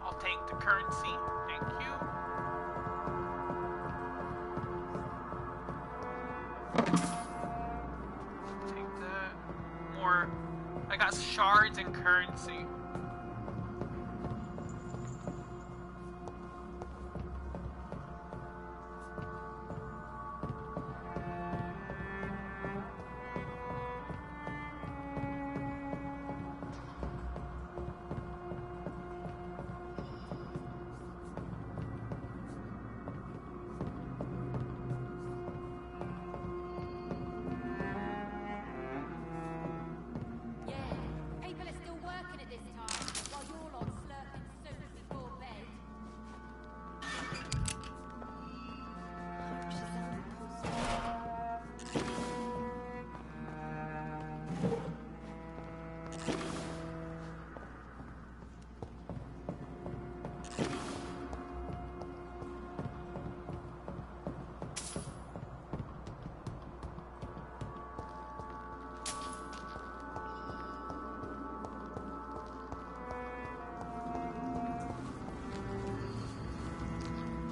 I'll take the currency. Thank you. Take that. More. I got shards and currency.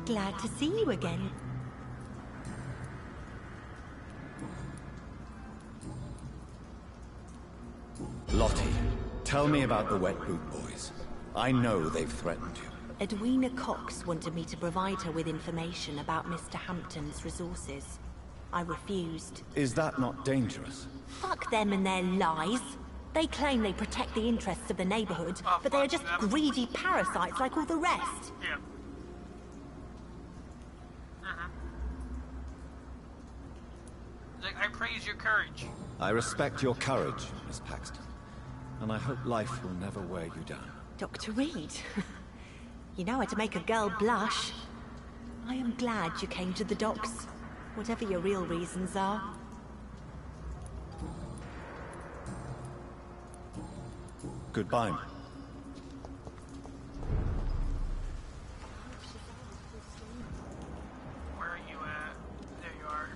Glad to see you again. Lottie, tell me about the Wet Boot Boys. I know they've threatened you. Edwina Cox wanted me to provide her with information about Mr. Hampton's resources. I refused. Is that not dangerous? Fuck them and their lies. They claim they protect the interests of the neighborhood, but they are just greedy parasites like all the rest. Yeah. I praise your courage. I respect your courage, Miss Paxton. And I hope life will never wear you down. Dr. Reed, you know how to make a girl blush. I am glad you came to the docks, whatever your real reasons are. Goodbye. Where are you at? There you are.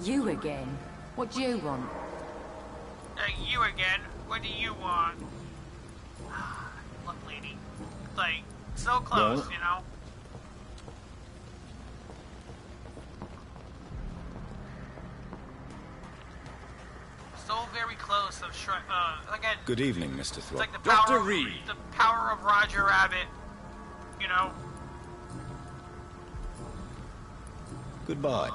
You again? What do you want? You again? What do you want? Look, lady. Like, so close, well, you know? So very close of again. Good evening, Mr. Thorpe. It's like the power, Dr. Reed. The power of Roger Rabbit, you know? Goodbye.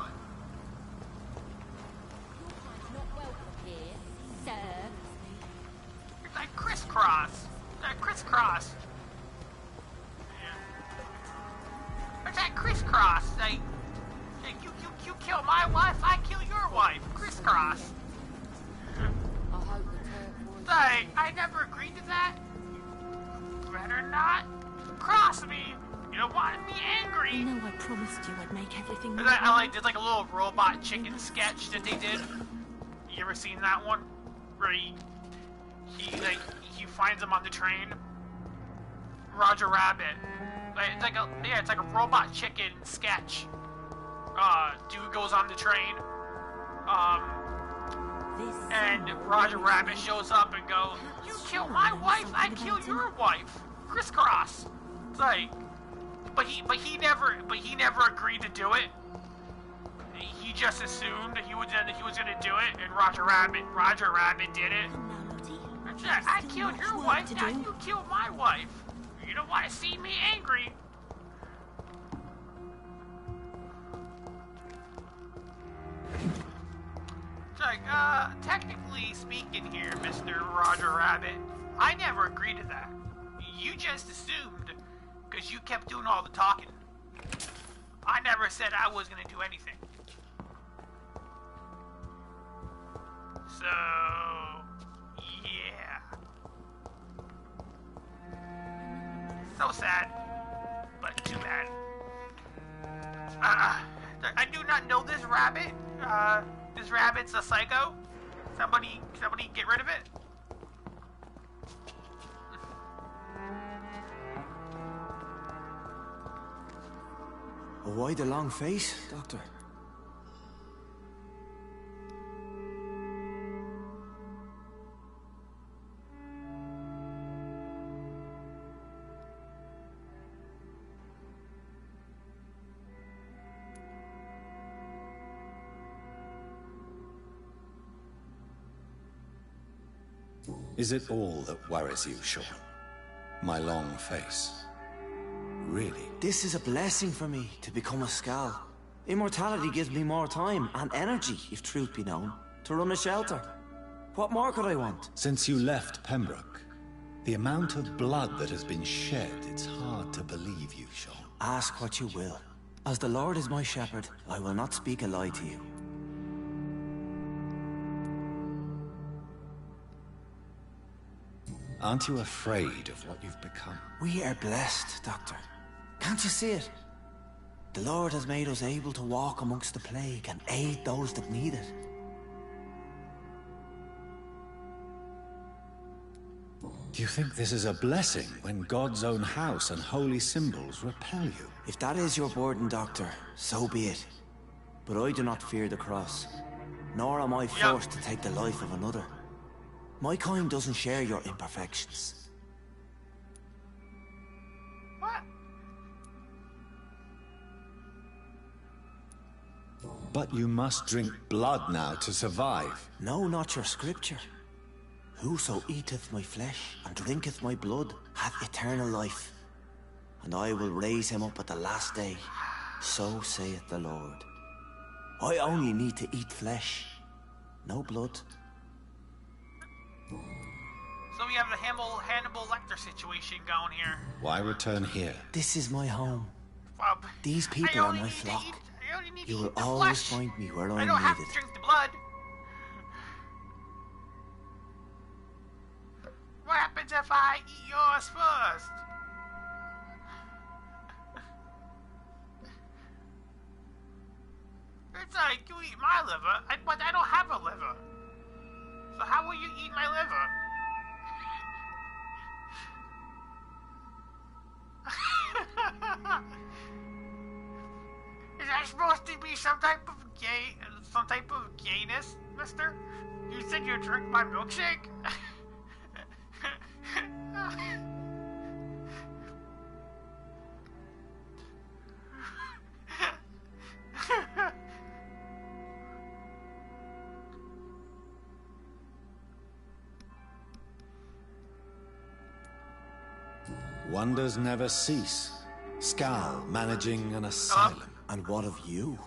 That crisscross. That crisscross. What's that crisscross? Like, you kill my wife, I kill your wife. Crisscross. Like, I never agreed to that. You better not cross me. You don't want me angry. I know I promised you I'd make everything right. I did like a little robot chicken sketch that they did. You ever seen that one? Where he finds him on the train. Roger Rabbit. It's like a robot chicken sketch. Dude goes on the train. And Roger Rabbit shows up and goes, "You kill my wife, I kill your wife." Crisscross. It's like, but he never agreed to do it. He just assumed he was gonna do Roger Rabbit. Roger Rabbit did it. I killed your wife, now you killed my wife. You don't want to see me angry. It's like, technically speaking here, Mr. Roger Rabbit, I never agreed to that. You just assumed, because you kept doing all the talking. I never said I was going to do anything. So, yeah. So sad, but too bad. I do not know this rabbit. This rabbit's a psycho. Somebody get rid of it. Why the long face, Doctor? Is it all that worries you, Sean? My long face? Really? This is a blessing for me, to become a Skal. Immortality gives me more time and energy, if truth be known, to run a shelter. What more could I want? Since you left Pembroke, the amount of blood that has been shed, it's hard to believe you, Sean. Ask what you will. As the Lord is my shepherd, I will not speak a lie to you. Aren't you afraid of what you've become? We are blessed, Doctor. Can't you see it? The Lord has made us able to walk amongst the plague and aid those that need it. Do you think this is a blessing when God's own house and holy symbols repel you? If that is your burden, Doctor, so be it. But I do not fear the cross, nor am I forced to take the life of another. My kind doesn't share your imperfections. What? But you must drink blood now to survive. No, not your scripture. Whoso eateth my flesh and drinketh my blood hath eternal life, and I will raise him up at the last day. So saith the Lord. I only need to eat flesh, no blood. So we have the Hannibal Lecter situation going here. Why return here? This is my home. Well, these people are my flock. You will always find me where I don't have to needed. drink the blood. What happens if I eat yours first? It's like, you eat my liver, but I don't have a liver. So how will you eat my liver? Is that supposed to be some type of gayness, mister? You said you drink my milkshake? Wonders never cease. Skal managing an asylum. And what of you?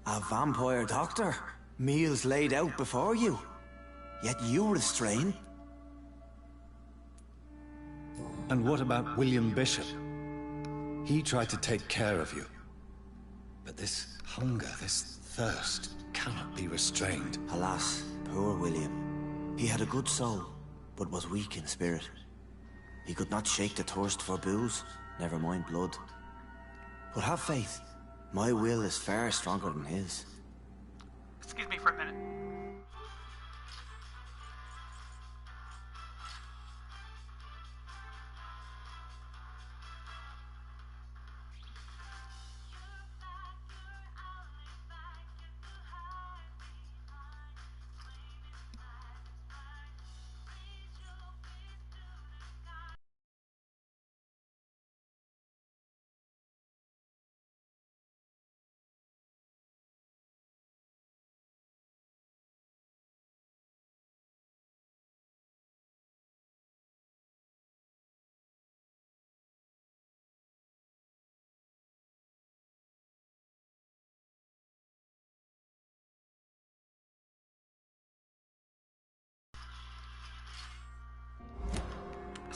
A vampire doctor? Meals laid out before you. Yet you restrain. And what about William Bishop? He tried to take care of you. But this hunger, this thirst, cannot be restrained. Alas, poor William. He had a good soul, but was weak in spirit. He could not shake the thirst for booze, never mind blood. But have faith. My will is far stronger than his. Excuse me for a minute.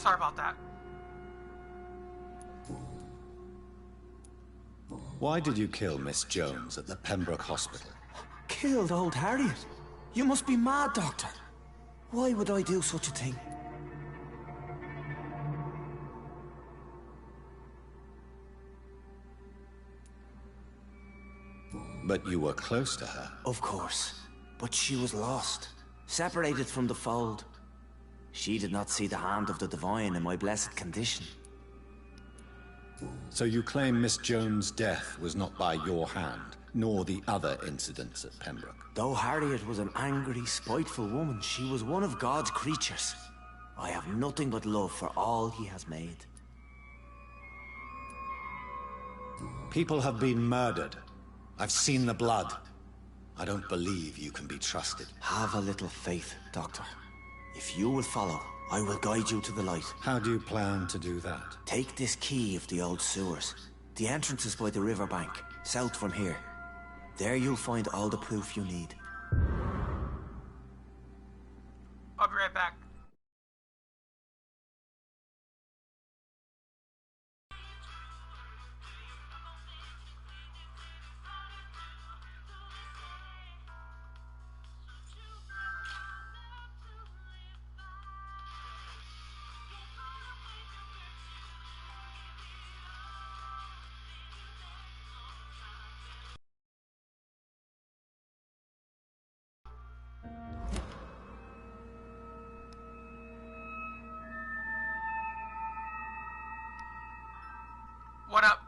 Sorry about that. Why did you kill Miss Jones at the Pembroke Hospital? Killed old Harriet? You must be mad, Doctor. Why would I do such a thing? But you were close to her. Of course. But she was lost. Separated from the fold. She did not see the hand of the divine in my blessed condition. So you claim Miss Jones' death was not by your hand, nor the other incidents at Pembroke? Though Harriet was an angry, spiteful woman, she was one of God's creatures. I have nothing but love for all he has made. People have been murdered. I've seen the blood. I don't believe you can be trusted. Have a little faith, Doctor. If you will follow, I will guide you to the light. How do you plan to do that? Take this key of the old sewers. The entrance is by the riverbank, south from here. There you'll find all the proof you need. I'll be right back. What up?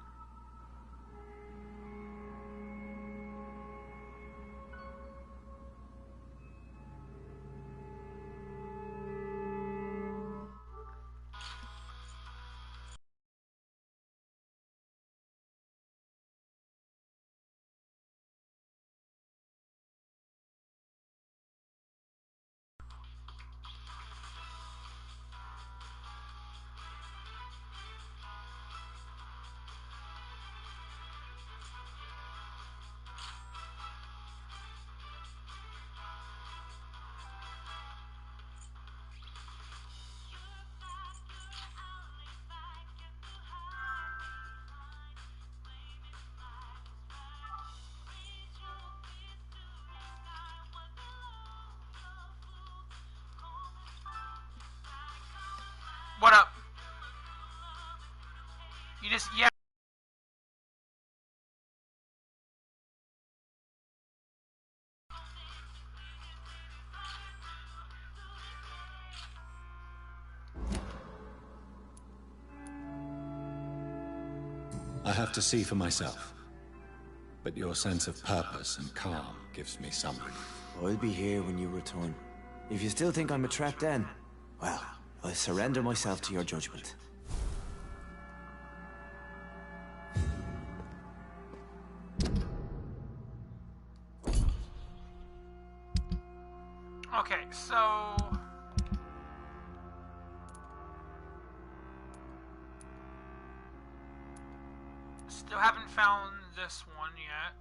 What up? You just, yeah. I have to see for myself. But your sense of purpose and calm gives me some relief. I'll be here when you return. If you still think I'm a threat then, well, I'll surrender myself to your judgment. Okay, so... Still haven't found this one yet.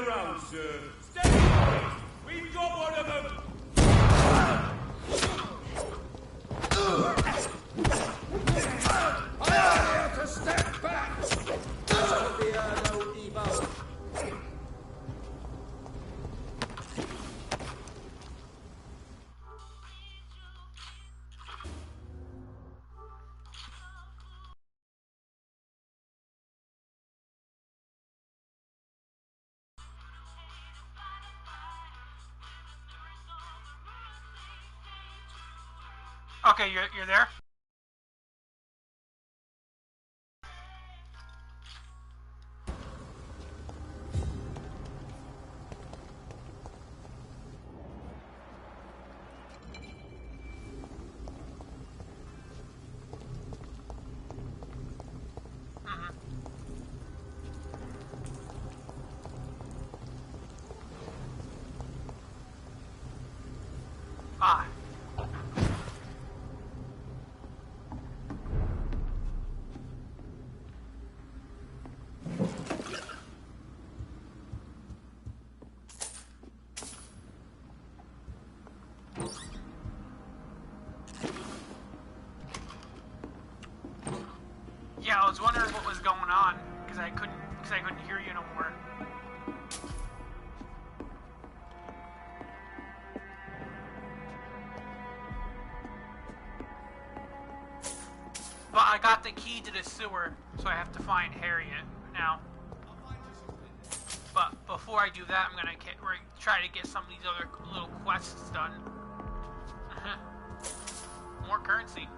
around, sir. Stay quiet! We've got one of them! I have to step back! Shall be no evil. Okay, you're there? Ah. Yeah, I was wondering what was going on because I couldn't hear you no more. But I got the key to the sewer, so I have to find Harriet now. But before I do that, I'm gonna try to get some of these other little quests done. More currency.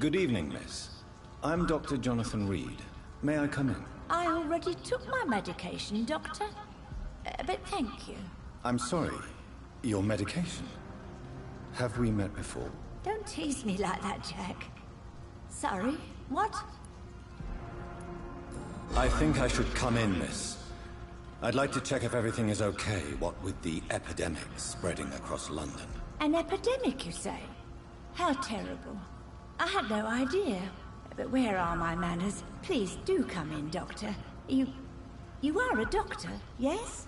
Good evening, miss. I'm Dr. Jonathan Reed. May I come in? I already took my medication, Doctor. But thank you. I'm sorry. Your medication? Have we met before? Don't tease me like that, Jack. Sorry, what? I think I should come in, miss. I'd like to check if everything is okay, what with the epidemic spreading across London. An epidemic, you say? How terrible. I had no idea. But where are my manners? Please do come in, Doctor. You are a doctor, yes?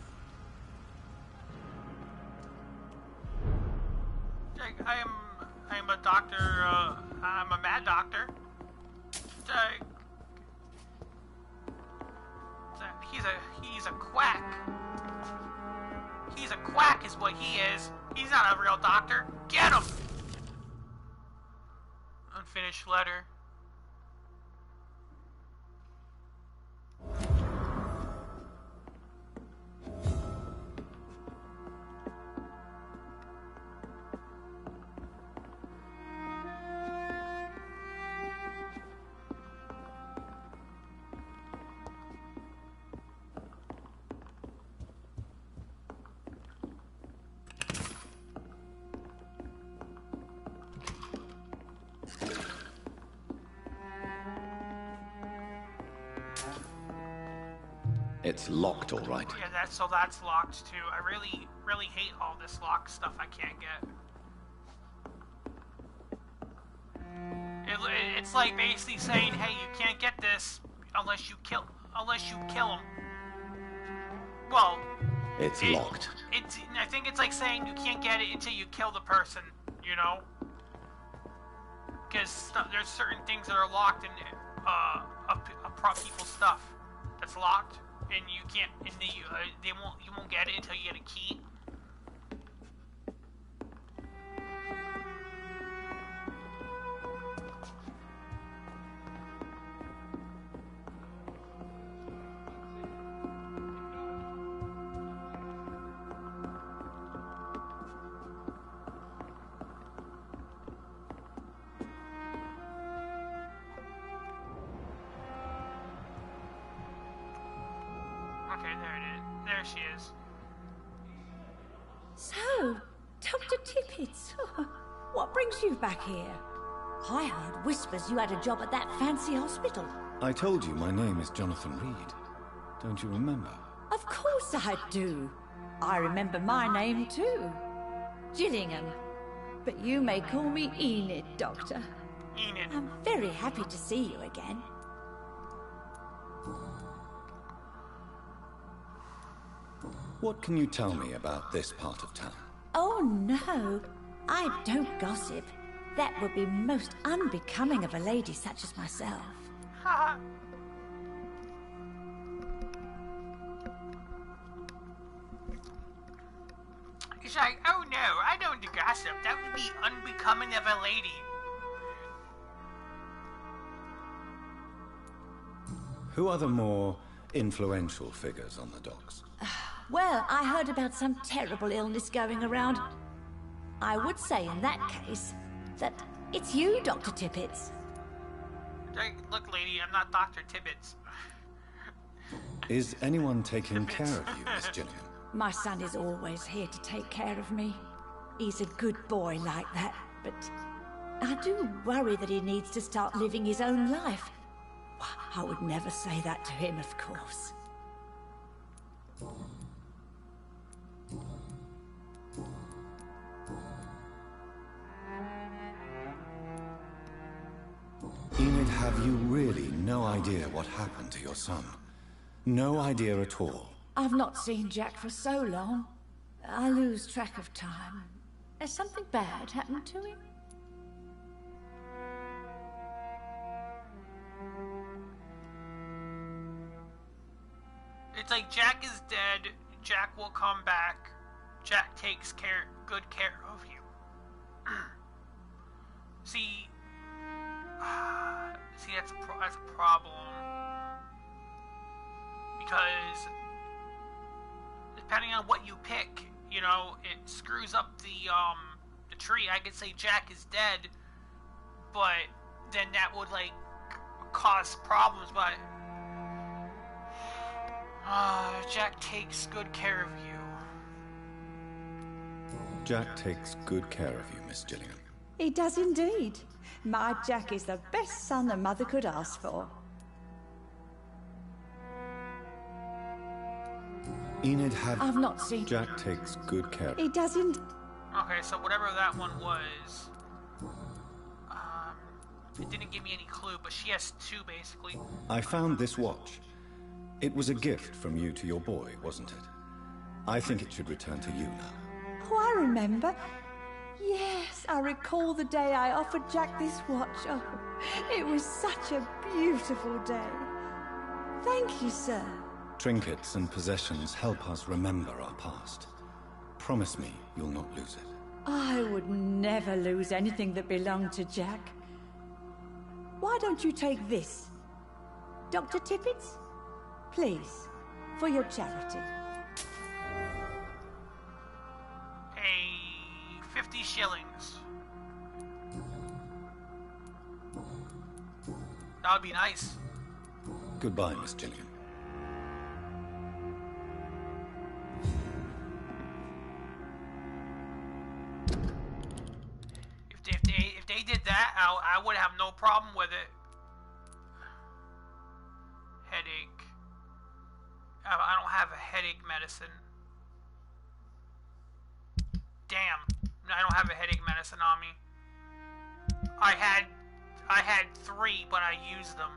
I am a doctor, I'm a mad doctor. He's a quack. He's a quack is what he is. He's not a real doctor. Get him! Unfinished letter. It's locked, all right. Yeah, that's locked too. I really hate all this locked stuff I can't get. It's like basically saying, hey, you can't get this unless you kill him. Well, it's locked. I think it's like saying you can't get it until you kill the person, you know? Because there's certain things that are locked in people's stuff that's locked. And you can't, and you won't get it until you get a key. Okay, there it is. There she is. So, Dr. Tippett, what brings you back here? I heard whispers you had a job at that fancy hospital. I told you my name is Jonathan Reed. Don't you remember? Of course I do. I remember my name too. Gillingham. But you may call me Enid, Doctor. Enid. I'm very happy to see you again. What can you tell me about this part of town? Oh, no. I don't gossip. That would be most unbecoming of a lady such as myself. He's like, oh no, I don't do gossip. That would be unbecoming of a lady. Who are the more influential figures on the docks? Well, I heard about some terrible illness going around. I would say in that case that it's you, Dr. Tippett. Look, lady, I'm not Dr. Tippett. Is anyone taking care of you, Miss Gillingham? My son is always here to take care of me. He's a good boy like that, but I do worry that he needs to start living his own life. I would never say that to him, of course. Enid, have you really no idea what happened to your son? No idea at all? I've not seen Jack for so long. I lose track of time. Has something bad happened to him? It's like Jack is dead, Jack will come back, Jack takes good care of you. See, that's a problem. Because depending on what you pick, you know, it screws up the tree. I could say Jack is dead, but then that would, like, cause problems, but... Jack takes good care of you. Jack takes good care of you, Miss Gillingham. He does indeed. My Jack is the best son a mother could ask for. Enid had... I've not seen... Jack takes good care of you. He doesn't... Okay, so whatever that one was... it didn't give me any clue, but she has two, basically. I found this watch. It was a gift from you to your boy, wasn't it? I think it should return to you now. Oh, I remember. Yes, I recall the day I offered Jack this watch. Oh, it was such a beautiful day. Thank you, sir. Trinkets and possessions help us remember our past. Promise me you'll not lose it. I would never lose anything that belonged to Jack. Why don't you take this? Dr. Tippett's? Please, for your charity. 50 shillings. That would be nice. Goodbye, Miss Gillingham. If they did that, I would have no problem with it. Headache. I don't have a headache medicine. Damn. I don't have a headache medicine on me. I had 3, but I used them.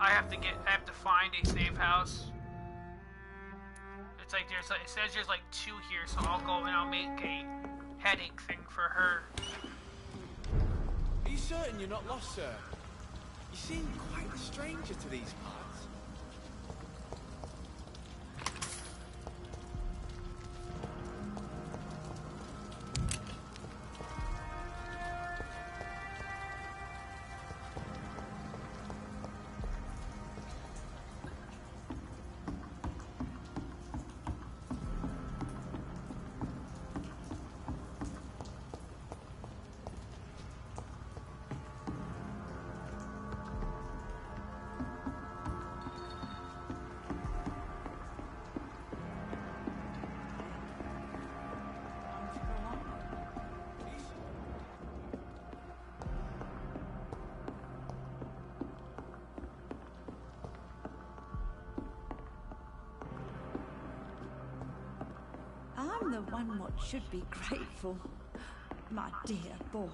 I have to find a safe house. It's like it says there's like 2 here, so I'll go and I'll make a headache thing for her. Are you certain you're not lost, sir? You seem quite a stranger to these parts. I'm the one what should be grateful, my dear boy.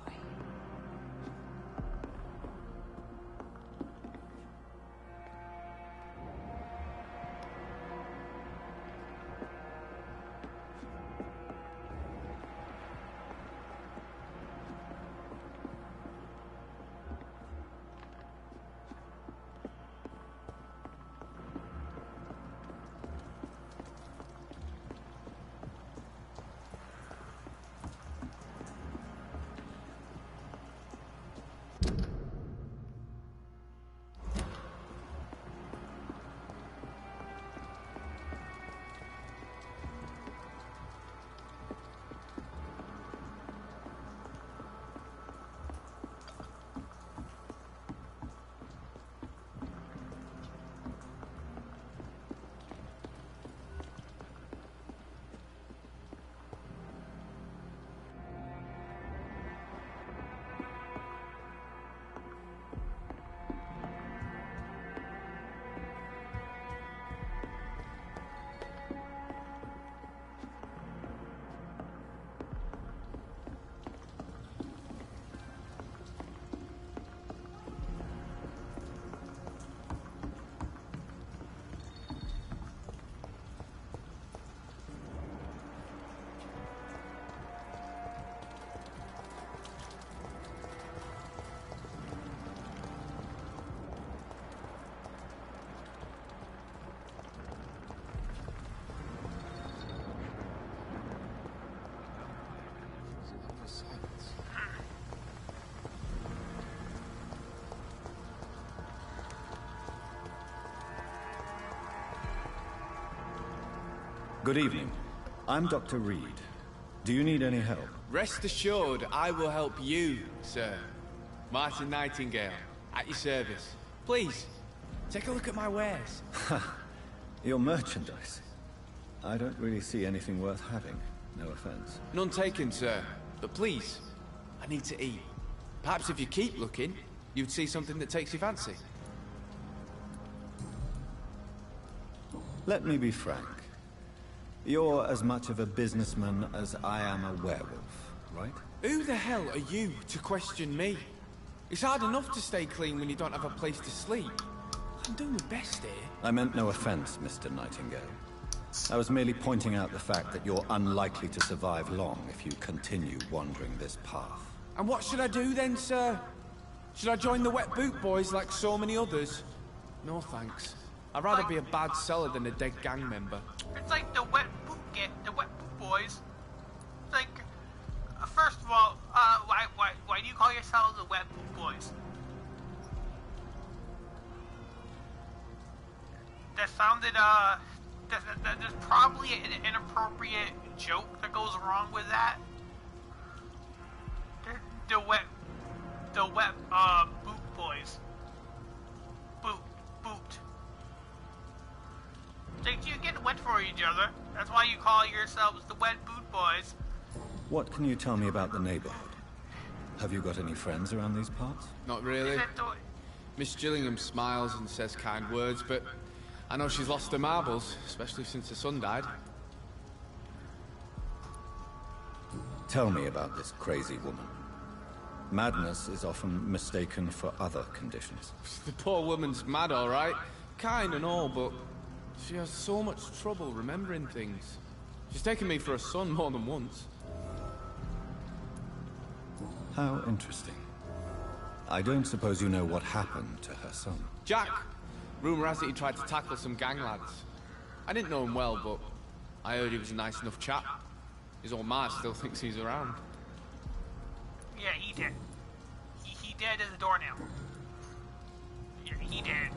Good evening. I'm Dr. Reed. Do you need any help? Rest assured, I will help you, sir. Martin Nightingale, at your service. Please, take a look at my wares. Your merchandise. I don't really see anything worth having. No offense. None taken, sir. But please, I need to eat. Perhaps if you keep looking, you'd see something that takes your fancy. Let me be frank. You're as much of a businessman as I am a werewolf, right? Who the hell are you to question me? It's hard enough to stay clean when you don't have a place to sleep. I'm doing my best here. I meant no offense, Mr. Nightingale. I was merely pointing out the fact that you're unlikely to survive long if you continue wandering this path. And what should I do then, sir? Should I join the Wet Boot Boys like so many others? No thanks. I'd rather be a bad seller than a dead gang member. It's like the Wet Boot Boys. It's like, first of all, why do you call yourselves the Wet Boot Boys? That sounded, there's probably an inappropriate joke that goes wrong with that. The wet boot boys. Boot. You get wet for each other. That's why you call yourselves the Wet Boot Boys. What can you tell me about the neighborhood? Have you got any friends around these parts? Not really. Miss Gillingham smiles and says kind words, but I know she's lost her marbles, especially since her son died. Tell me about this crazy woman. Madness is often mistaken for other conditions. The poor woman's mad, all right. Kind and all, but she has so much trouble remembering things. She's taken me for a son more than once. How interesting. I don't suppose you know what happened to her son. Jack! Rumour has it he tried to tackle some gang lads. I didn't know him well, but I heard he was a nice enough chap. His old ma still thinks he's around. Yeah, he did. He dead as a doornail. Yeah, he did.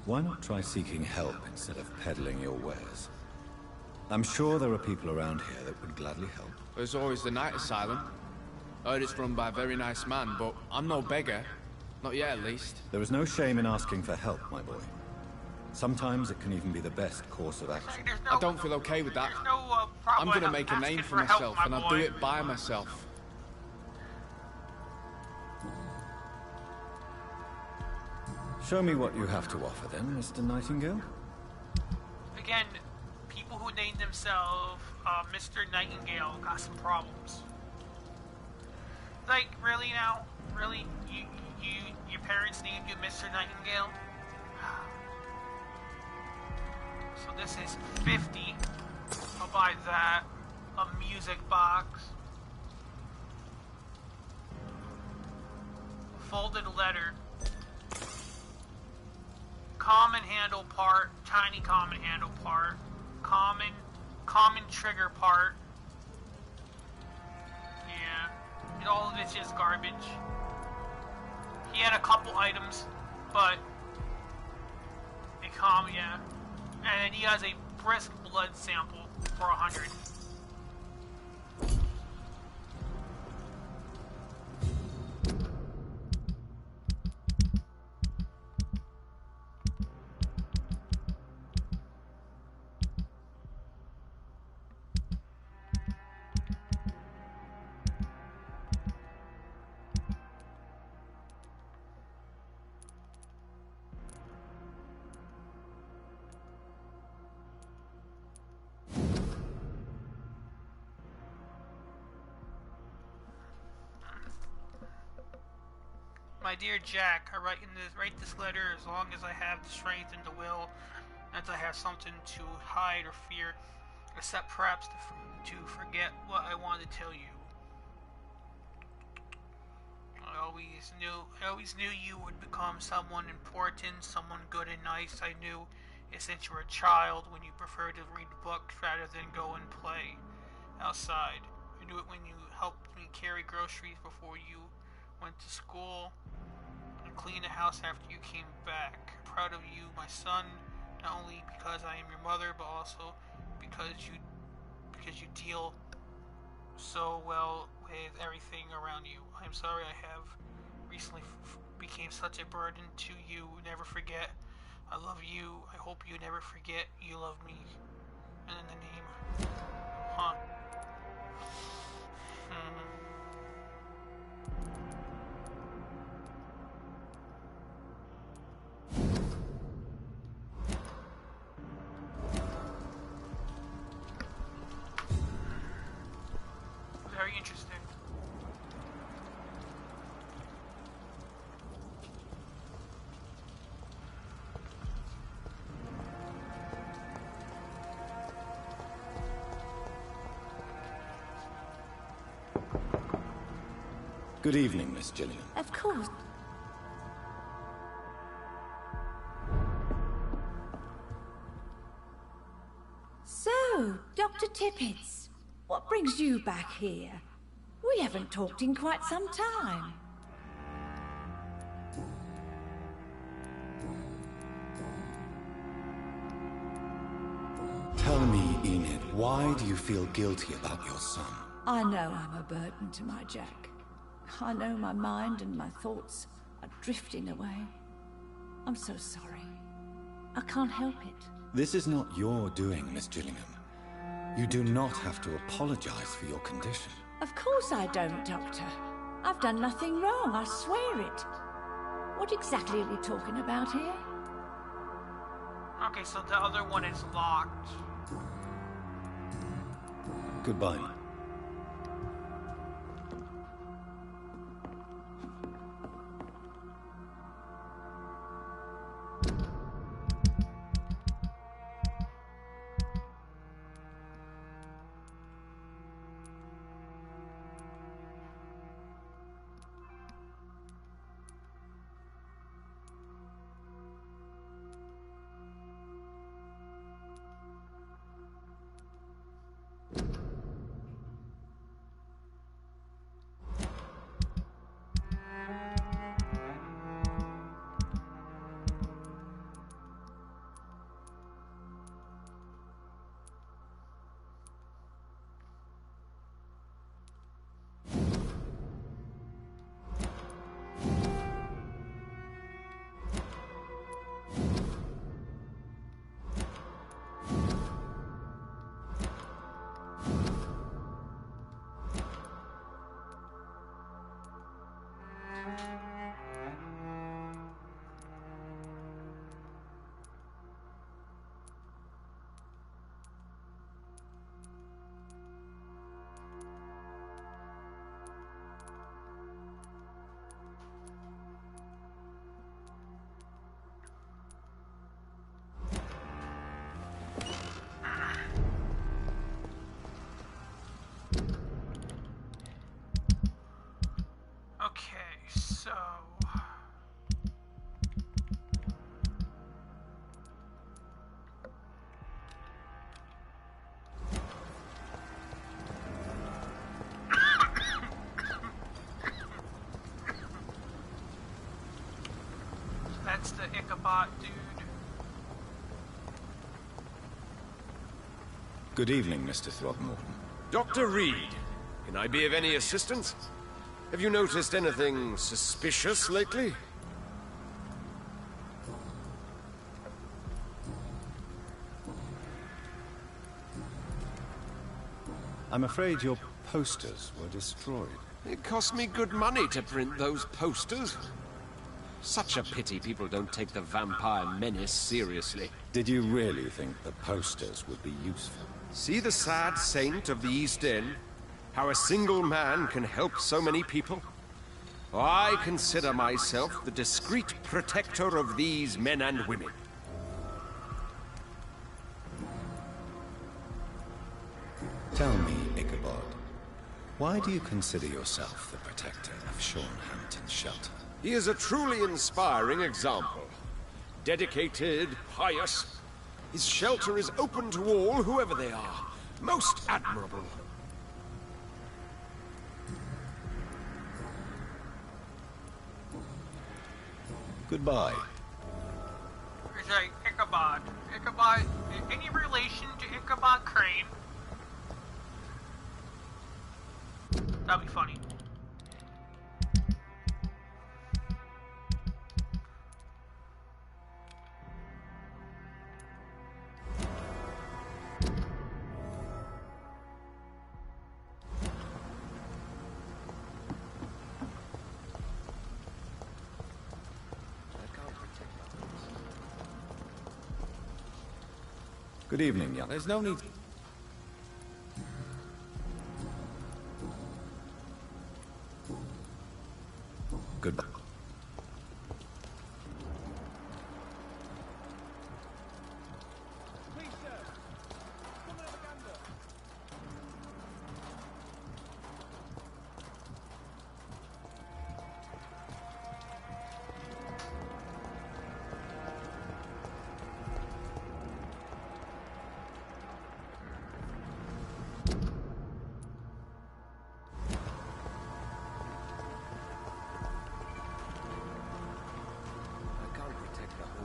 Why not try seeking help instead of peddling your wares? I'm sure there are people around here that would gladly help. There's always the night asylum. I heard it's run by a very nice man, but I'm no beggar. Not yet, at least. There is no shame in asking for help, my boy. Sometimes it can even be the best course of action. I don't feel okay with that. I'm gonna make a name for myself, and I'll do it by myself. Show me what you have to offer then, Mr. Nightingale. Again, people who name themselves Mr. Nightingale got some problems. Like, really now? Really? Your parents named you Mr. Nightingale? So this is 50. I'll buy that. A music box. Folded letter. Common handle part. Tiny common handle part. Common trigger part. Yeah. And all of it's just garbage. He had a couple items, but yeah. And then he has a brisk blood sample for 100. My dear Jack, I write this letter as long as I have the strength and the will, and I have something to hide or fear, except perhaps to forget what I want to tell you. I always knew you would become someone important, someone good and nice. I knew it since you were a child when you preferred to read books rather than go and play outside. I knew it when you helped me carry groceries before you went to school and clean the house after you came back. Proud of you, my son, not only because I am your mother, but also because you deal so well with everything around you. I'm sorry I have recently became such a burden to you. Never forget. I love you. I hope you never forget you love me. And then the name. Huh. Very interesting. Good evening, Miss Gillian. Of course. So, Dr. Tippets, what brings you back here? We haven't talked in quite some time. Tell me, Enid, why do you feel guilty about your son? I know I'm a burden to my Jack. I know my mind and my thoughts are drifting away. I'm so sorry. I can't help it. This is not your doing, Miss Gillingham. You do not have to apologize for your condition. Of course I don't, Doctor. I've done nothing wrong, I swear it. What exactly are we talking about here? Okay, so the other one is locked. Goodbye. That's the Ichabod dude. Good evening, Mr. Throgmorton. Dr. Reed, can I be of any assistance? Have you noticed anything suspicious lately? I'm afraid your posters were destroyed. It cost me good money to print those posters. Such a pity people don't take the vampire menace seriously. Did you really think the posters would be useful? See the sad saint of the East End? How a single man can help so many people? I consider myself the discreet protector of these men and women. Tell me, Ichabod, why do you consider yourself the protector of Sean Hampton's shelter? He is a truly inspiring example. Dedicated, pious. His shelter is open to all, whoever they are. Most admirable. Goodbye. It's like Ichabod. Ichabod, any relation to Ichabod Crane? That'd be funny. Good evening, young. There's no need. Goodbye.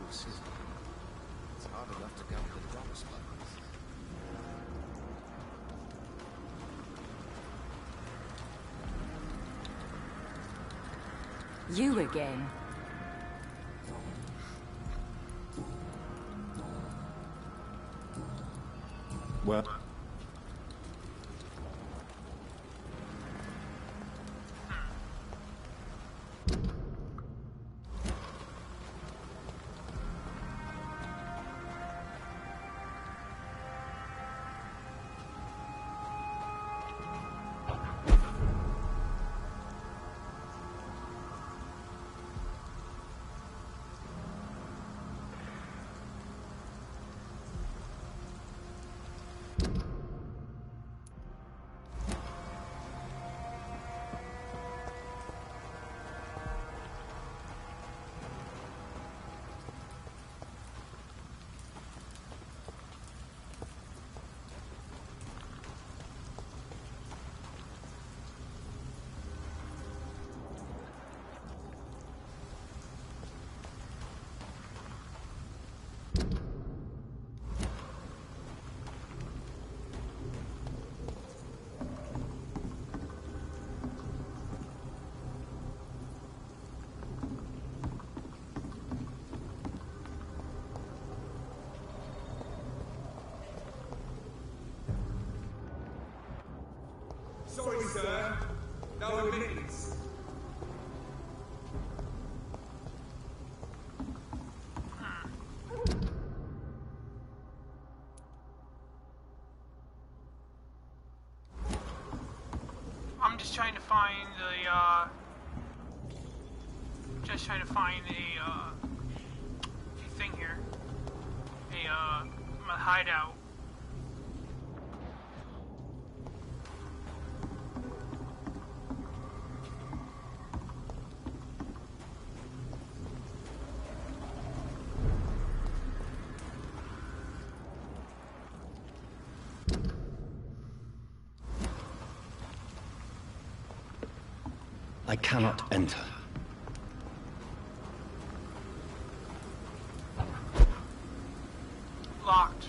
It's hard enough to gather the drop spots. You again. Well... Sorry, sir. No admittance. I'm just trying to find a thing here. A hideout. I cannot enter. Locked.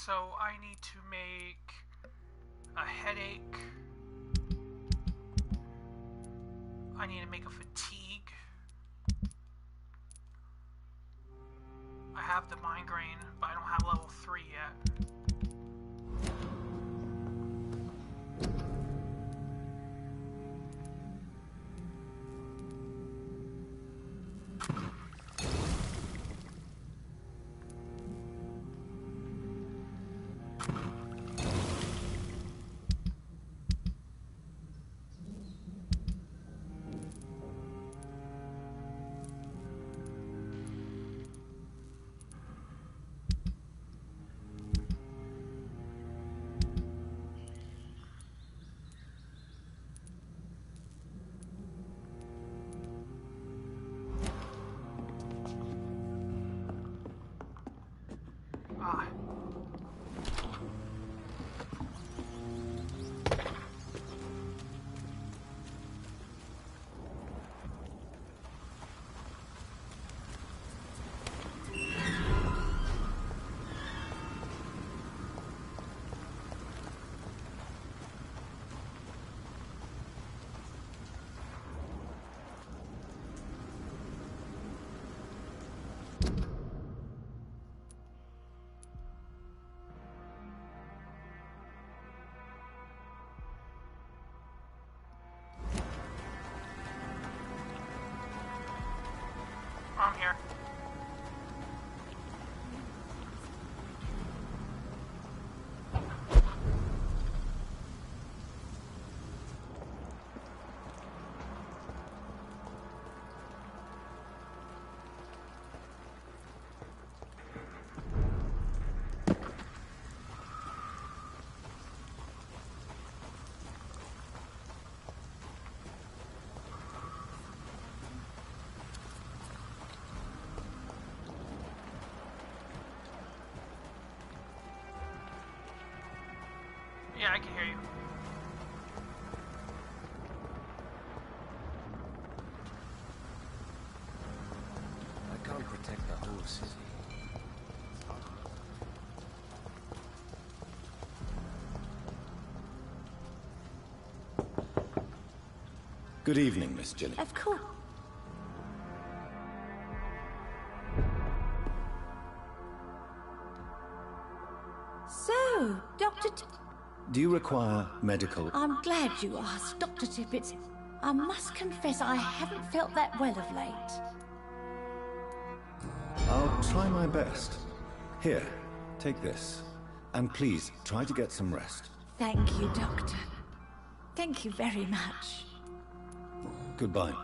so I need to make a headache. I need to make a fatigue. I have the migraine, but I don't have level 3 yet. I'm here. Yeah, I can hear you. I can't protect the whole city. Good evening, Miss Gilly. Of course. So, Dr. Do you require medical... I'm glad you asked, Dr. Tippett. I must confess I haven't felt that well of late. I'll try my best. Here, take this. And please, try to get some rest. Thank you, Doctor. Thank you very much. Goodbye.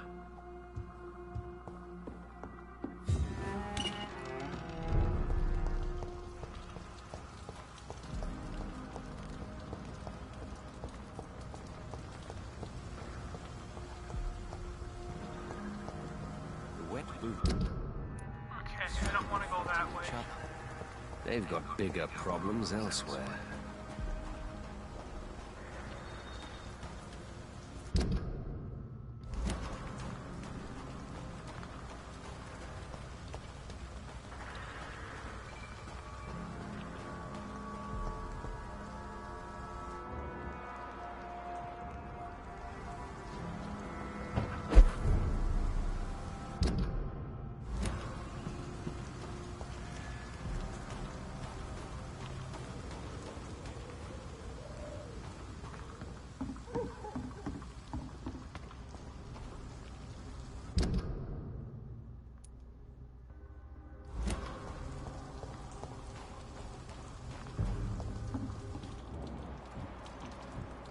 Okay, I don't want to go that way. They've got bigger problems elsewhere.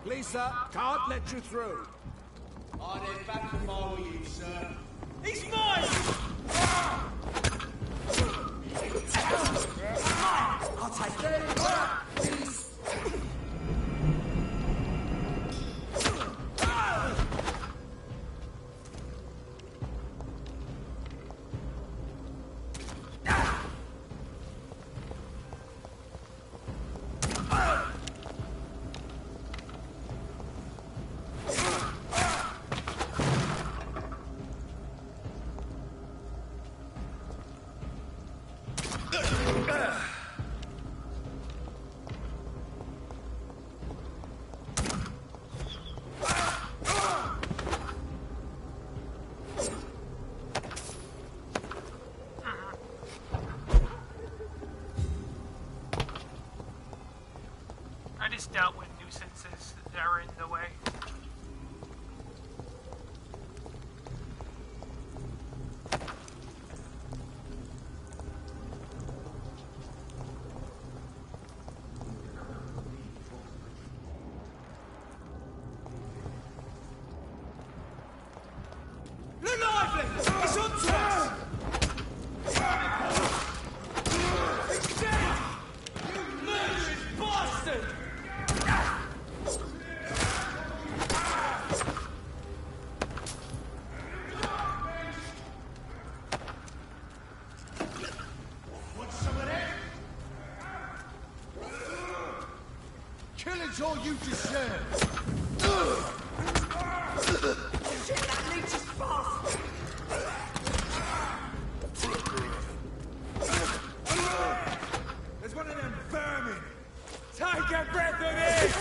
Please, sir, can't let you through. I'd head back if I were you, sir. He's mine! I'll take it. just dealt with nuisances that are in the way. Killing's all you deserve. Shit, that leech is fast. There's one of them vermin. Take a breath of this.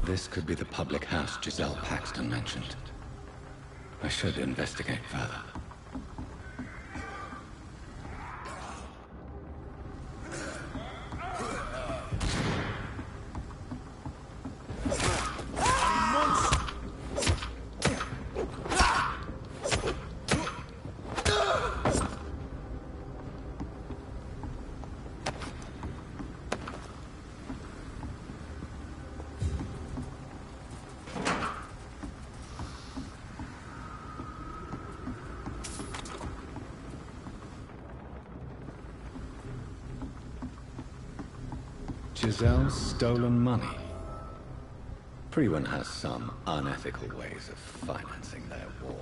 This could be the public house Giselle Paxton mentioned. I should investigate further. Giselle's stolen money. Priwen has some unethical ways of financing their war.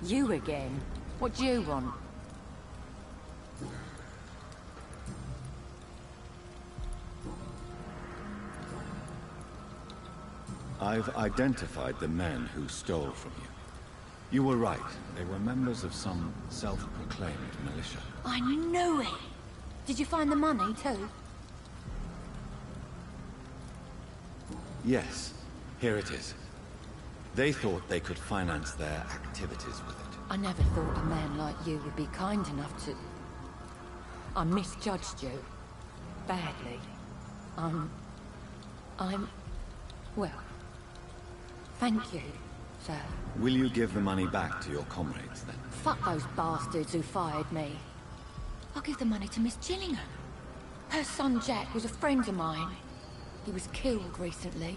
You again? What do you want? I've identified the men who stole from you. You were right. They were members of some self-proclaimed militia. I knew it! Did you find the money, too? Yes, here it is. They thought they could finance their activities with it. I never thought a man like you would be kind enough to... I misjudged you. Badly. Well, thank you, sir. Will you give the money back to your comrades, then? Fuck those bastards who fired me. I'll give the money to Miss Gillingham. Her son Jack was a friend of mine. He was killed recently.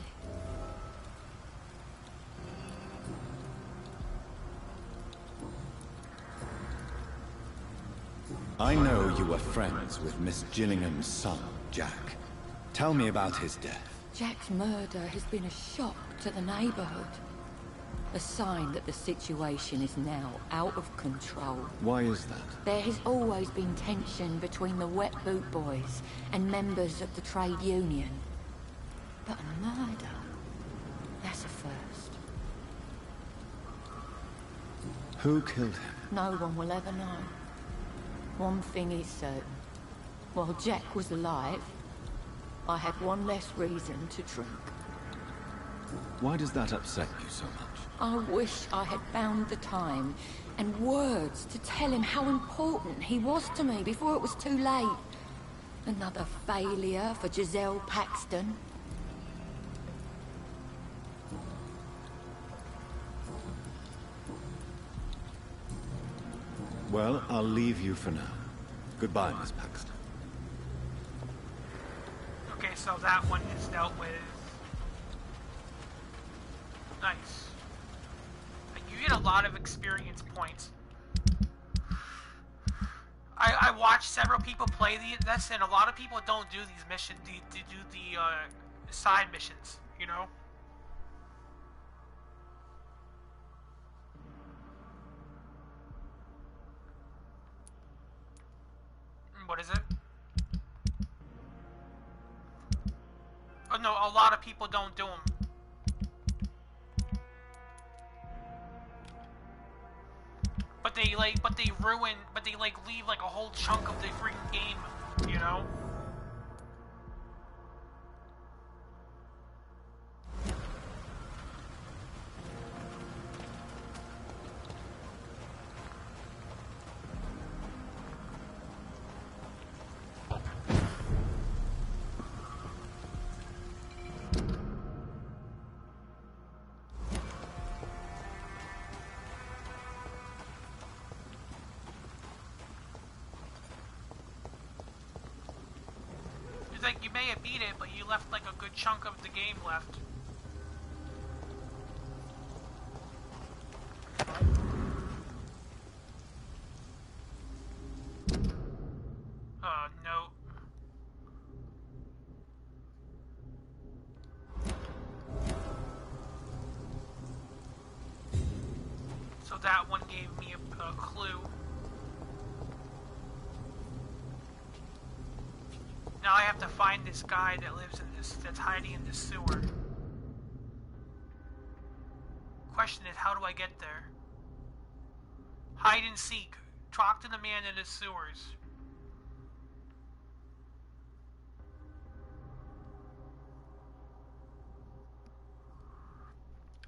I know you were friends with Miss Gillingham's son, Jack. Tell me about his death. Jack's murder has been a shock to the neighborhood. A sign that the situation is now out of control. Why is that? There has always been tension between the Wet Boot Boys and members of the trade union. But a murder? That's a first. Who killed him? No one will ever know. One thing is certain. While Jack was alive, I had one less reason to drink. Why does that upset you so much? I wish I had found the time and words to tell him how important he was to me before it was too late. Another failure for Giselle Paxton. Well, I'll leave you for now. Goodbye, Miss Paxton. Okay, so that one is dealt with. Nice. You get a lot of experience points. I watched several people play this, and a lot of people don't do these missions, do the side missions, you know? What is it? Oh no, a lot of people don't do them. But they leave like a whole chunk of the freaking game, you know? Like, you may have beat it, but you left like a good chunk of the game left. No. So that one gave me a clue. Now I have to find this guy that lives in that's hiding in this sewer. Question is, how do I get there? Hide and seek. Talk to the man in the sewers.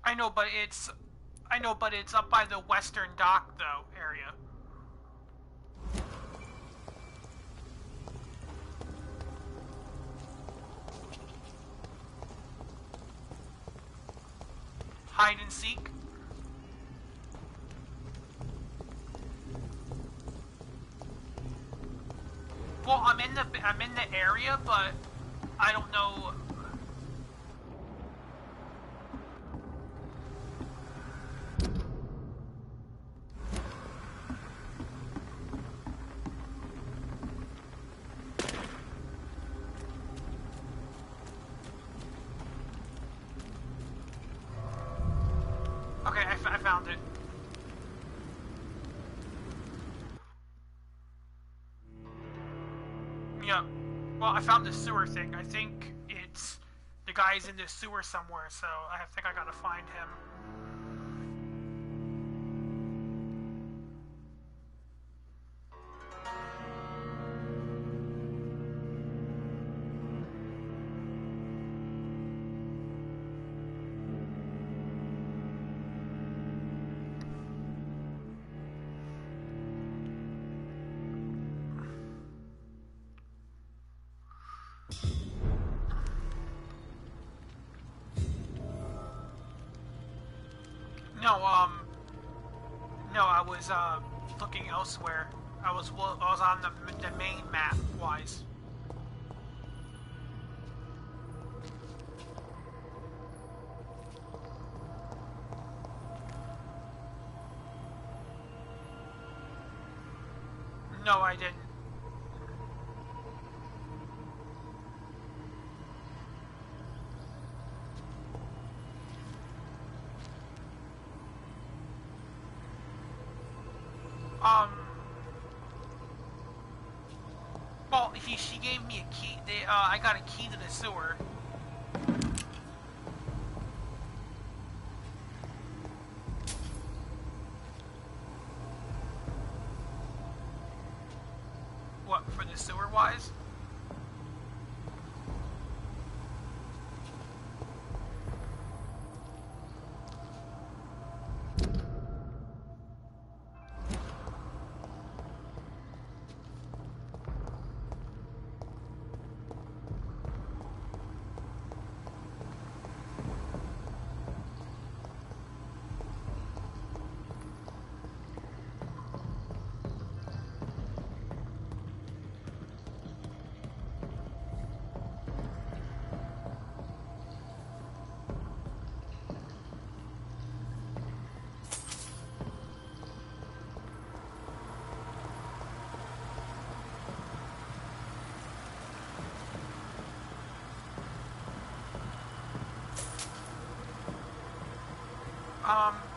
I know, but it's up by the western dock though area. Hide and seek. Well, I'm in the area, but I don't know. Okay, I found it. Yeah. Well, I found the sewer thing. I think it's the guy's in the sewer somewhere, so I think I gotta find him. No, I was, looking elsewhere. I was on the main map, wise. No, I didn't. Well, she gave me a key. I got a key to the sewer. What, for the sewer wise?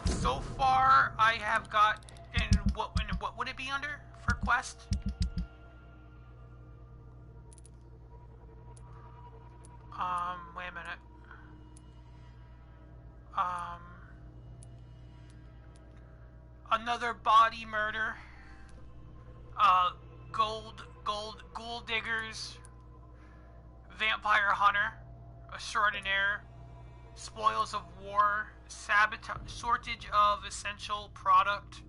So far I have got, and what would it be under for quest? Wait a minute. Another body murder. Ghoul diggers. Vampire hunter. Extraordinaire. Spoils of war. Shortage of essential product.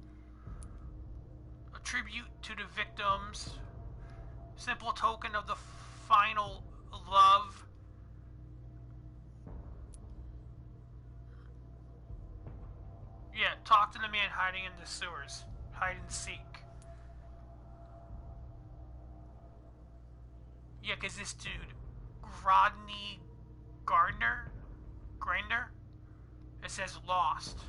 A tribute to the victims. Simple token of the final love. Yeah, talk to the man hiding in the sewers. Hide and seek. Yeah, cause this dude, Rodney Grinder, it says lost.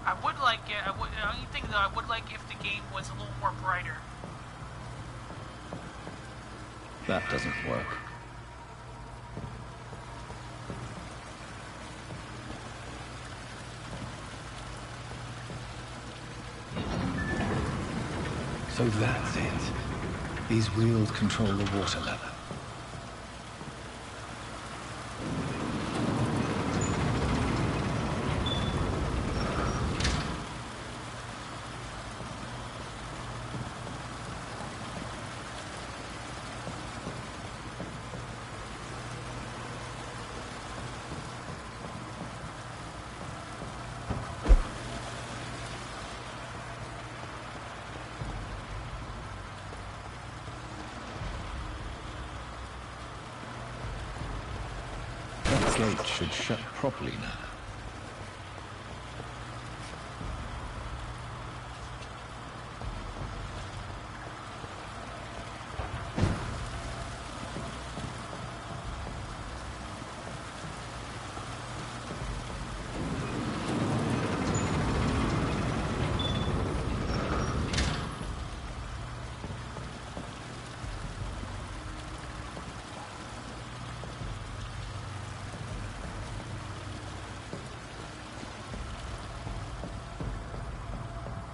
I would like it. The only thing that I would like if the game was a little more brighter. That doesn't work. So that's it. These wheels control the water level. Gate should shut properly now.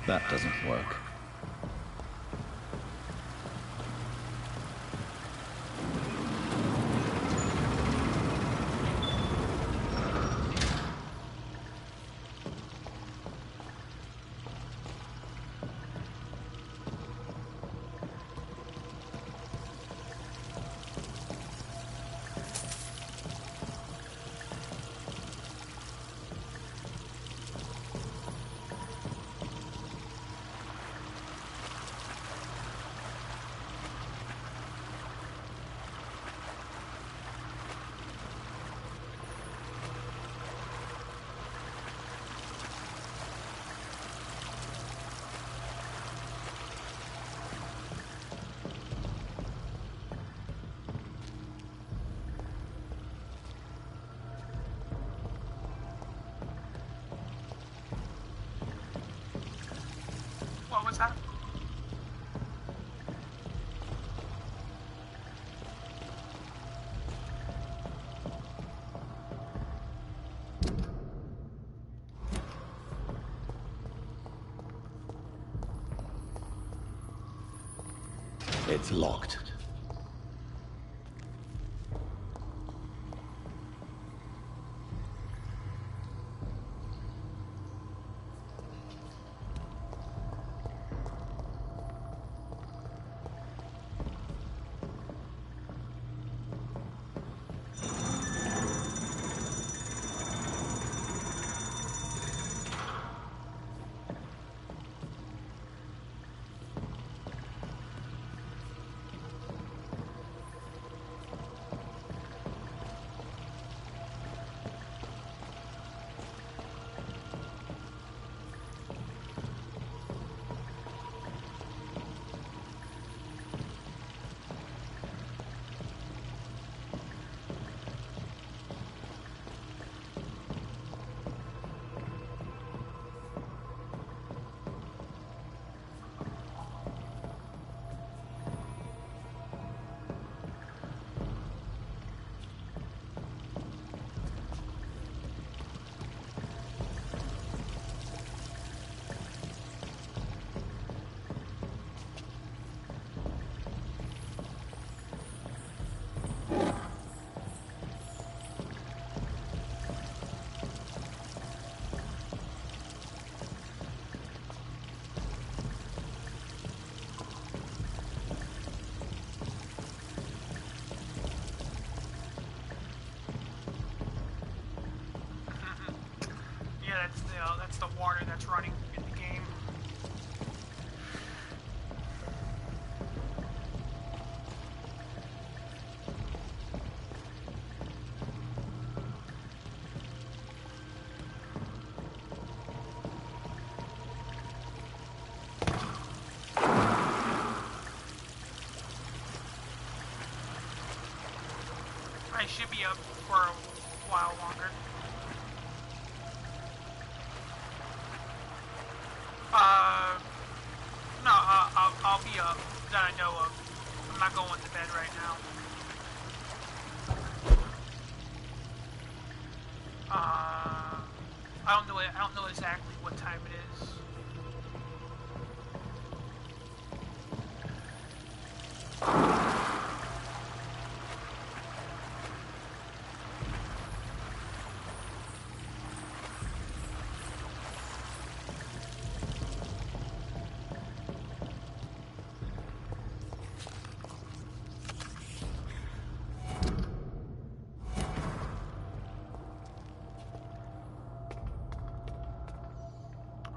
That doesn't work. It's locked. That's the water that's running in the game. I should be up for a while longer. No, I'll be up, that I know of. I'm not going to bed right now. I don't know exactly what time it is.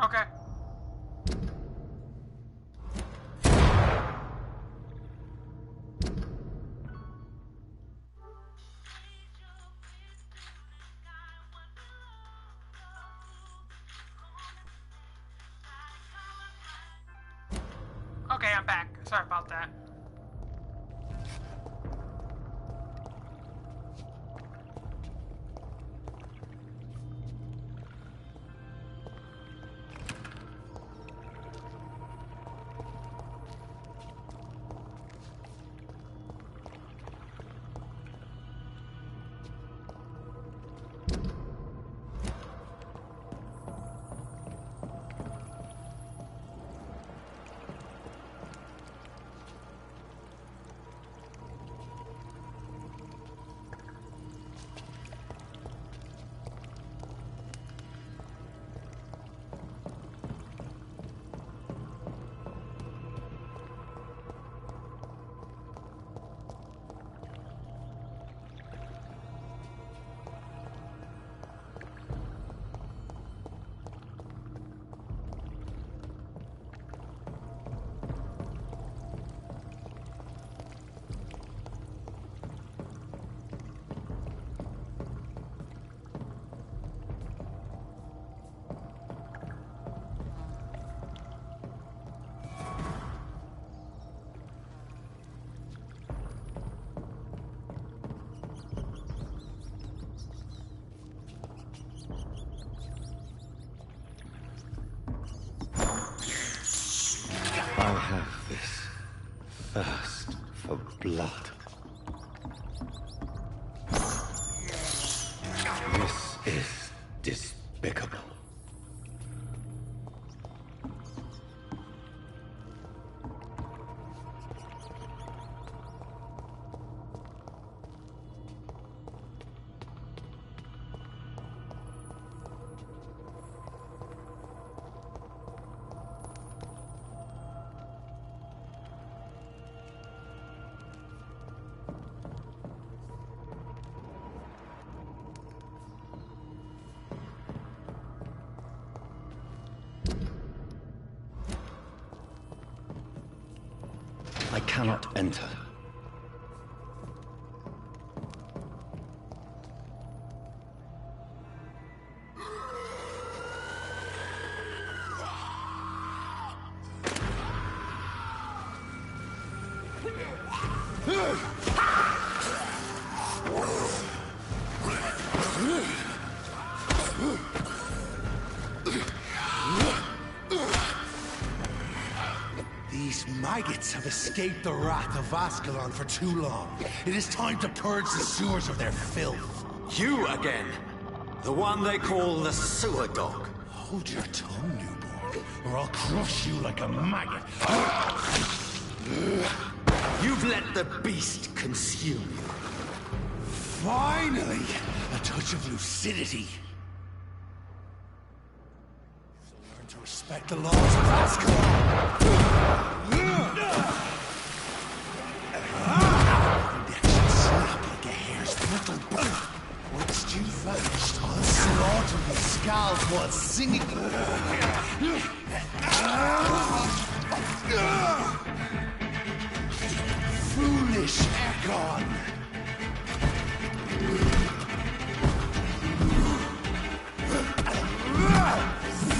Okay. Okay, I'm back. Sorry about that. I have this thirst for blood. This is despicable. cannot enter. These maggots have escaped the wrath of Ascalon for too long. It is time to purge the sewers of their filth. You again! The one they call the sewer dog. Hold your tongue, newborn, or I'll crush you like a maggot. You've let the beast consume you. Finally! A touch of lucidity. So learn to respect the laws of Ascalon. Snap like a hare's brittle bone. Once you've vanished, I'll slaughter the scalp while singing. Foolish Ekon!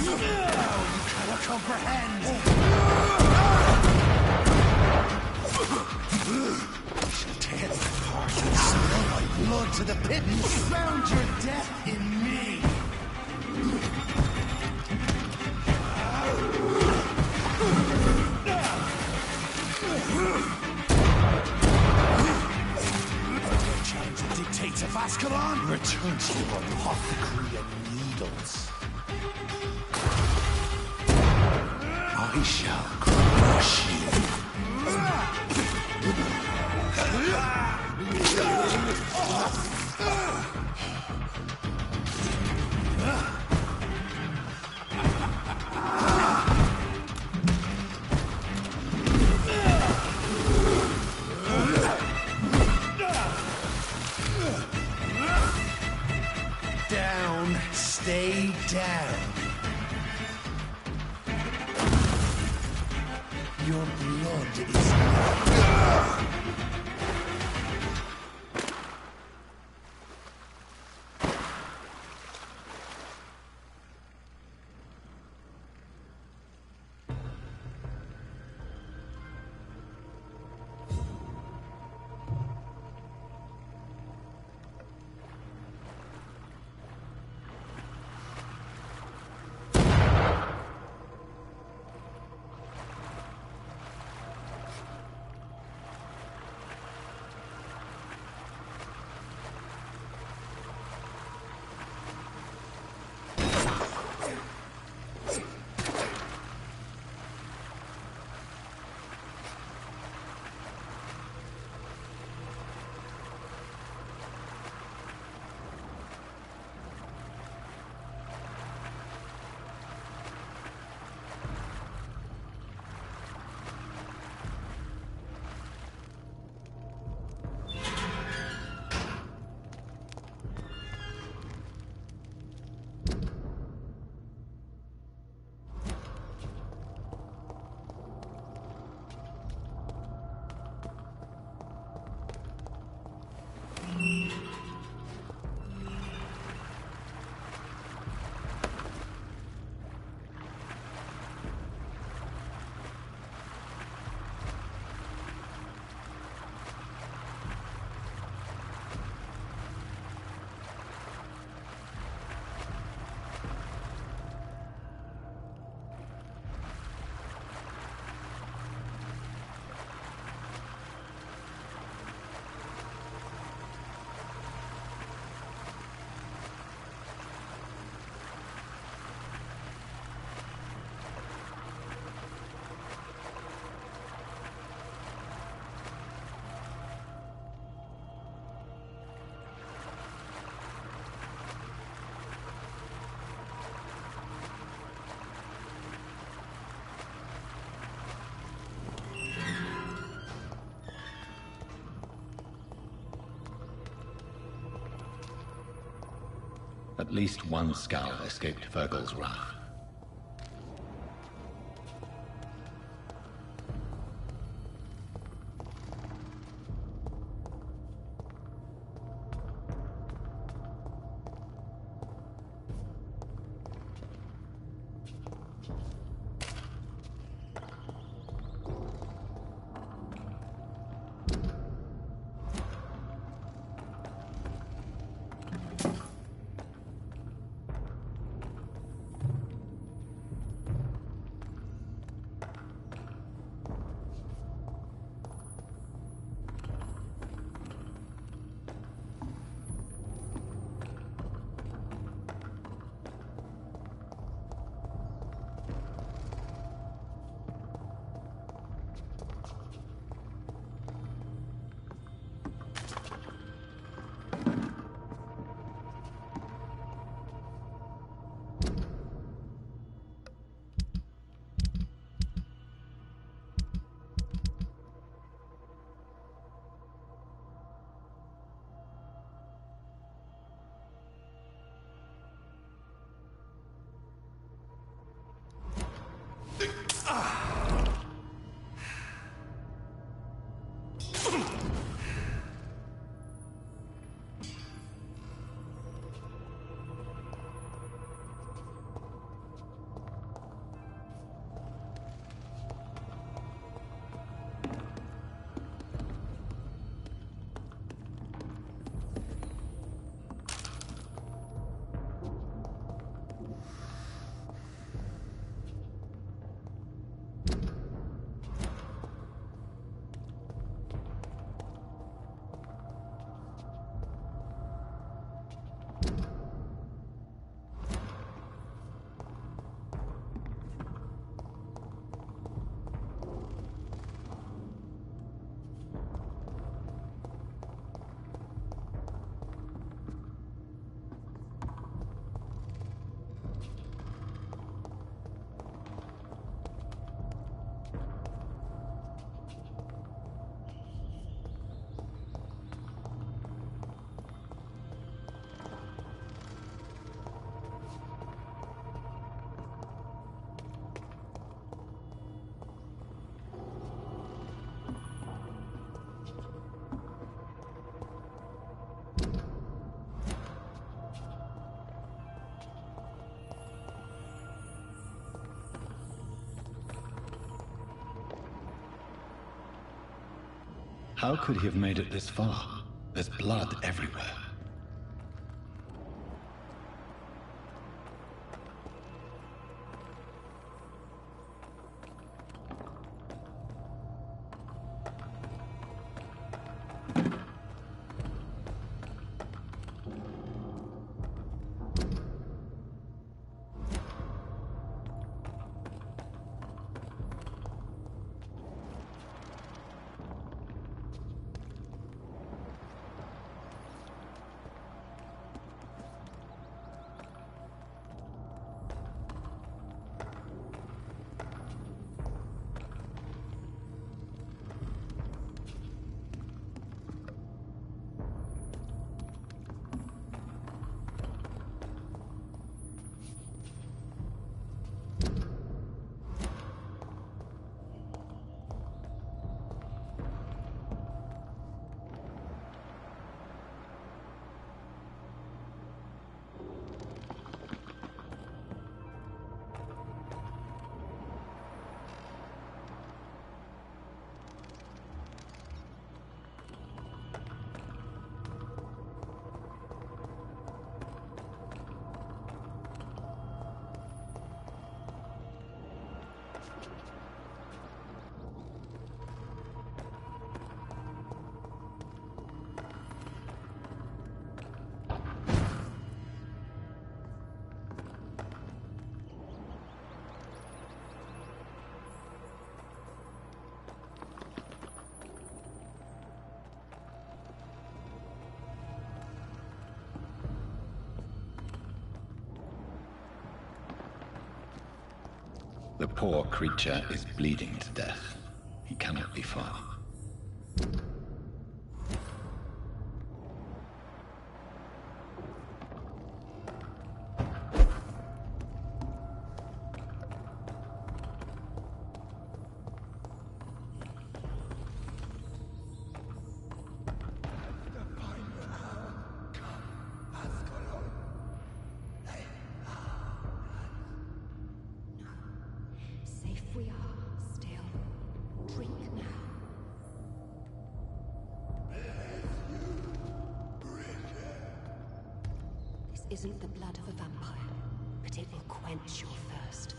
You cannot comprehend! I shall tear thee apart and spill my blood to the pit. You found your death in me! Challenge the dictates of Ascalon! Return to your apothecary and needles. I shall crush you. Down, stay down. Your blood is At least one skull escaped Virgil's wrath. How could he have made it this far? There's blood everywhere. The poor creature is bleeding to death. He cannot be far. Isn't the blood of a vampire, but it will quench your thirst.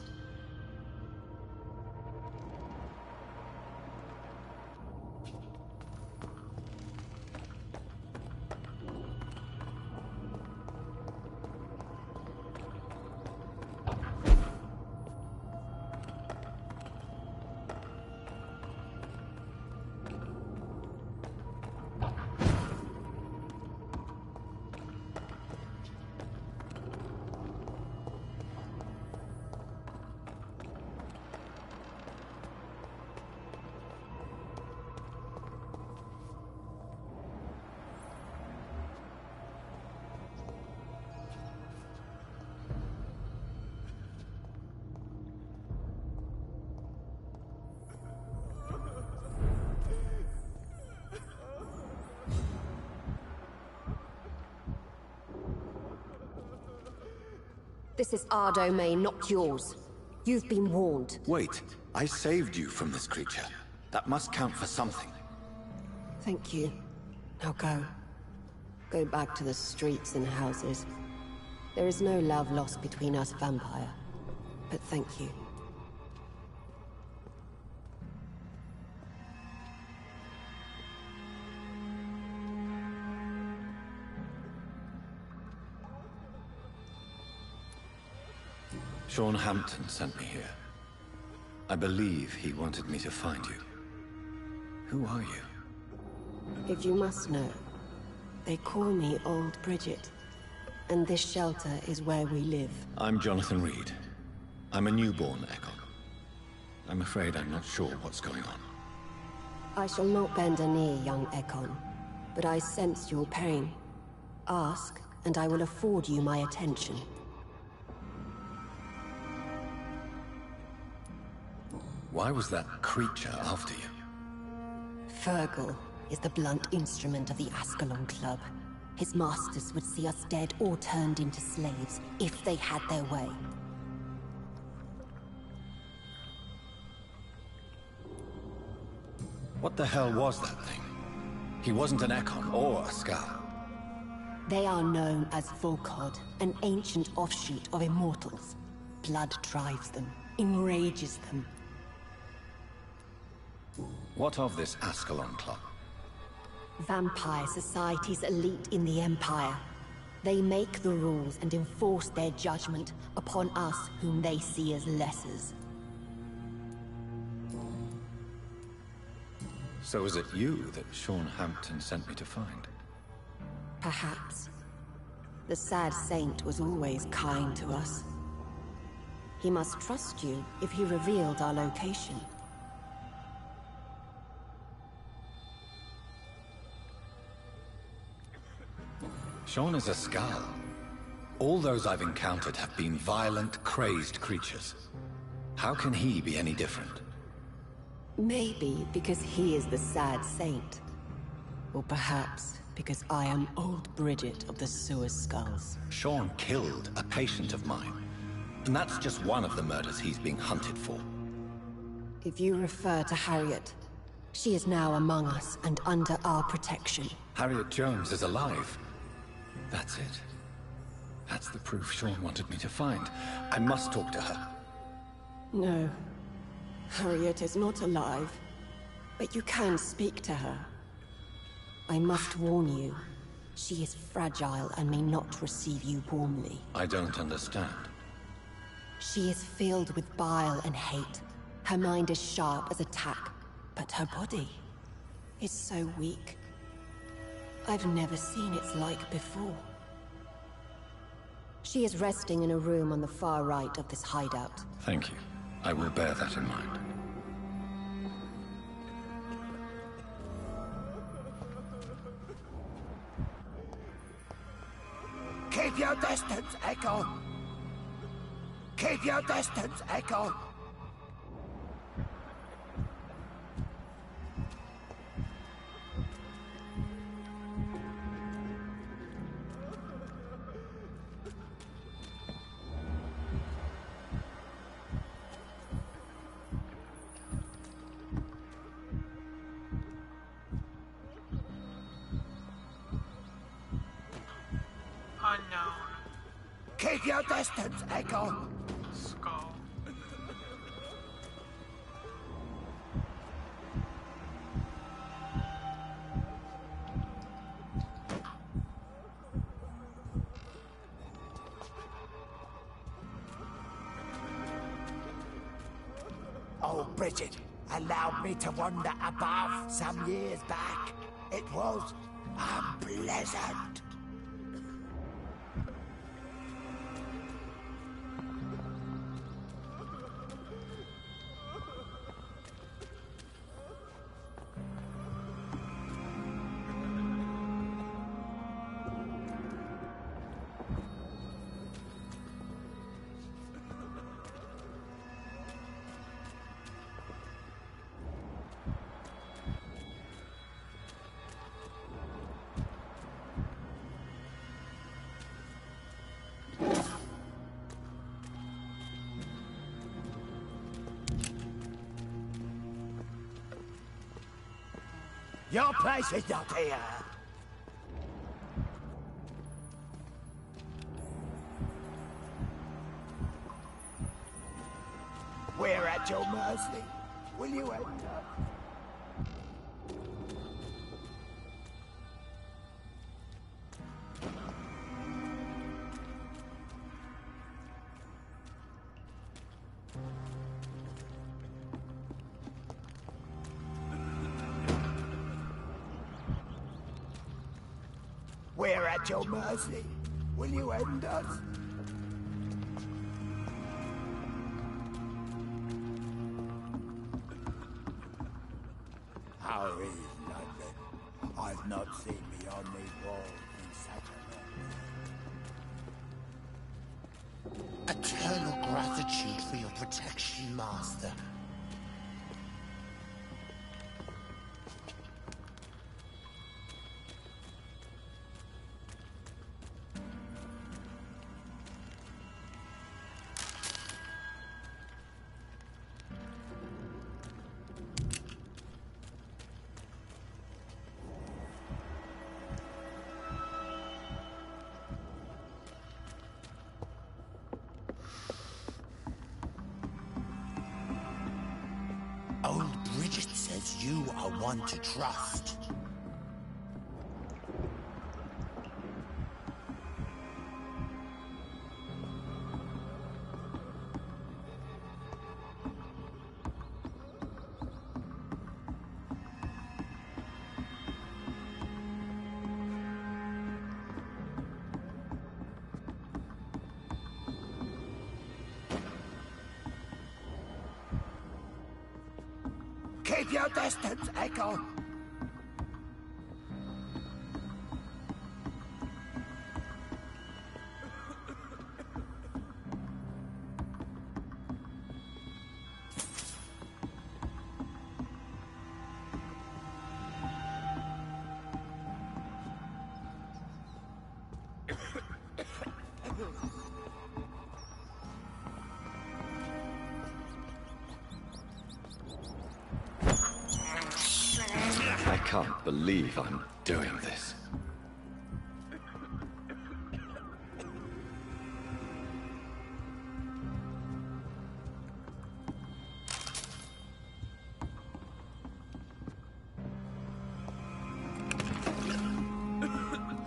This is our domain, not yours. You've been warned. Wait, I saved you from this creature. That must count for something. Thank you. Now go. Go back to the streets and houses. There is no love lost between us, vampire. But thank you. Sean Hampton sent me here. I believe he wanted me to find you. Who are you? If you must know, they call me Old Bridget. And this shelter is where we live. I'm Jonathan Reed. I'm a newborn Ekon. I'm afraid I'm not sure what's going on. I shall not bend a knee, young Ekon. But I sense your pain. Ask, and I will afford you my attention. Why was that creature after you? Fergal is the blunt instrument of the Ascalon Club. His masters would see us dead or turned into slaves if they had their way. What the hell was that thing? He wasn't an Ekon or a Skal. They are known as Volkod, an ancient offshoot of immortals. Blood drives them, enrages them. What of this Ascalon Club? Vampire society's elite in the Empire. They make the rules and enforce their judgment upon us whom they see as lessers. So is it you that Sean Hampton sent me to find? Perhaps. The sad saint was always kind to us. He must trust you if he revealed our location. Sean is a Skal. All those I've encountered have been violent, crazed creatures. How can he be any different? Maybe because he is the sad saint. Or perhaps because I am old Bridget of the Sewer Skulls. Sean killed a patient of mine. And that's just one of the murders he's being hunted for. If you refer to Harriet, she is now among us and under our protection. Harriet Jones is alive. That's it. That's the proof Sean wanted me to find. I must talk to her. No. Harriet is not alive. But you can speak to her. I must warn you. She is fragile and may not receive you warmly. I don't understand. She is filled with bile and hate. Her mind is sharp as a tack, but her body is so weak. I've never seen its like before. She is resting in a room on the far right of this hideout. Thank you. I will bear that in mind. Keep your distance, Echo! Keep your distance, Echo! Unknown. Keep your distance, Echo! Skull. Oh, Bridget allowed me to wander above some years back. It was unpleasant. Your place is not here. We're at your mercy. Will you enter? We're at your mercy. Will you end us? How is London? I've not seen beyond these walls in such a long time. Eternal gratitude for your protection, Master. Old Bridget says you are one to trust. Keep your distance, Echo. I can't believe I'm doing this.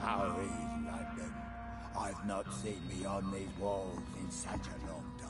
How is London? I've not seen beyond these walls in such a long time.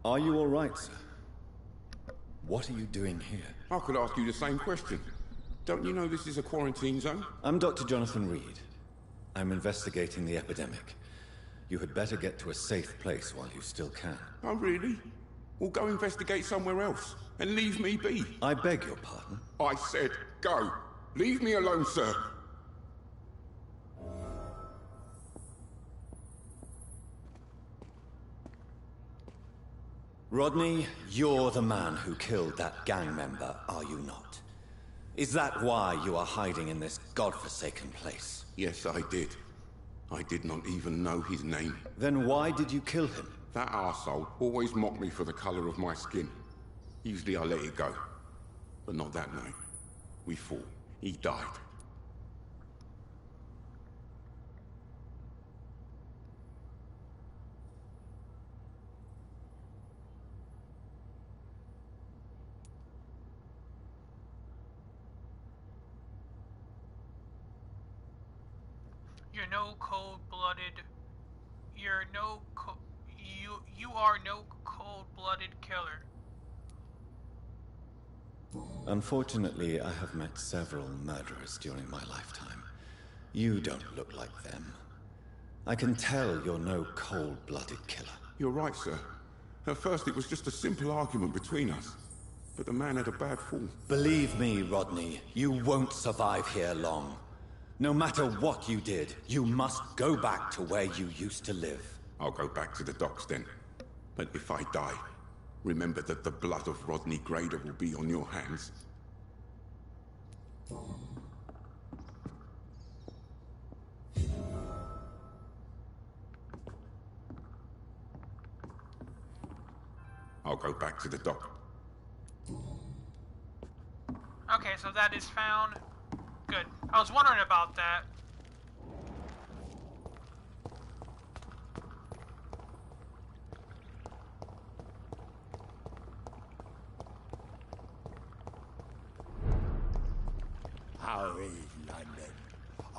Are you all right, sir? What are you doing here? I could ask you the same question. Don't you know this is a quarantine zone? I'm Dr. Jonathan Reed. I'm investigating the epidemic. You had better get to a safe place while you still can. Oh, really? Well, go investigate somewhere else and leave me be. I beg your pardon? I said go. Leave me alone, sir. Rodney, you're the man who killed that gang member, are you not? Is that why you are hiding in this godforsaken place? Yes, I did. I did not even know his name. Then why did you kill him? That arsehole always mocked me for the color of my skin. Usually I let it go. But not that night. We fought. He died. You're no cold-blooded. You are no cold-blooded killer. Unfortunately, I have met several murderers during my lifetime. You don't look like them. I can tell you're no cold-blooded killer. You're right, sir. At first it was just a simple argument between us. But the man had a bad fall. Believe me, Rodney, you won't survive here long. No matter what you did, you must go back to where you used to live. I'll go back to the docks then. But if I die, remember that the blood of Rodney Grader will be on your hands. I'll go back to the dock. Okay, so that is found. Good. I was wondering about that. How is London?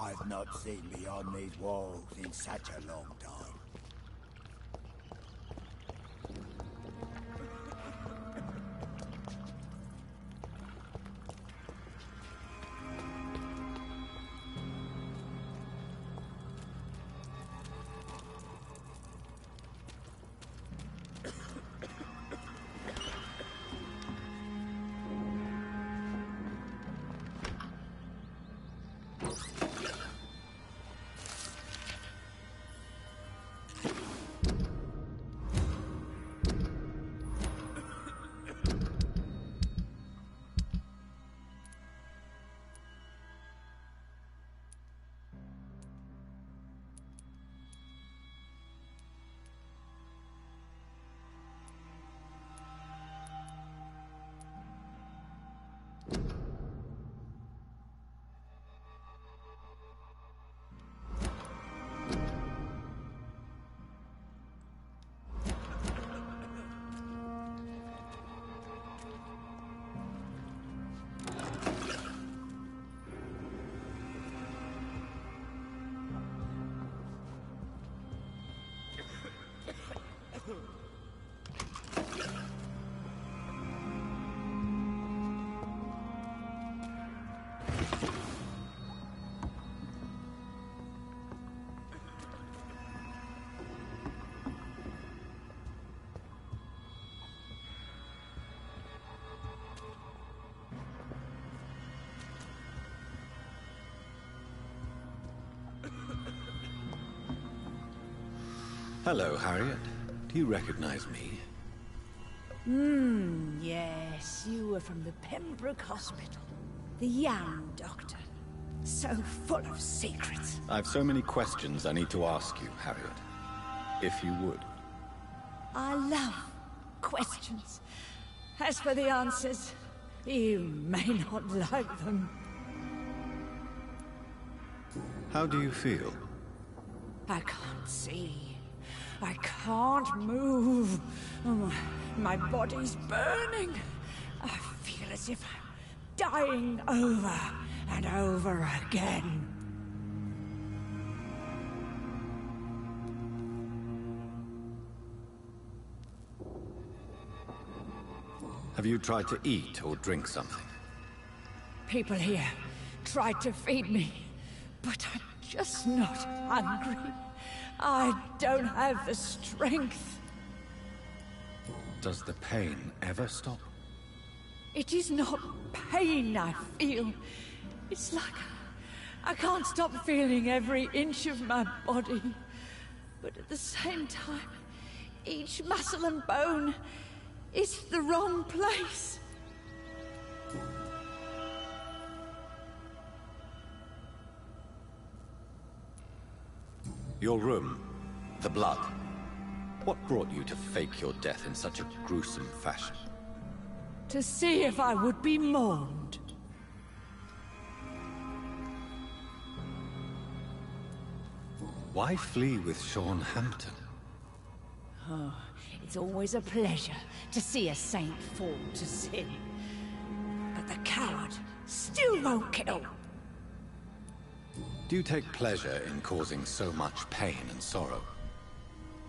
I've not seen beyond these walls in such a long time. Hello, Harriet. Do you recognize me? Yes, you were from the Pembroke Hospital. The young doctor. So full of secrets. I've so many questions I need to ask you, Harriet. If you would. I love questions. As for the answers, you may not like them. How do you feel? I can't see. I can't move. Oh, my body's burning. I feel as if I'm dying over and over again. Have you tried to eat or drink something? People here tried to feed me, but I'm just not hungry. I don't have the strength. Does the pain ever stop? It is not pain I feel. It's like I can't stop feeling every inch of my body. But at the same time, each muscle and bone It's the wrong place. Your room. The blood. What brought you to fake your death in such a gruesome fashion? To see if I would be mourned. Why flee with Sean Hampton? Oh, it's always a pleasure to see a saint fall to sin. But the coward still won't kill. Do you take pleasure in causing so much pain and sorrow?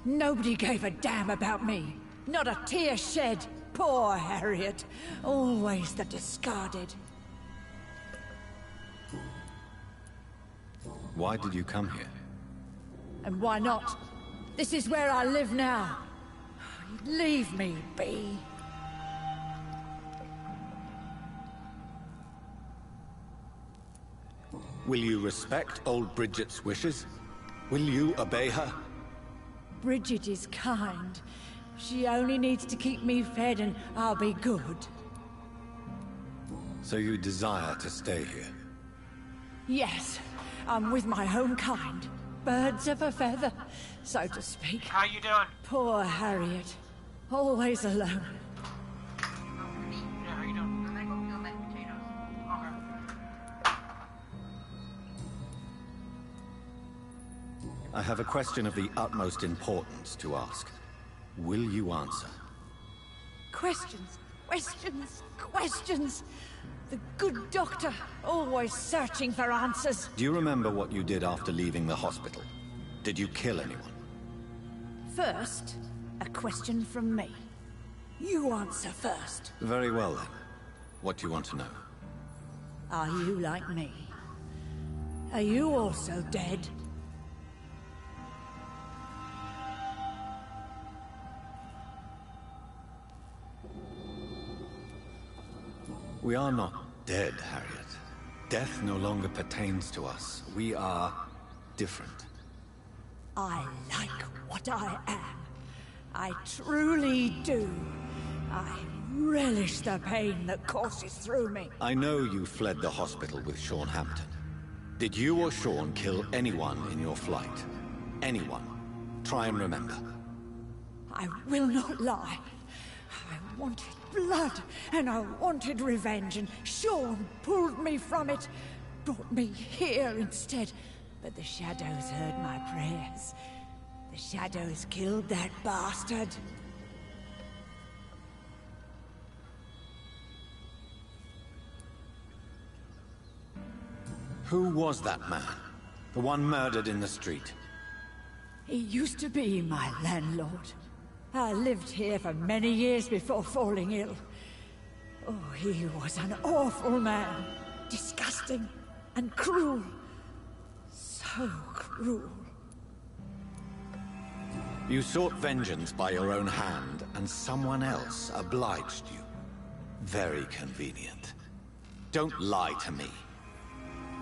Nobody gave a damn about me. Not a tear shed. Poor Harriet. Always the discarded. Why did you come here? And why not? This is where I live now. Leave me be. Will you respect old Bridget's wishes? Will you obey her? Bridget is kind. She only needs to keep me fed and I'll be good. So you desire to stay here? Yes, I'm with my own kind. Birds of a feather, so to speak. How you doing? Poor Harriet. Always alone. Yeah, how you doing? I have a question of the utmost importance to ask. Will you answer? Questions, questions, questions. The good doctor, always searching for answers. Do you remember what you did after leaving the hospital? Did you kill anyone? First, a question from me. You answer first. Very well then. What do you want to know? Are you like me? Are you also dead? We are not dead, Harriet. Death no longer pertains to us. We are different. I like what I am. I truly do. I relish the pain that courses through me. I know you fled the hospital with Sean Hampton. Did you or Sean kill anyone in your flight? Anyone? Try and remember. I will not lie. I wanted blood, and I wanted revenge, and Sean pulled me from it, brought me here instead. But the shadows heard my prayers. The shadows killed that bastard. Who was that man? The one murdered in the street? He used to be my landlord. I lived here for many years before falling ill. Oh, he was an awful man. Disgusting and cruel. So cruel. You sought vengeance by your own hand, and someone else obliged you. Very convenient. Don't lie to me.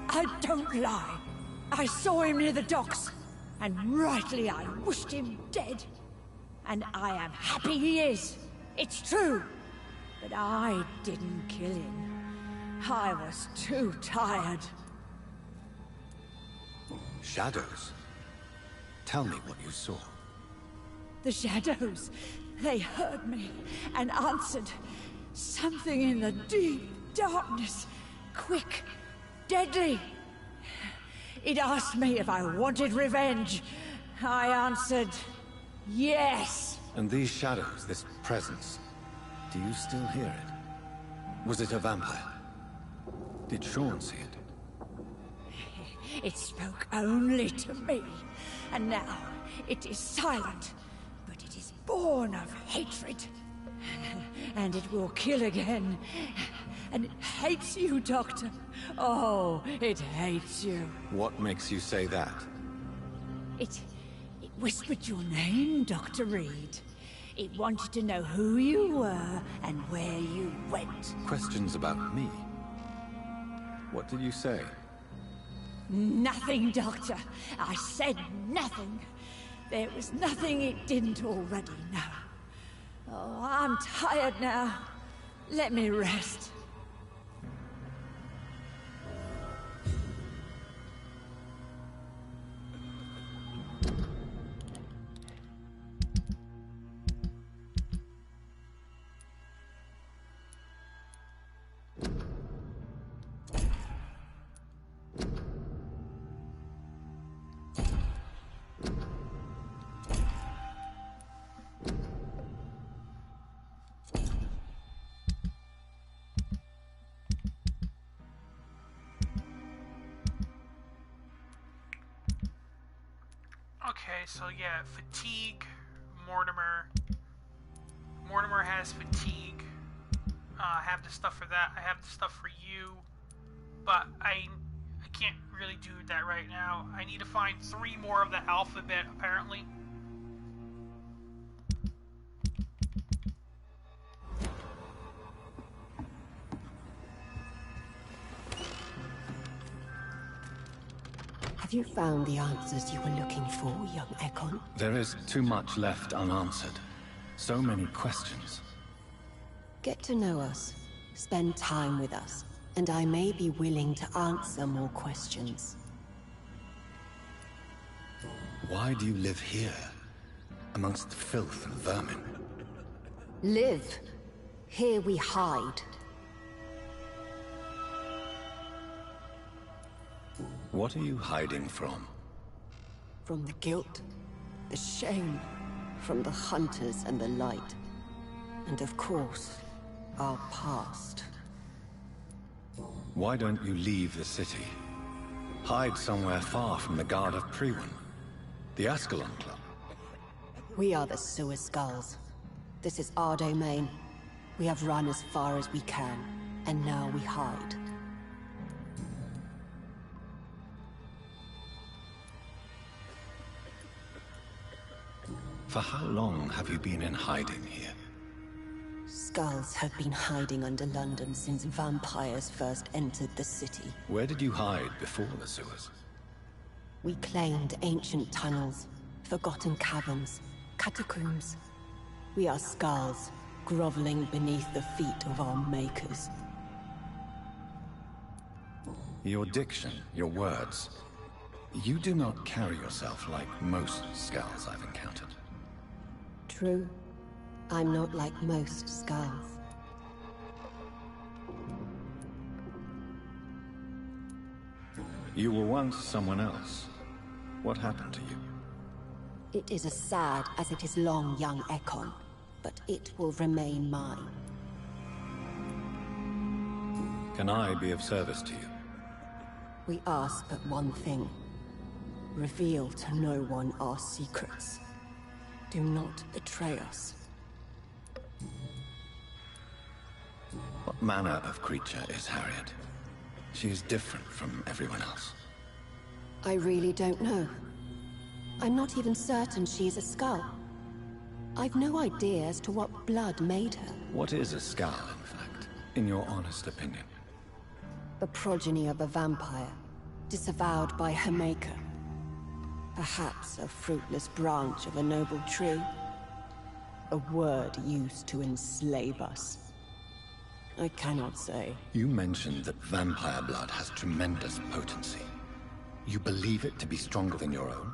I don't lie. I saw him near the docks, and rightly I wished him dead. And I am happy he is. It's true. But I didn't kill him. I was too tired. Shadows? Tell me what you saw. The shadows, they heard me and answered. Something in the deep darkness. Quick, deadly. It asked me if I wanted revenge. I answered, yes. And these shadows, this presence, do you still hear it? Was it a vampire? Did Sean see it? It spoke only to me, and now it is silent, but it is born of hatred. And it will kill again. And it hates you, Doctor. Oh, it hates you. What makes you say that? It whispered your name, Dr. Reed. It wanted to know who you were and where you went. Questions about me? What did you say? Nothing, Doctor. I said nothing. There was nothing it didn't already know. Oh, I'm tired now. Let me rest. Okay, so yeah, fatigue, Mortimer. Mortimer has fatigue. I have the stuff for that. I have the stuff for you. But I can't really do that right now. I need to find 3 more of the alphabet, apparently. Have you found the answers you were looking for, young Ekon? There is too much left unanswered. So many questions. Get to know us. Spend time with us. And I may be willing to answer more questions. Why do you live here? Amongst the filth and vermin? Live. Here we hide. What are you hiding from? From the guilt, the shame, from the hunters and the light. And of course, our past. Why don't you leave the city? Hide somewhere far from the Guard of Priwen. The Ascalon Club. We are the Sewer Skulls. This is our domain. We have run as far as we can, and now we hide. For how long have you been in hiding here? Skulls have been hiding under London since vampires first entered the city. Where did you hide before the sewers? We claimed ancient tunnels, forgotten caverns, catacombs. We are skulls, groveling beneath the feet of our makers. Your diction, your words. You do not carry yourself like most skulls I've encountered. True. I'm not like most skulls. You were once someone else. What happened to you? It is as sad as it is long, young Ekon, but it will remain mine. Can I be of service to you? We ask but one thing. Reveal to no one our secrets. Do not betray us. What manner of creature is Harriet? She is different from everyone else. I really don't know. I'm not even certain she is a skull. I've no idea as to what blood made her. What is a skull, in fact, in your honest opinion? The progeny of a vampire, disavowed by her maker. Perhaps a fruitless branch of a noble tree. A word used to enslave us. I cannot say. You mentioned that vampire blood has tremendous potency. You believe it to be stronger than your own?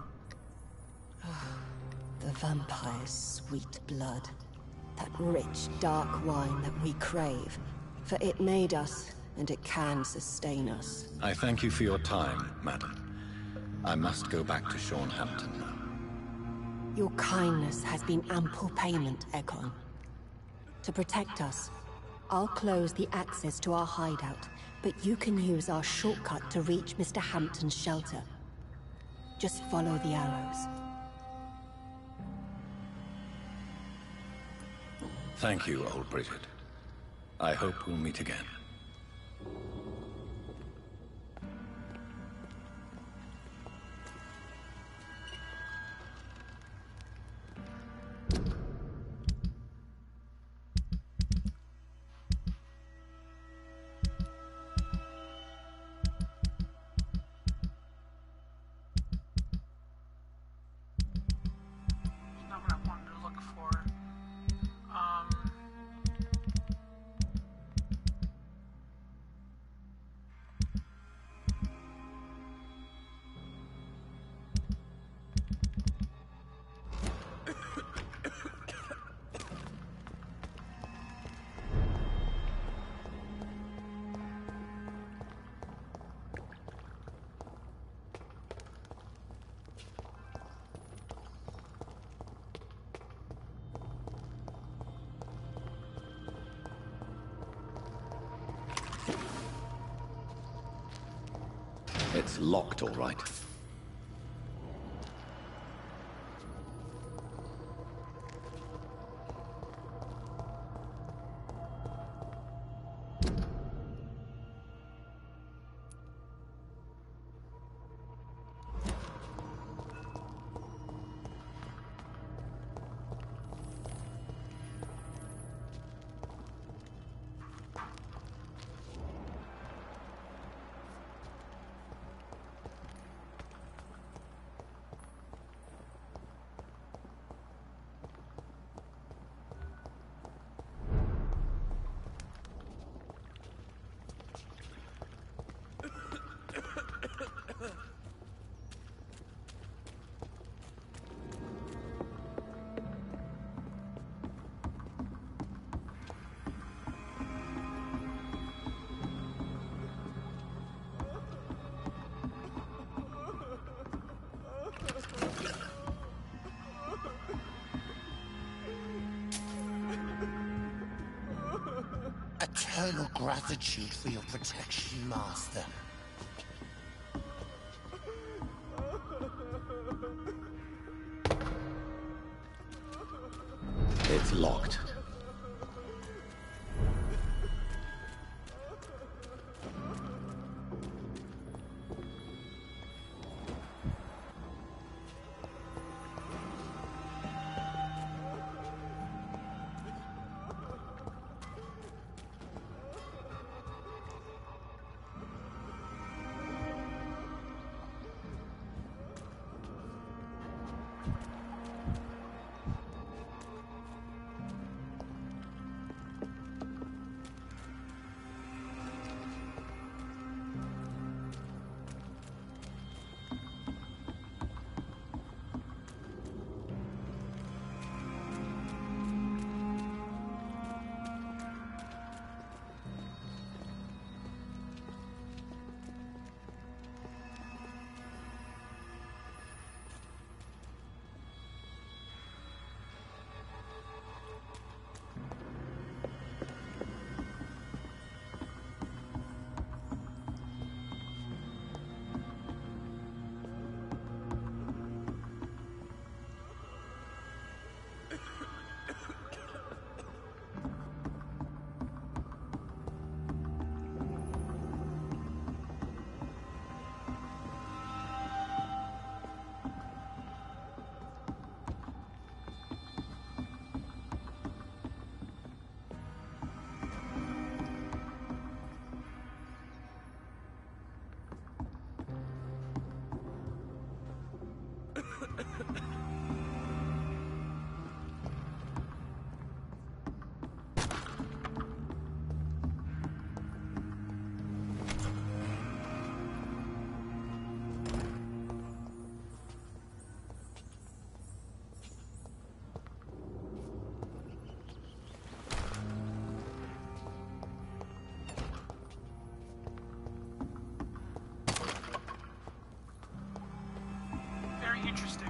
The vampire's sweet blood. That rich, dark wine that we crave. For it made us, and it can sustain us. I thank you for your time, madam. I must go back to Shornhampton now. Your kindness has been ample payment, Ekon. To protect us, I'll close the access to our hideout, but you can use our shortcut to reach Mr. Hampton's shelter. Just follow the arrows. Thank you, old Bridget. I hope we'll meet again. It's locked, all right. Eternal gratitude for your protection, Master. It's locked. Interesting.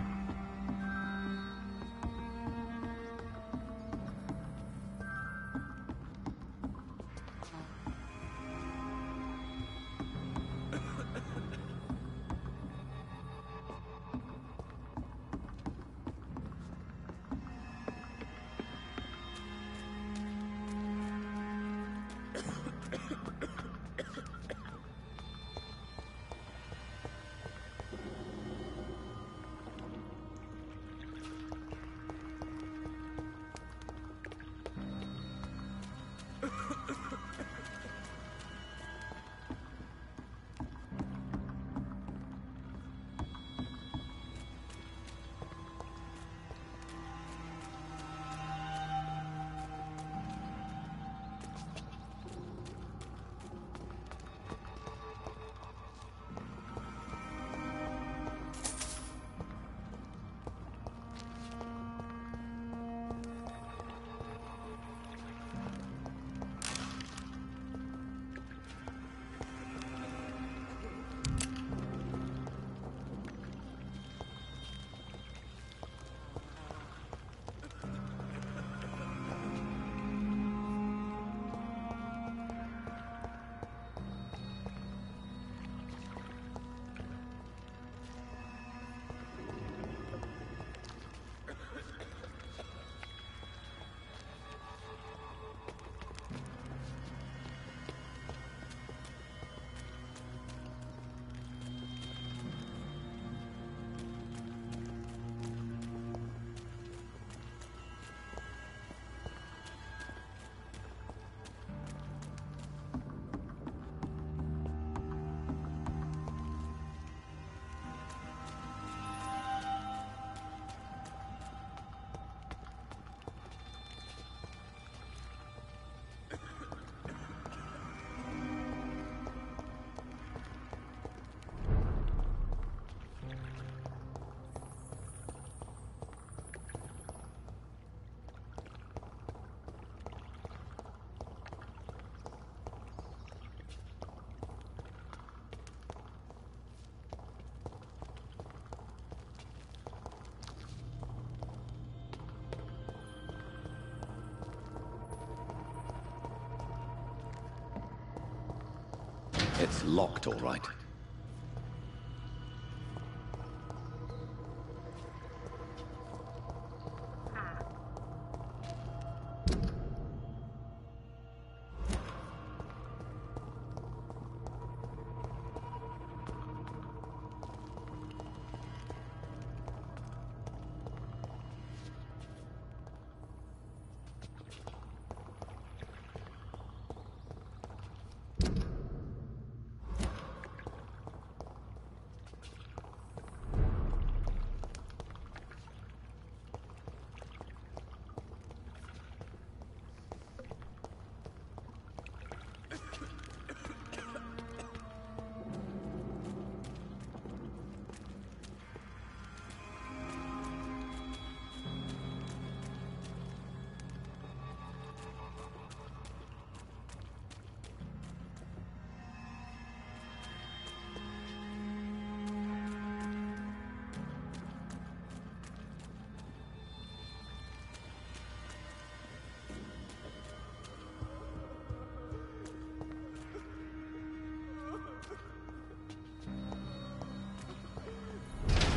It's locked, all right.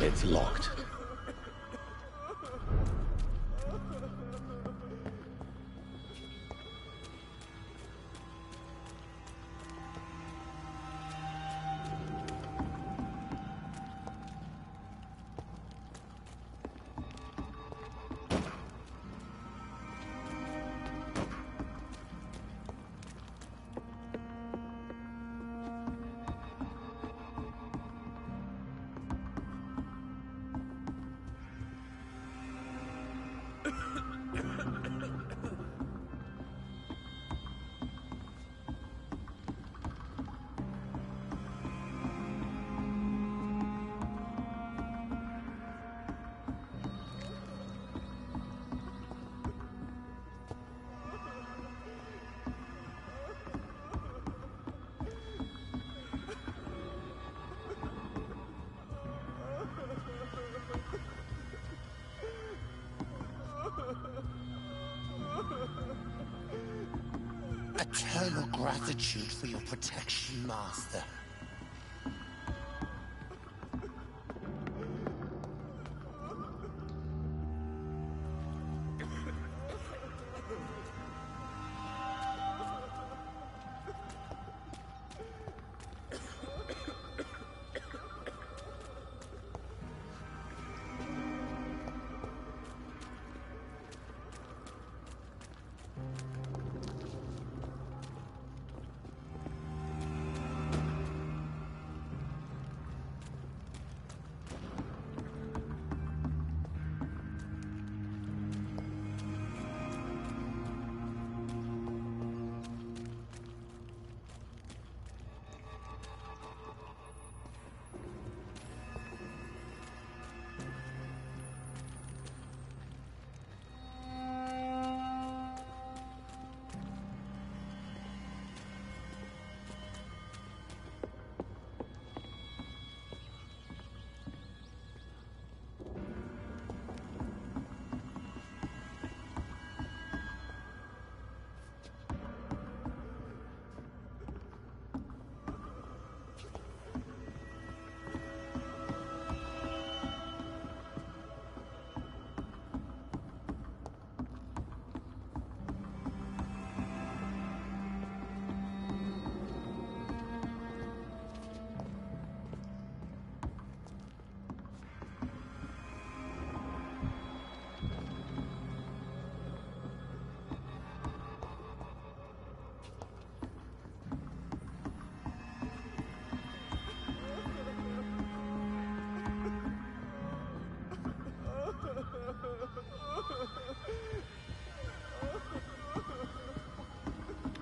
It's locked. Eternal gratitude for your protection, Master.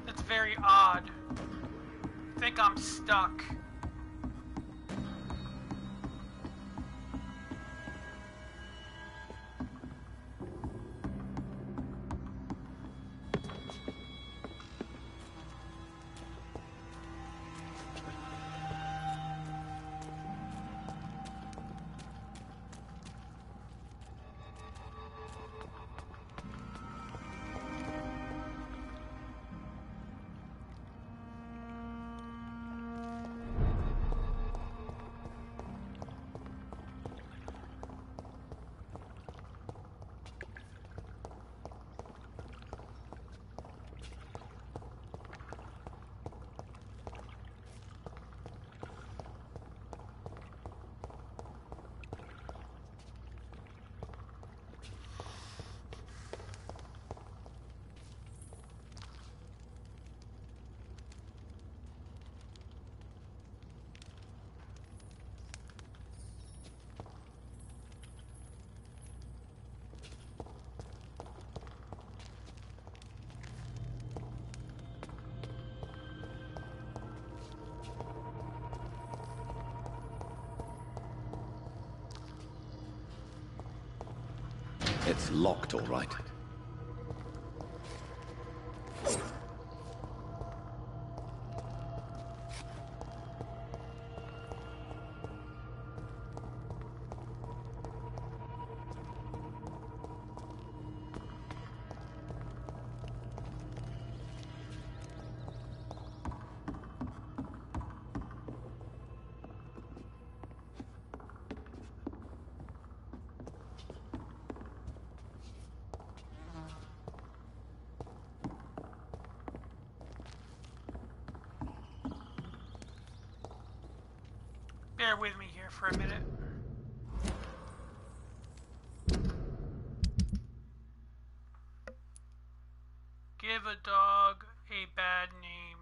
That's very odd. I think I'm stuck. It's locked, all right. Bear with me here for a minute. Give a dog a bad name.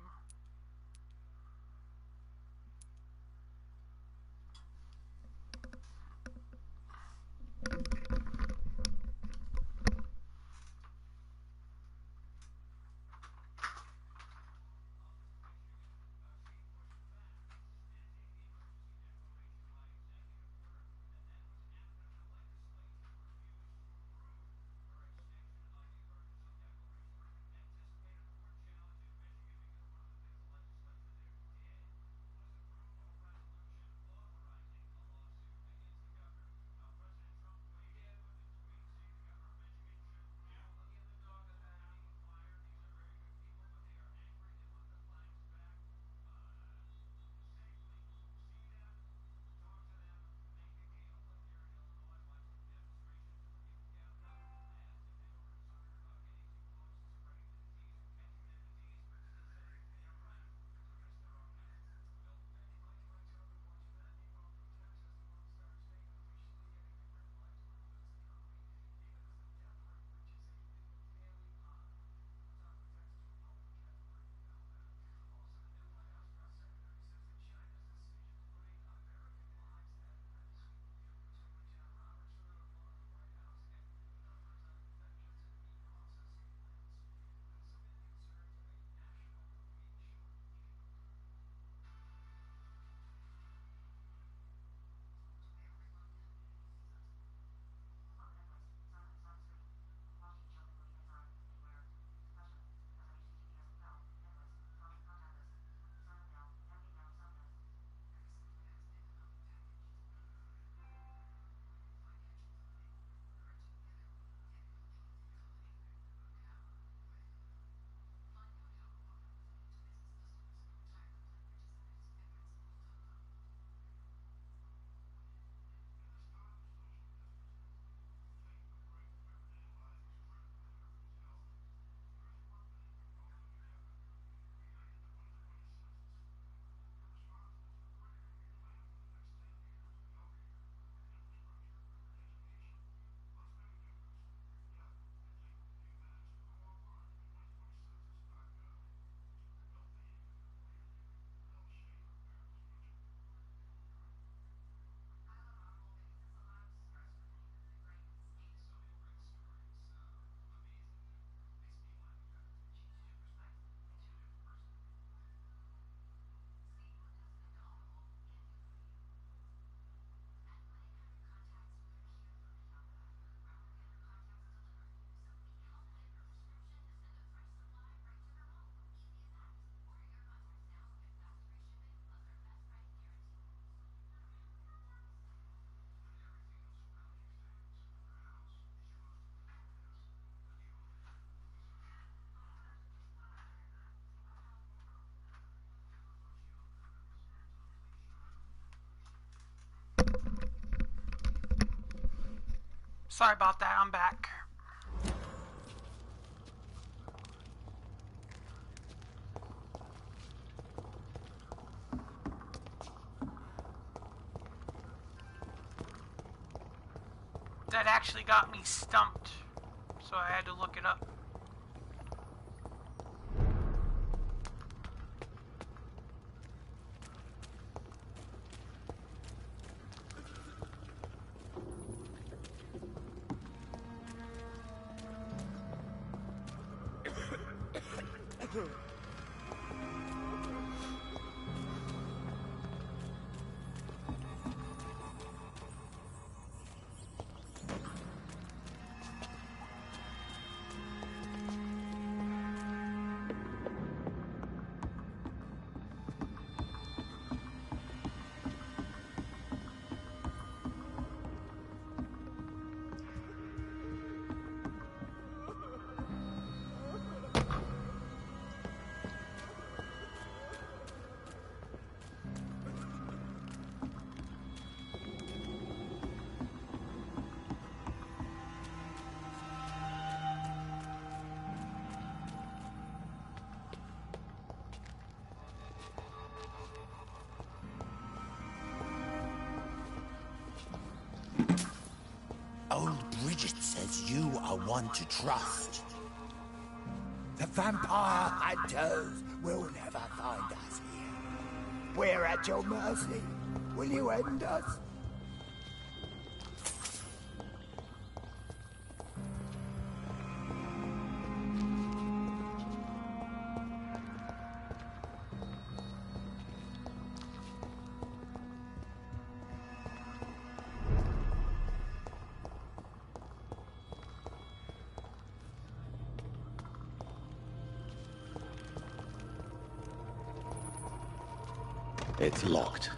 Sorry about that, I'm back. That actually got me stumped, so I had to look it up. Old Bridget says you are one to trust. The vampire hunters will never find us here. We're at your mercy. Will you end us? It's locked.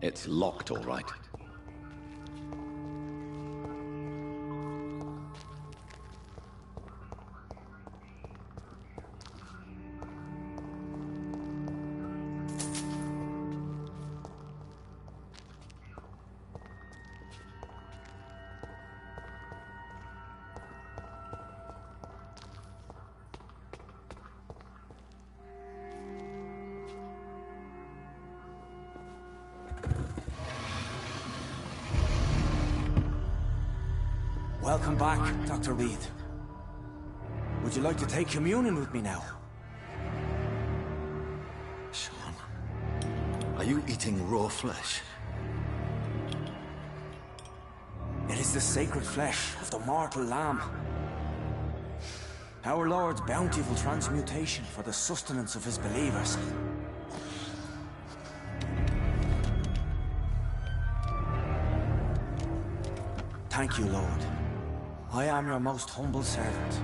It's locked, all right. Welcome back, Dr. Reed. Would you like to take communion with me now? Sean, are you eating raw flesh? It is the sacred flesh of the mortal lamb. Our Lord's bountiful transmutation for the sustenance of his believers. Thank you, Lord. I am your most humble servant.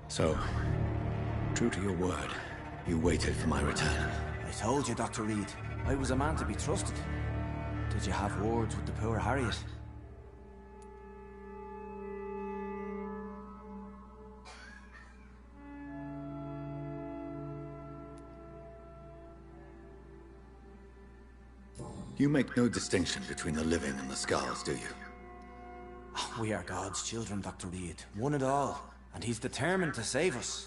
So, true to your word, you waited for my return. I told you, Dr. Reed, I was a man to be trusted. Did you have words with the poor Harriet? You make no distinction between the living and the scars, do you? We are God's children, Dr. Reed. One and all. And he's determined to save us.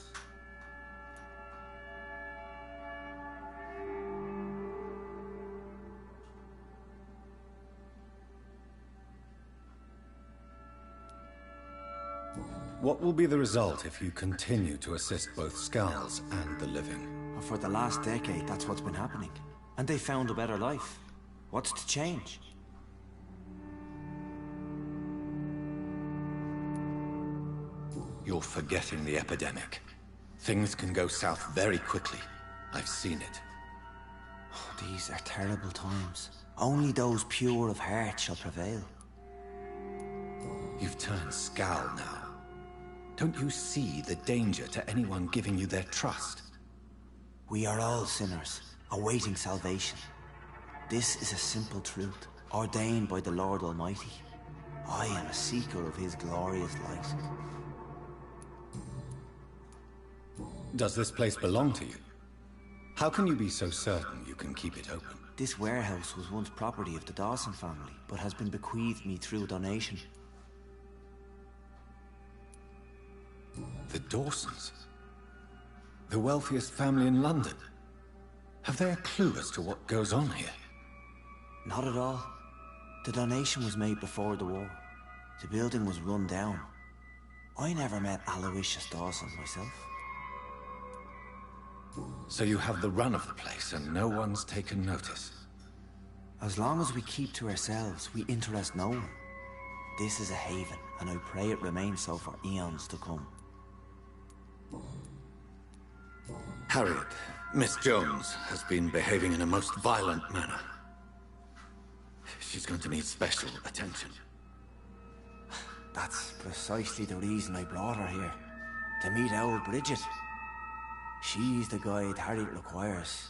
What will be the result if you continue to assist both Skulls and the living? For the last decade, that's what's been happening. And they found a better life. What's to change? You're forgetting the epidemic. Things can go south very quickly. I've seen it. Oh, these are terrible times. Only those pure of heart shall prevail. You've turned Skull now. Don't you see the danger to anyone giving you their trust? We are all sinners, awaiting salvation. This is a simple truth, ordained by the Lord Almighty. I am a seeker of his glorious light. Does this place belong to you? How can you be so certain you can keep it open? This warehouse was once property of the Dawson family, but has been bequeathed me through a donation. The Dawsons? The wealthiest family in London? Have they a clue as to what goes on here? Not at all. The donation was made before the war. The building was run down. I never met Aloysius Dawson myself. So you have the run of the place and no one's taken notice? As long as we keep to ourselves, we interest no one. This is a haven, and I pray it remains so for eons to come. Harriet, Miss Jones has been behaving in a most violent manner. She's going to need special attention. That's precisely the reason I brought her here. To meet old Bridget. She's the guide Harriet requires.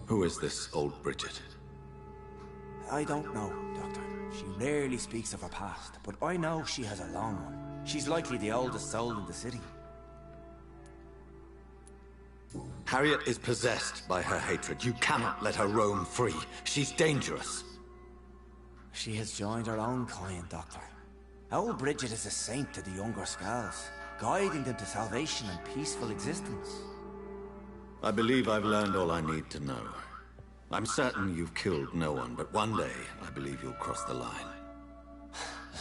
Who is this old Bridget? I don't know, Doctor. She rarely speaks of her past, but I know she has a long one. She's likely the oldest soul in the city. Harriet is possessed by her hatred. You cannot let her roam free. She's dangerous. She has joined her own kind, Doctor. Old Bridget is a saint to the younger Skulls, guiding them to salvation and peaceful existence. I believe I've learned all I need to know. I'm certain you've killed no one, but one day I believe you'll cross the line.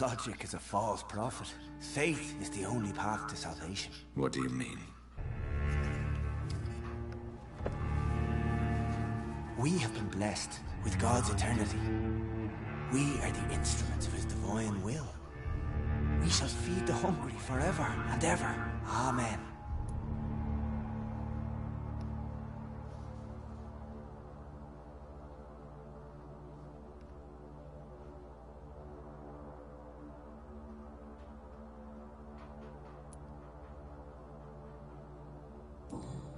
Logic is a false prophet. Faith is the only path to salvation. What do you mean? We have been blessed with God's eternity. We are the instruments of his divine will. We shall feed the hungry forever and ever. Amen.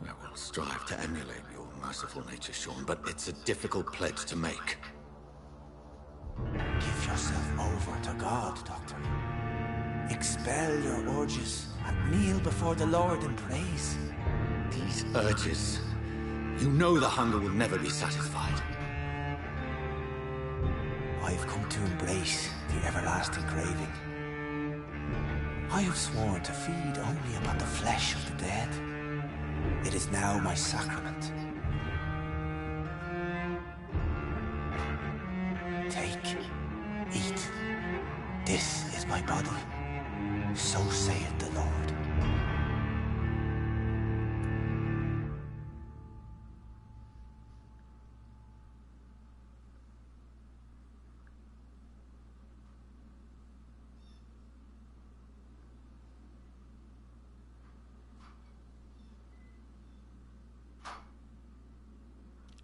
I will strive to emulate your merciful nature, Sean, but it's a difficult pledge to make. Give yourself over to God, Doctor. Expel your urges and kneel before the Lord in praise. These urges... You know the hunger will never be satisfied. I've come to embrace the everlasting craving. I have sworn to feed only upon the flesh of the dead. It is now my sacrament. Take, eat. This is my body. So saith the Lord.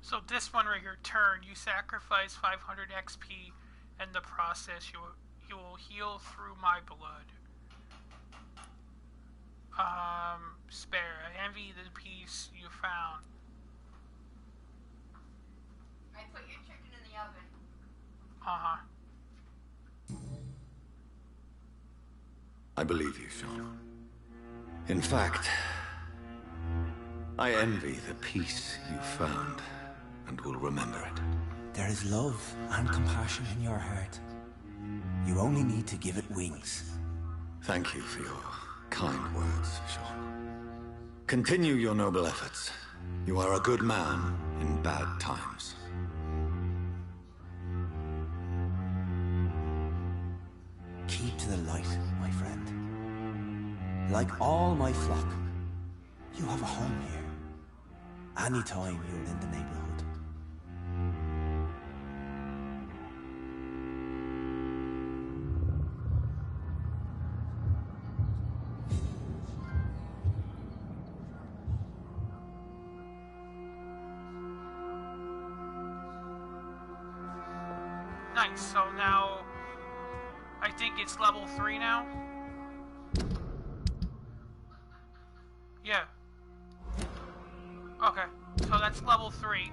So this one right here, turn. You sacrifice 500 XP. In the process, you will heal through my blood. Spare. I envy the piece you found. I put your chicken in the oven. Uh-huh. I believe you, Sean. In fact, I envy the peace you found, and will remember it. There is love and compassion in your heart. You only need to give it wings. Thank you for your kind words, Sean. Continue your noble efforts. You are a good man in bad times. Keep to the light, my friend. Like all my flock, you have a home here. Anytime you're in the neighborhood. Nice, so now think it's level 3 now? Yeah. Okay, so that's level 3.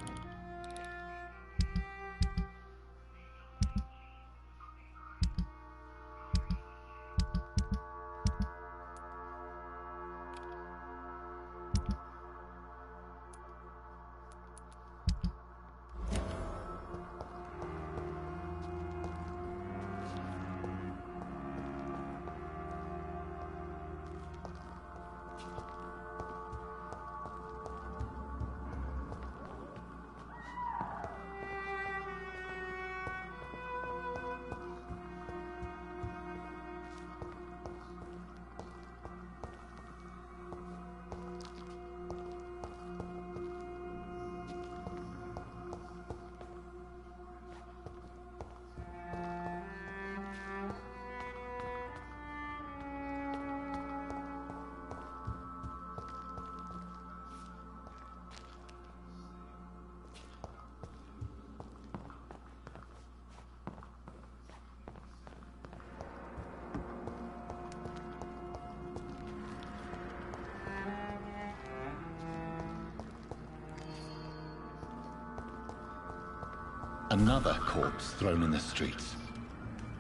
Another corpse thrown in the streets.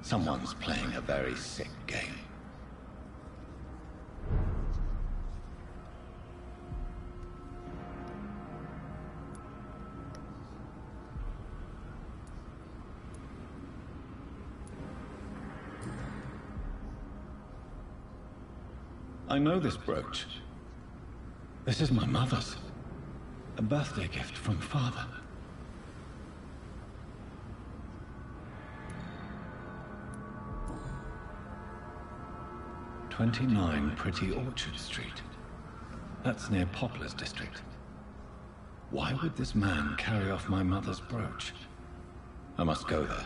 Someone's playing a very sick game. I know this brooch. This is my mother's. A birthday gift from father. "29 Pretty Orchard Street. That's near Poplar's district. Why would this man carry off my mother's brooch? I must go there.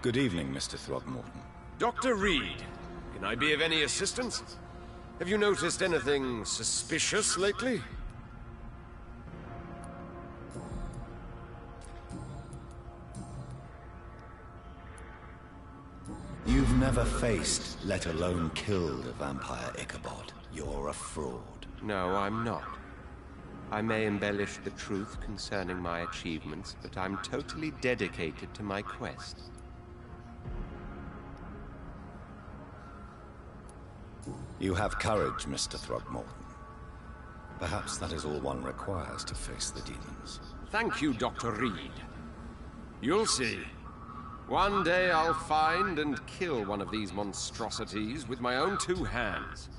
Good evening, Mr. Throgmorton. Dr. Reed, can I be of any assistance? Have you noticed anything suspicious lately? You've never faced, let alone killed, a vampire, Ichabod. You're a fraud. No, I'm not. I may embellish the truth concerning my achievements, but I'm totally dedicated to my quest. You have courage, Mr. Throgmorton. Perhaps that is all one requires to face the demons. Thank you, Dr. Reed. You'll see. One day I'll find and kill one of these monstrosities with my own 2 hands.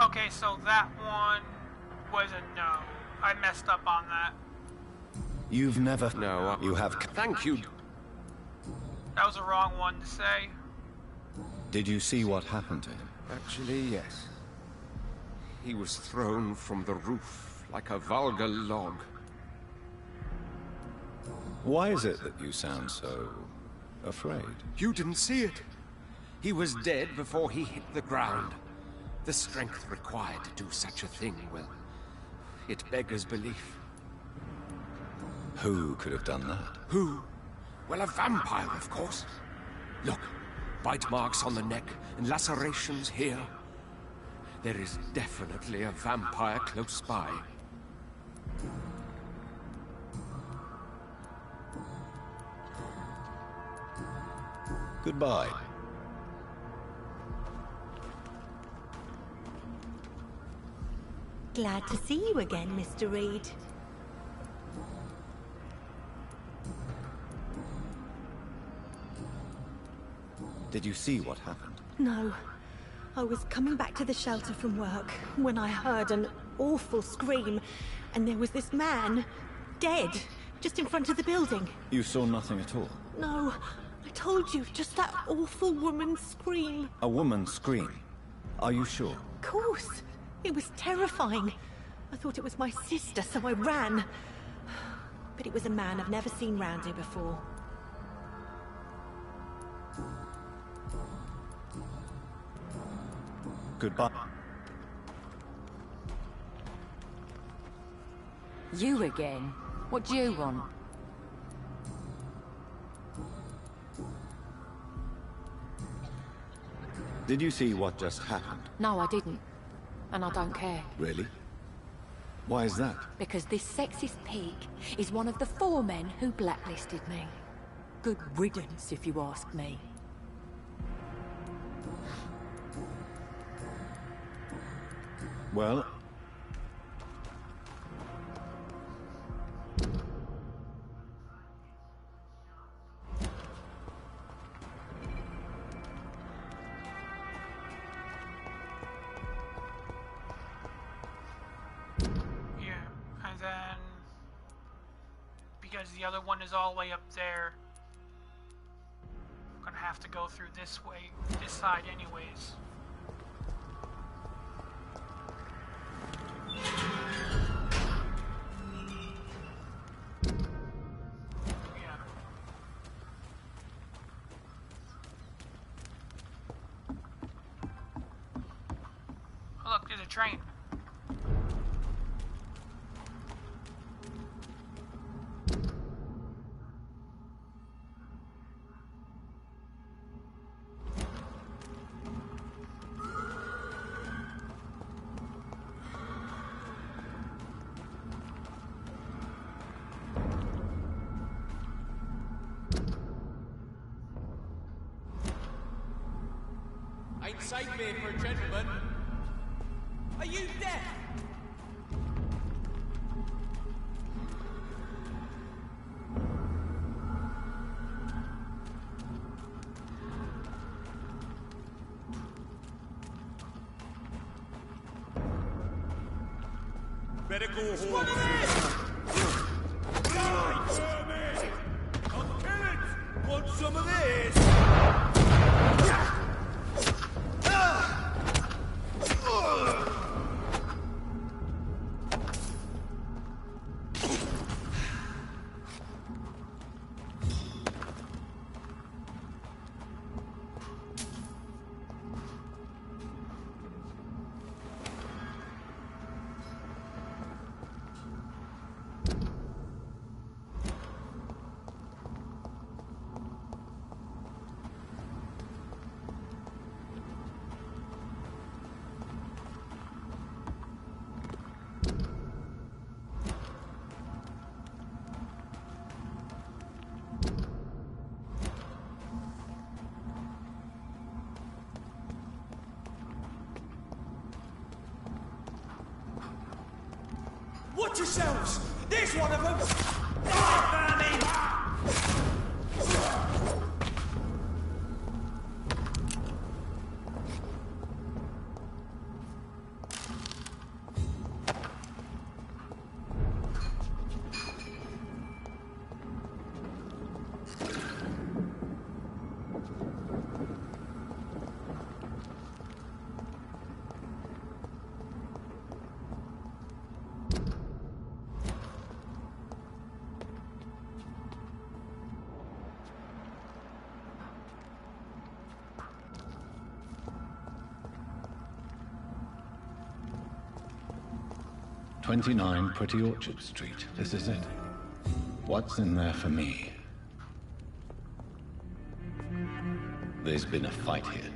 Okay, so that one was a no. I messed up on that. You've never... No, you have... Thank you. That was the wrong one to say. Did you see what happened to him? Actually, yes. He was thrown from the roof like a vulgar log. Why is it that you sound so... afraid? You didn't see it. He was dead before he hit the ground. The strength required to do such a thing, well, it beggars belief. Who could have done that? Who? Well, a vampire, of course. Look, bite marks on the neck and lacerations here. There is definitely a vampire close by. Goodbye. Glad to see you again, Mr. Reed. Did you see what happened? No. I was coming back to the shelter from work when I heard an awful scream, and there was this man, dead, just in front of the building. You saw nothing at all? No, I told you, just that awful woman's scream. A woman's scream? Are you sure? Of course. It was terrifying. I thought it was my sister, so I ran. but it was a man I've never seen round here before. Goodbye. You again? What do you want? Did you see what just happened? No, I didn't. And I don't care. Really? Why is that? Because this sexist pig is one of the 4 men who blacklisted me. Good riddance, if you ask me. Well... Because the other one is all the way up there. I'm gonna have to go through this way, this side anyways. Yeah. Oh look, there's a train. Ain't safe here for a gentleman. Are you deaf? Medical horse. I'll kill it! Want some of this? Watch yourselves! There's one of them! Die, vermin! "29 Pretty Orchard Street. This is it. What's in there for me? There's been a fight here.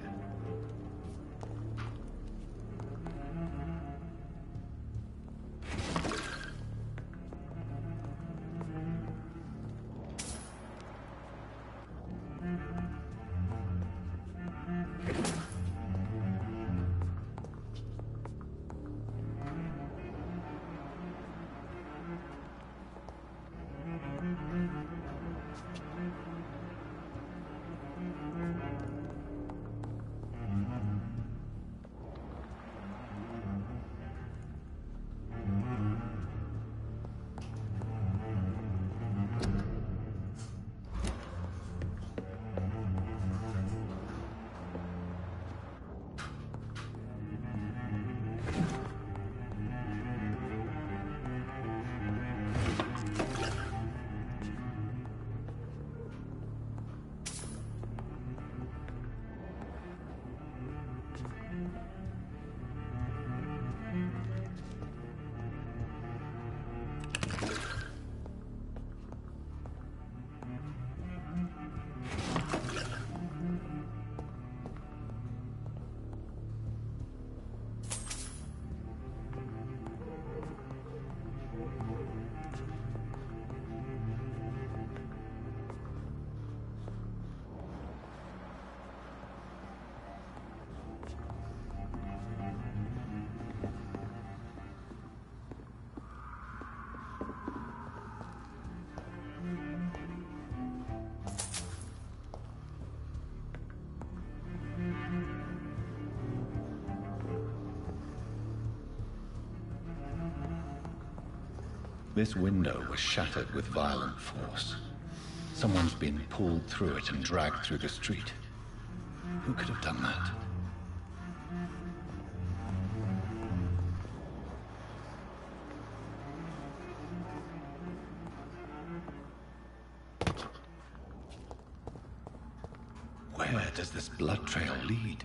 This window was shattered with violent force. Someone's been pulled through it and dragged through the street. Who could have done that? Where does this blood trail lead?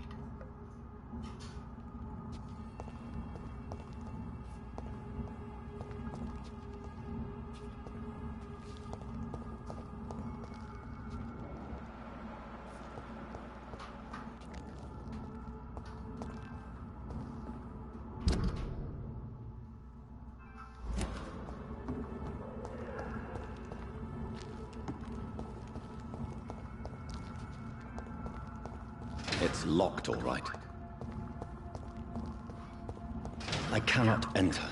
It's locked, all right. I cannot enter.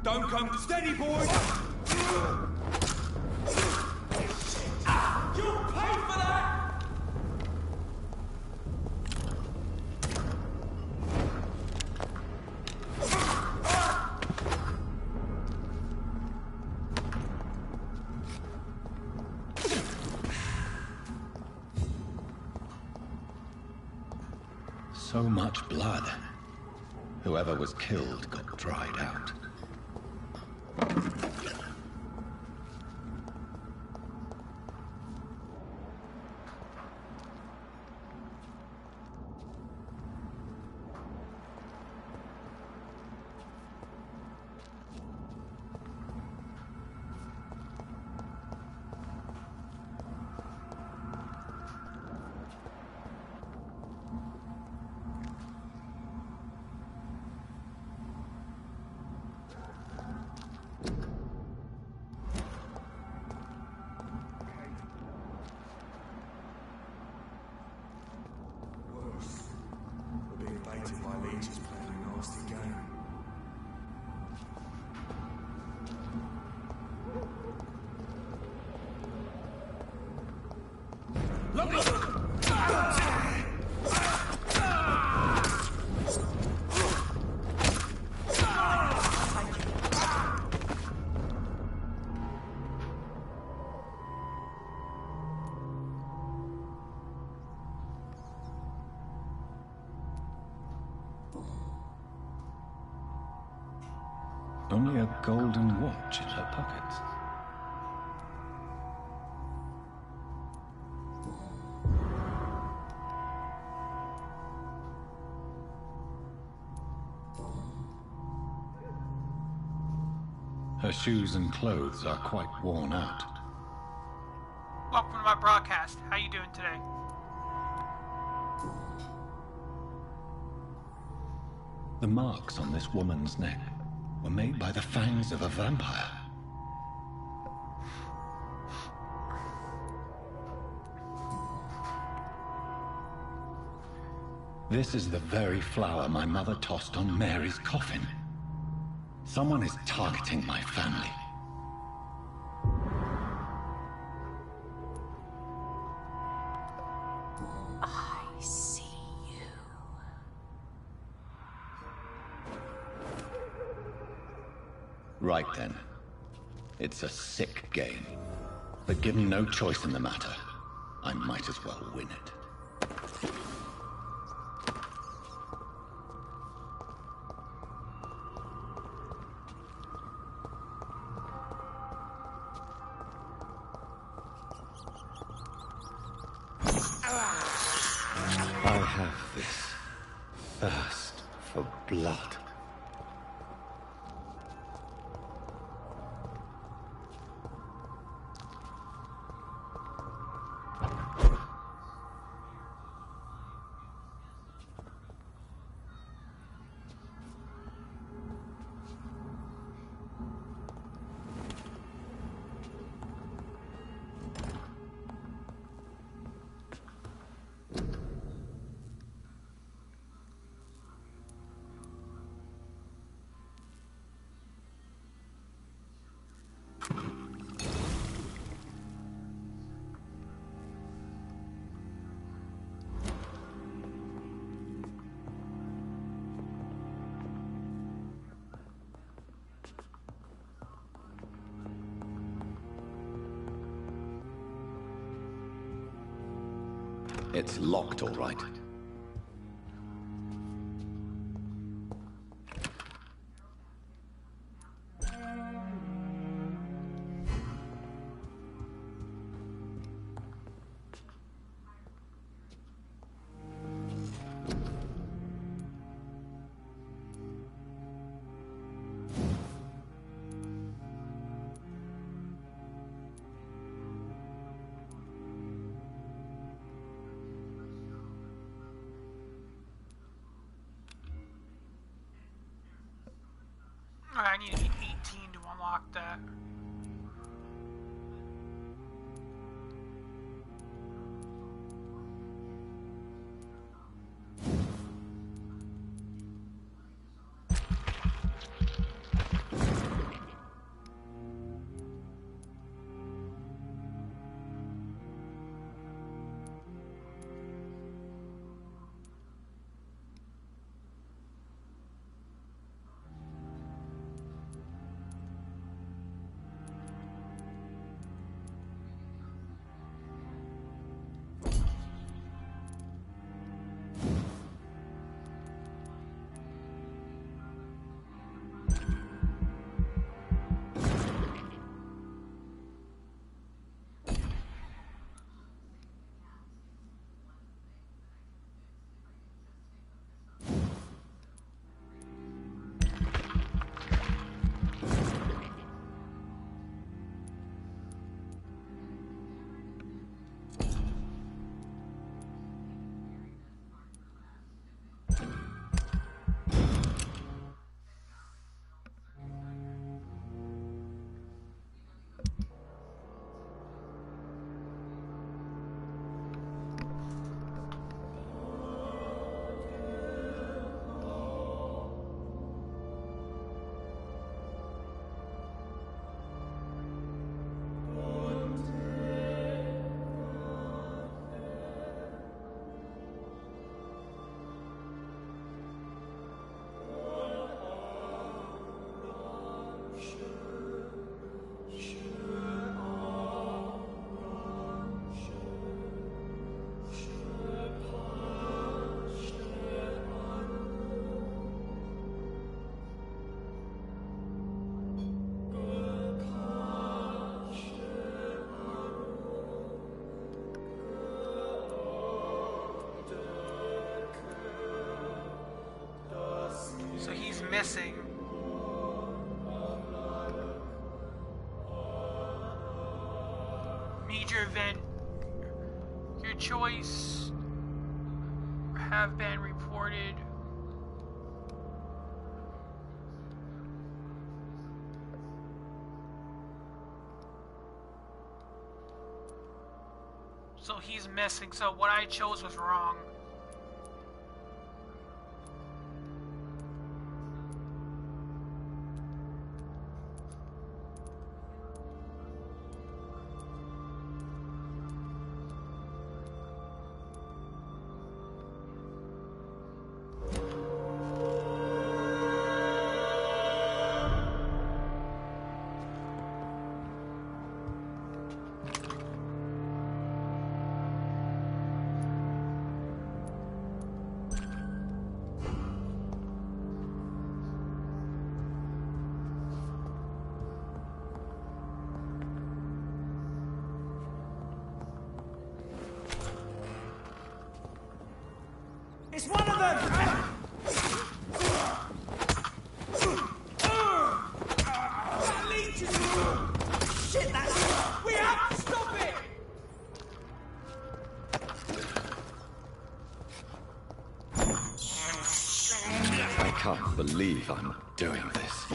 Don't come steady, boys! You'll pay for that! So much blood. Whoever was killed got dried out. Only a golden watch in her pockets. Her shoes and clothes are quite worn out. Welcome to my broadcast. How you doing today? The marks on this woman's neck were made by the fangs of a vampire. This is the very flower my mother tossed on Mary's coffin. Someone is targeting my family. I see you. Right then. It's a sick game. But given no choice in the matter, I might as well win it. I have this thirst for blood. It's locked, all right. I need to be 18 to unlock that. So he's missing. Major event. Your choice have been reported. So he's missing. So what I chose was wrong. It's one of them! That leech is... Shit, that's... We have to stop it! I can't believe I'm doing this.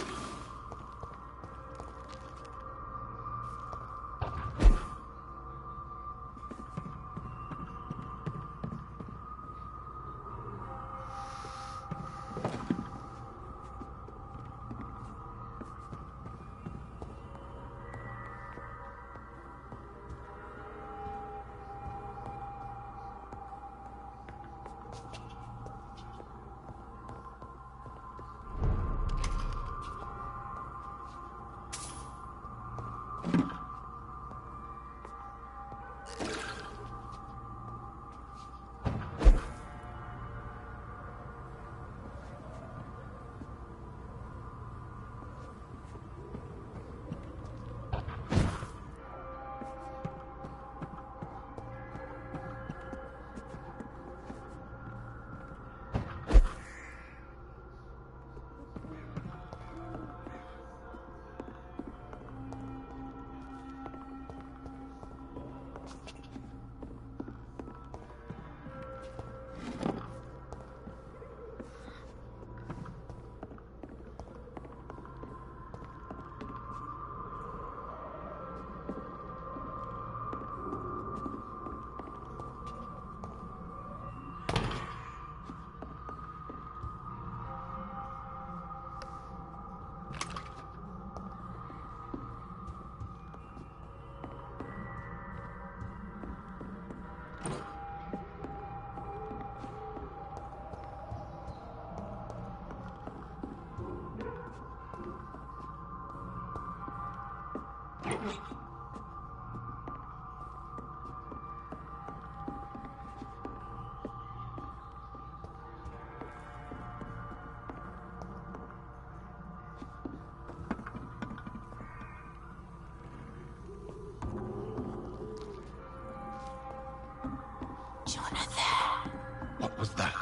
Jonathan. What was that?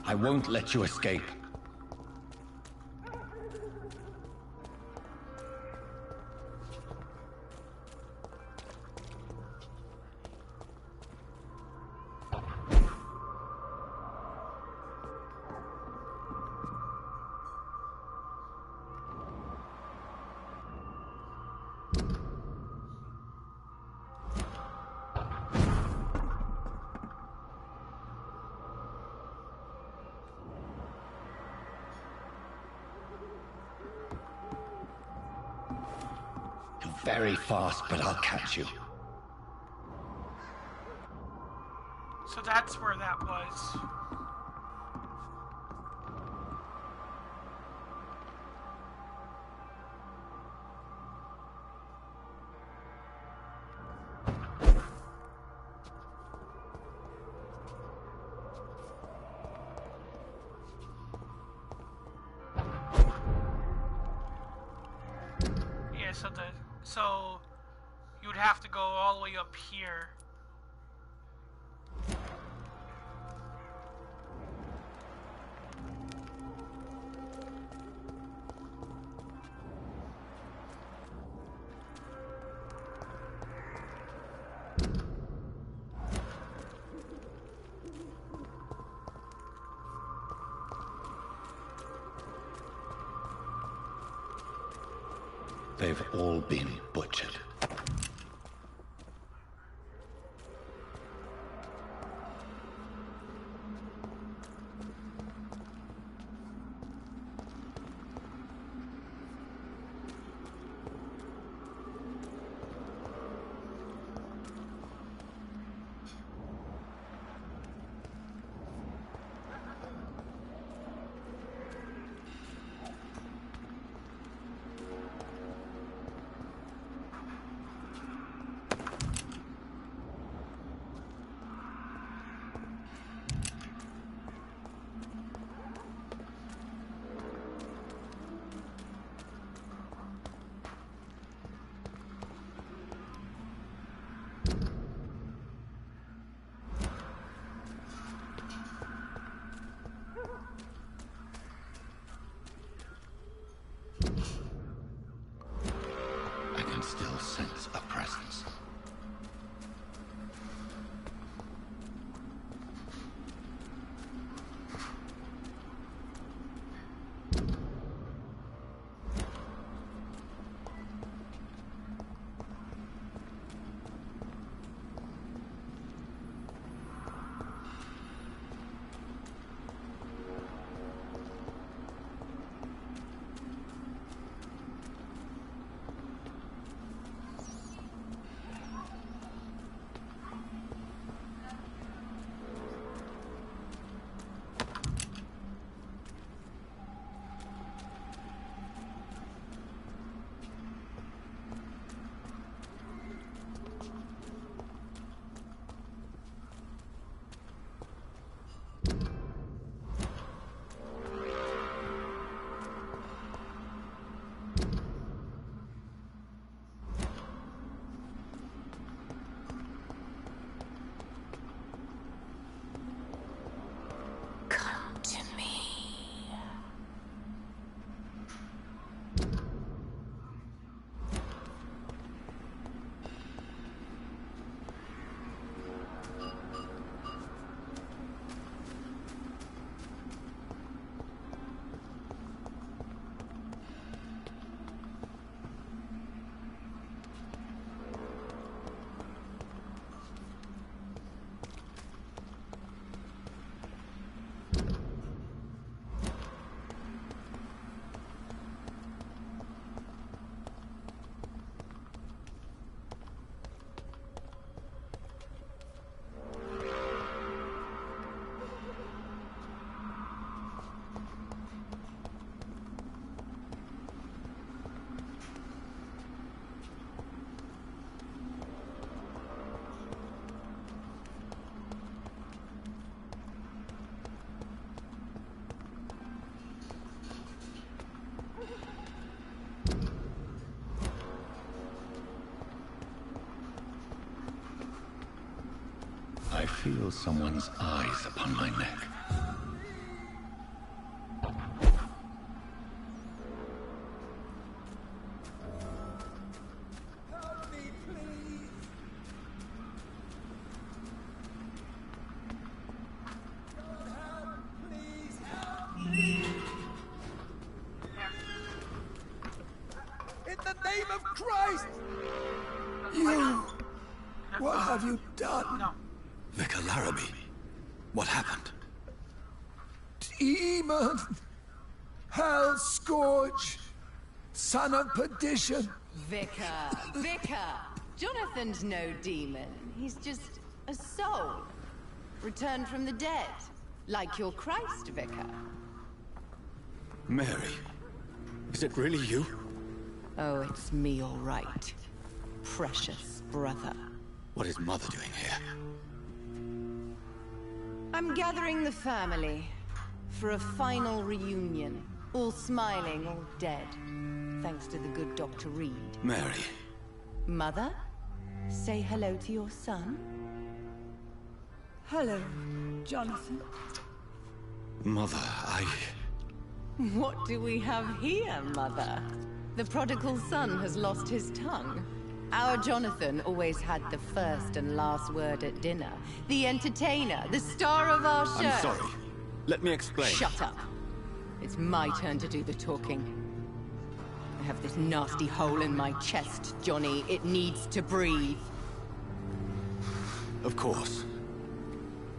I won't let you escape. Very fast, but I'll catch you. So that's where that was. Yeah, so you would have to go all the way up here. They've all been butchered. I can still sense a presence. feel someone's eyes upon my neck. In the name of Christ! You! What have you done? No. Vicar Larrabee, what happened? Demon! Hell scourge! Son of perdition! Vicar! Jonathan's no demon. He's just a soul. Returned from the dead. Like your Christ, Vicar. Mary, is it really you? Oh, it's me, all right. Precious brother. What is Mother doing here? I'm gathering the family for a final reunion. All smiling, all dead. Thanks to the good Dr. Reed. Mary. Mother, say hello to your son. Hello, Jonathan. Mother, What do we have here, Mother? The prodigal son has lost his tongue. Our Jonathan always had the first and last word at dinner. The entertainer, the star of our show. I'm sorry. Let me explain. Shut up. It's my turn to do the talking. I have this nasty hole in my chest, Johnny. It needs to breathe. Of course.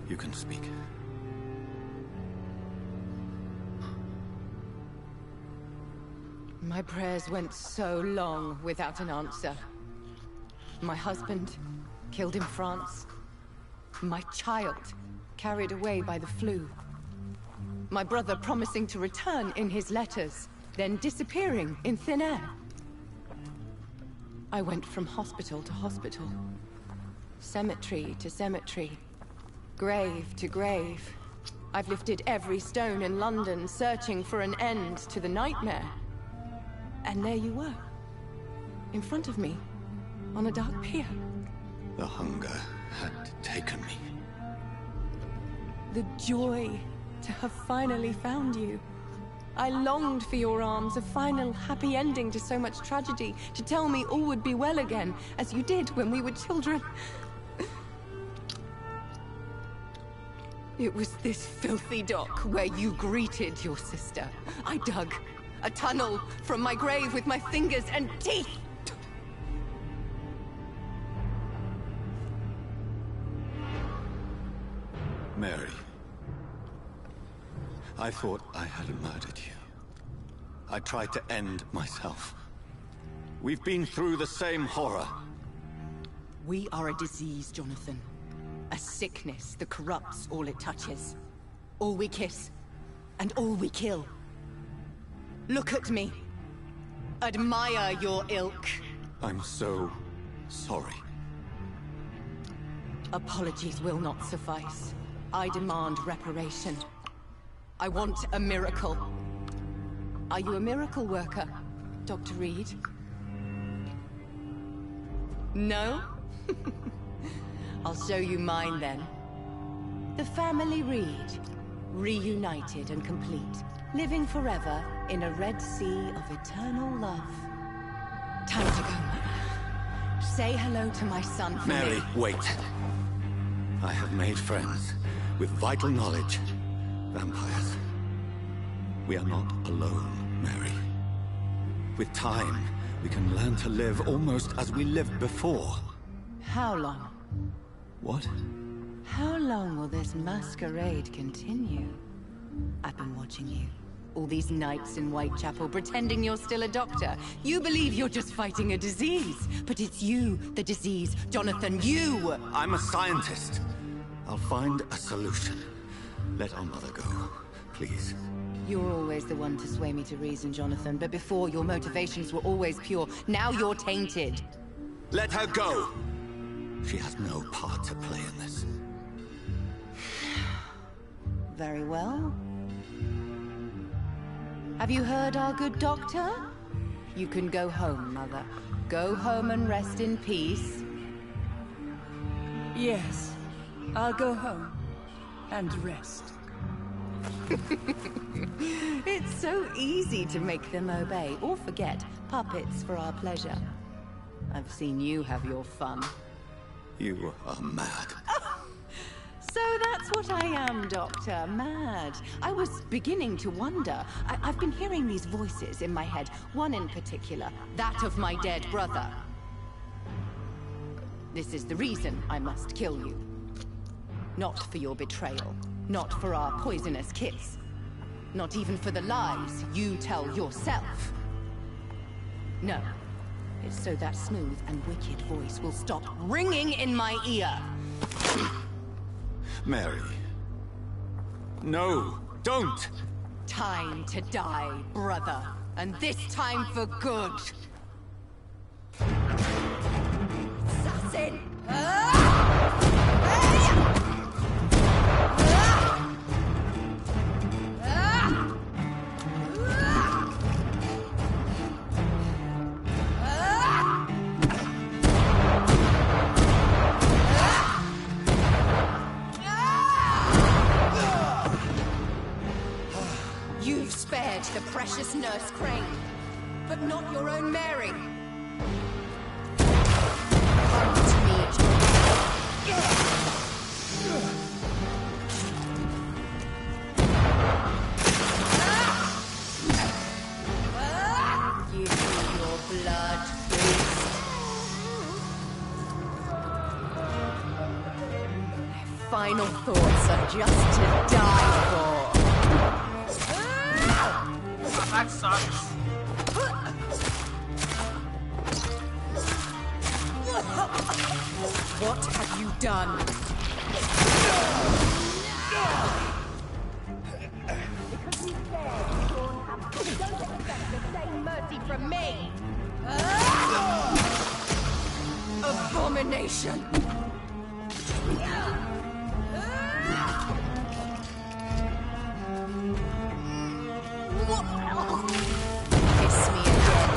You can speak. My prayers went so long without an answer. My husband, killed in France. My child, carried away by the flu. My brother promising to return in his letters, then disappearing in thin air. I went from hospital to hospital. Cemetery to cemetery. Grave to grave. I've lifted every stone in London, searching for an end to the nightmare. And there you were. In front of me. On a dark pier. The hunger had taken me. The joy to have finally found you. I longed for your arms, a final happy ending to so much tragedy, to tell me all would be well again, as you did when we were children. It was this filthy dock where you greeted your sister. I dug a tunnel from my grave with my fingers and teeth. Mary. I thought I had murdered you. I tried to end myself. We've been through the same horror. We are a disease, Jonathan. A sickness that corrupts all it touches. All we kiss, and all we kill. Look at me. Admire your ilk. I'm so sorry. Apologies will not suffice. I demand reparation. I want a miracle. Are you a miracle worker, Dr. Reed? No? I'll show you mine then. The family Reed, reunited and complete, living forever in a red sea of eternal love. Time to go, Mother. Say hello to my son for Mary, me. wait. I have made friends with vital knowledge. Vampires. We are not alone, Mary. With time, we can learn to live almost as we lived before. How long? What? How long will this masquerade continue? I've been watching you. All these nights in Whitechapel, pretending you're still a doctor. You believe you're just fighting a disease. But it's you, the disease. Jonathan, you! I'm a scientist. I'll find a solution. Let our mother go, please. You're always the one to sway me to reason, Jonathan. But before, your motivations were always pure. Now you're tainted. Let her go! She has no part to play in this. Very well. Have you heard our good doctor? You can go home, Mother. Go home and rest in peace. Yes. I'll go home and rest. It's so easy to make them obey or forget puppets for our pleasure. I've seen you have your fun. You are mad. So that's what I am, Doctor. Mad. I was beginning to wonder. I've been hearing these voices in my head. One in particular, that of my dead brother. This is the reason I must kill you. Not for your betrayal. Not for our poisonous kiss. Not even for the lies you tell yourself. No. It's so that smooth and wicked voice will stop ringing in my ear. Mary. No, don't! Time to die, brother. And this time for good. Assassin! You've spared the precious Nurse Crane, but not your own Mary. Come to me. Give me your blood, please. Their final thoughts are just to die for. That sucks. What have you done? Because you failed, don't expect the same mercy from me. Abomination! Kiss me again.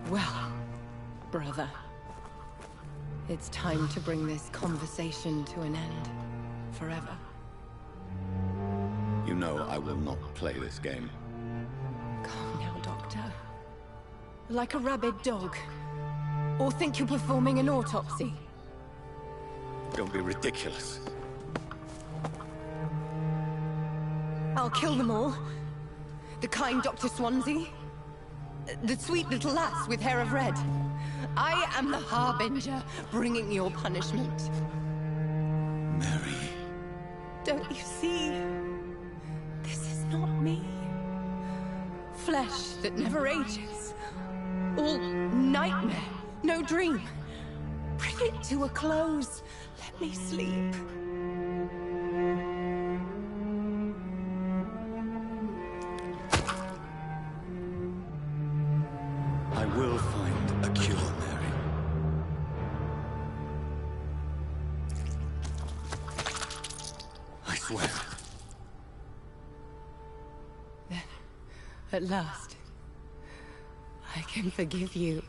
Well, brother, it's time to bring this conversation to an end. Forever. You know I will not play this game. Calm now, Doctor. Like a rabid dog. Or think you're performing an autopsy. Don't be ridiculous. I'll kill them all. The kind Dr. Swansea. The sweet little lass with hair of red. I am the Harbinger, bringing your punishment. Mary. Don't you see? This is not me. Flesh that never ages. All nightmare, no dream. Bring it to a close. Let me sleep. I will find a cure, Mary. I swear. Then, at last, I can forgive you.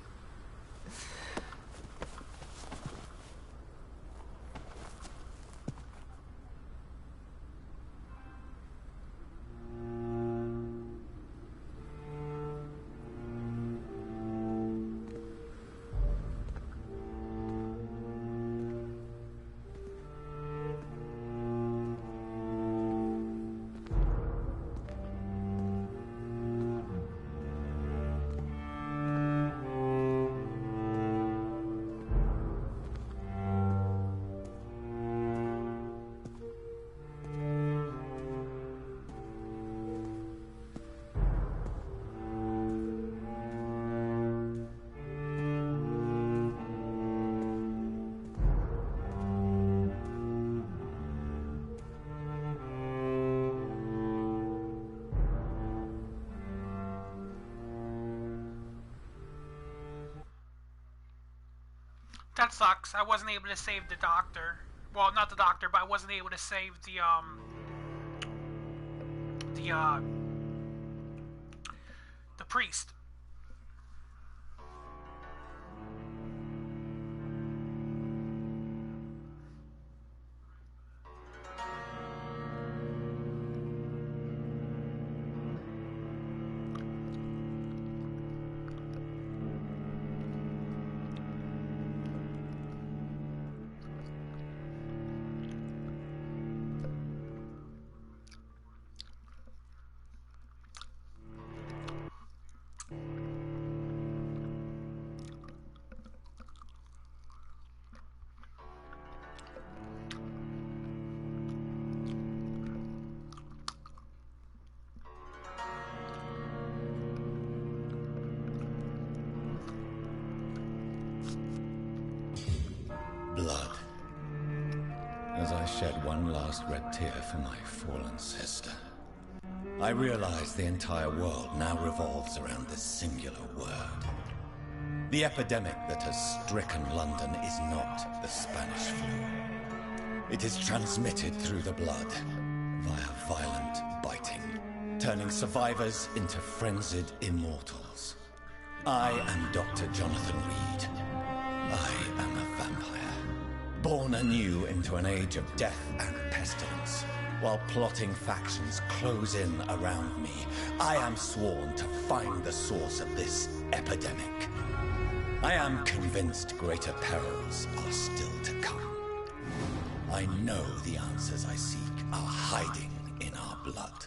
That sucks. I wasn't able to save the doctor. Well, not the doctor, but I wasn't able to save the priest. Blood. As I shed one last red tear for my fallen sister, I realize the entire world now revolves around this singular word. The epidemic that has stricken London is not the Spanish flu. It is transmitted through the blood, via violent biting, turning survivors into frenzied immortals. I am Dr. Jonathan Reed. I am a vampire, born anew into an age of death and pestilence. While plotting factions close in around me, I am sworn to find the source of this epidemic. I am convinced greater perils are still to come. I know the answers I seek are hiding in our blood.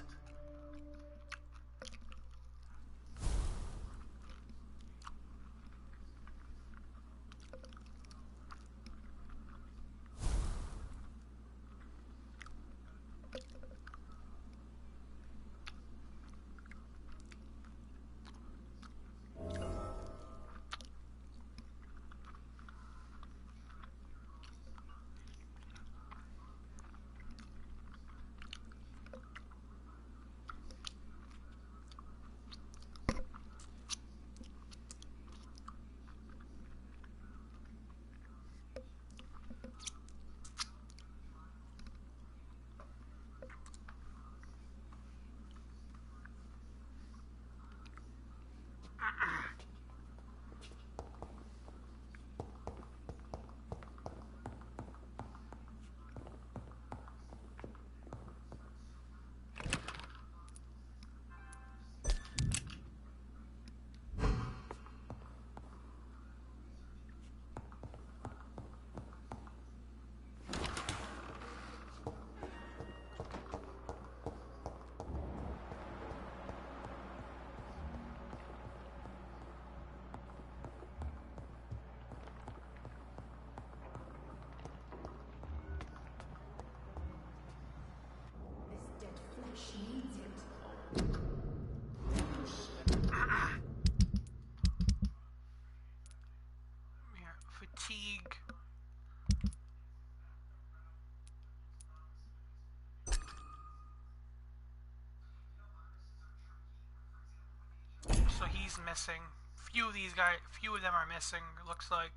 Fatigue. So he's missing. Few of them are missing, it looks like.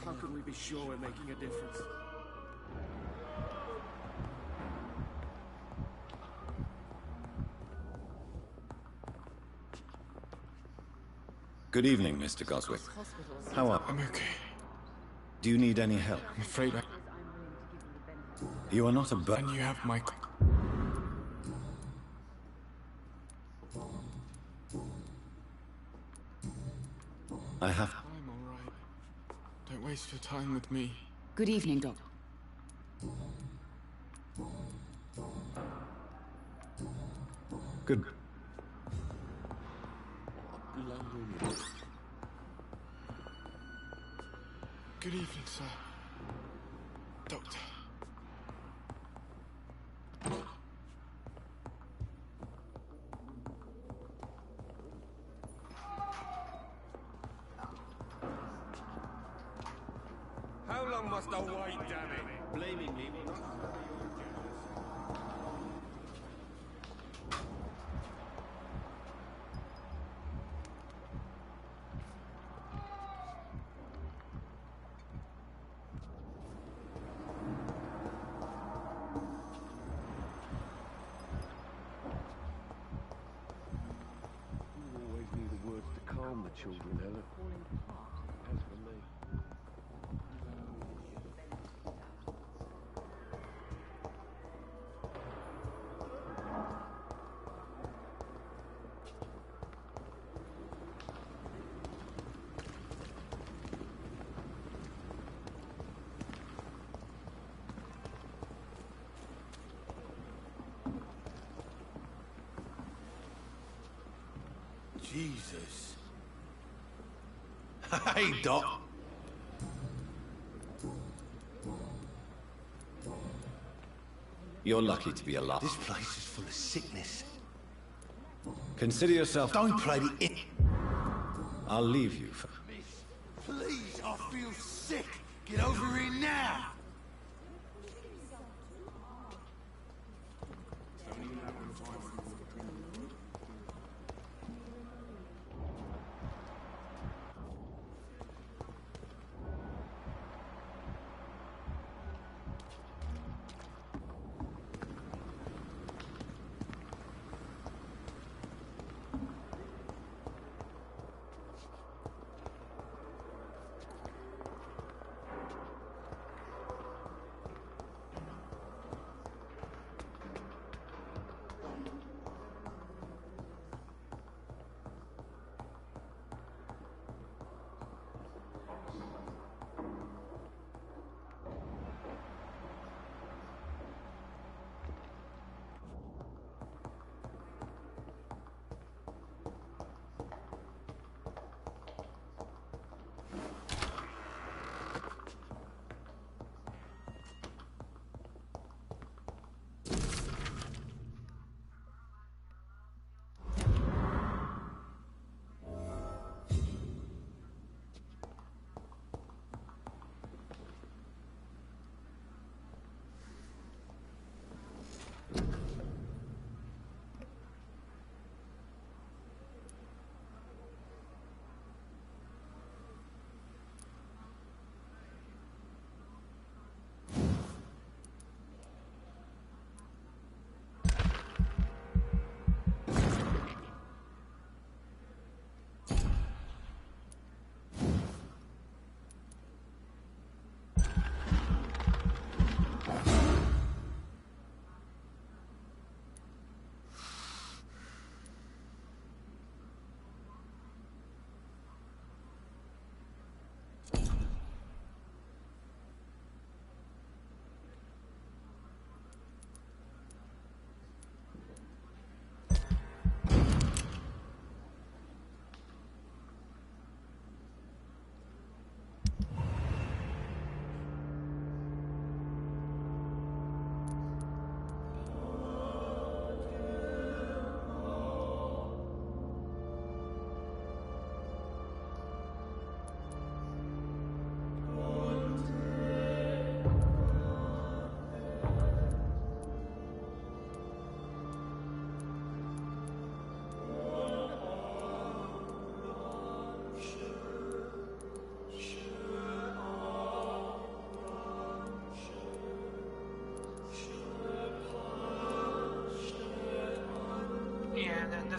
How can we be sure we're making a difference? Good evening, Mr. Goswick. How are you? I'm okay. Do you need any help? I'm afraid I... You are not a And you have my... I have... I'm all right. Don't waste your time with me. Good evening, Doctor. Good. Good evening, sir. Doctor. How long must I wait, damn it? Blaming me will not... The children, Helen. As for me. Jesus. Hey, Doc. You're lucky to be alive. This place is full of sickness. Consider yourself... Don't play the... I'll leave you for... Please, I feel sick. Get over here now.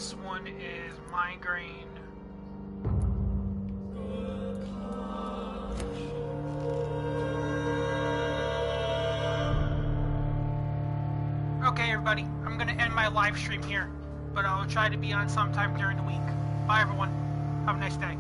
this one is migraine. Okay, everybody, I'm gonna end my live stream here, but I'll try to be on sometime during the week. Bye, everyone. Have a nice day.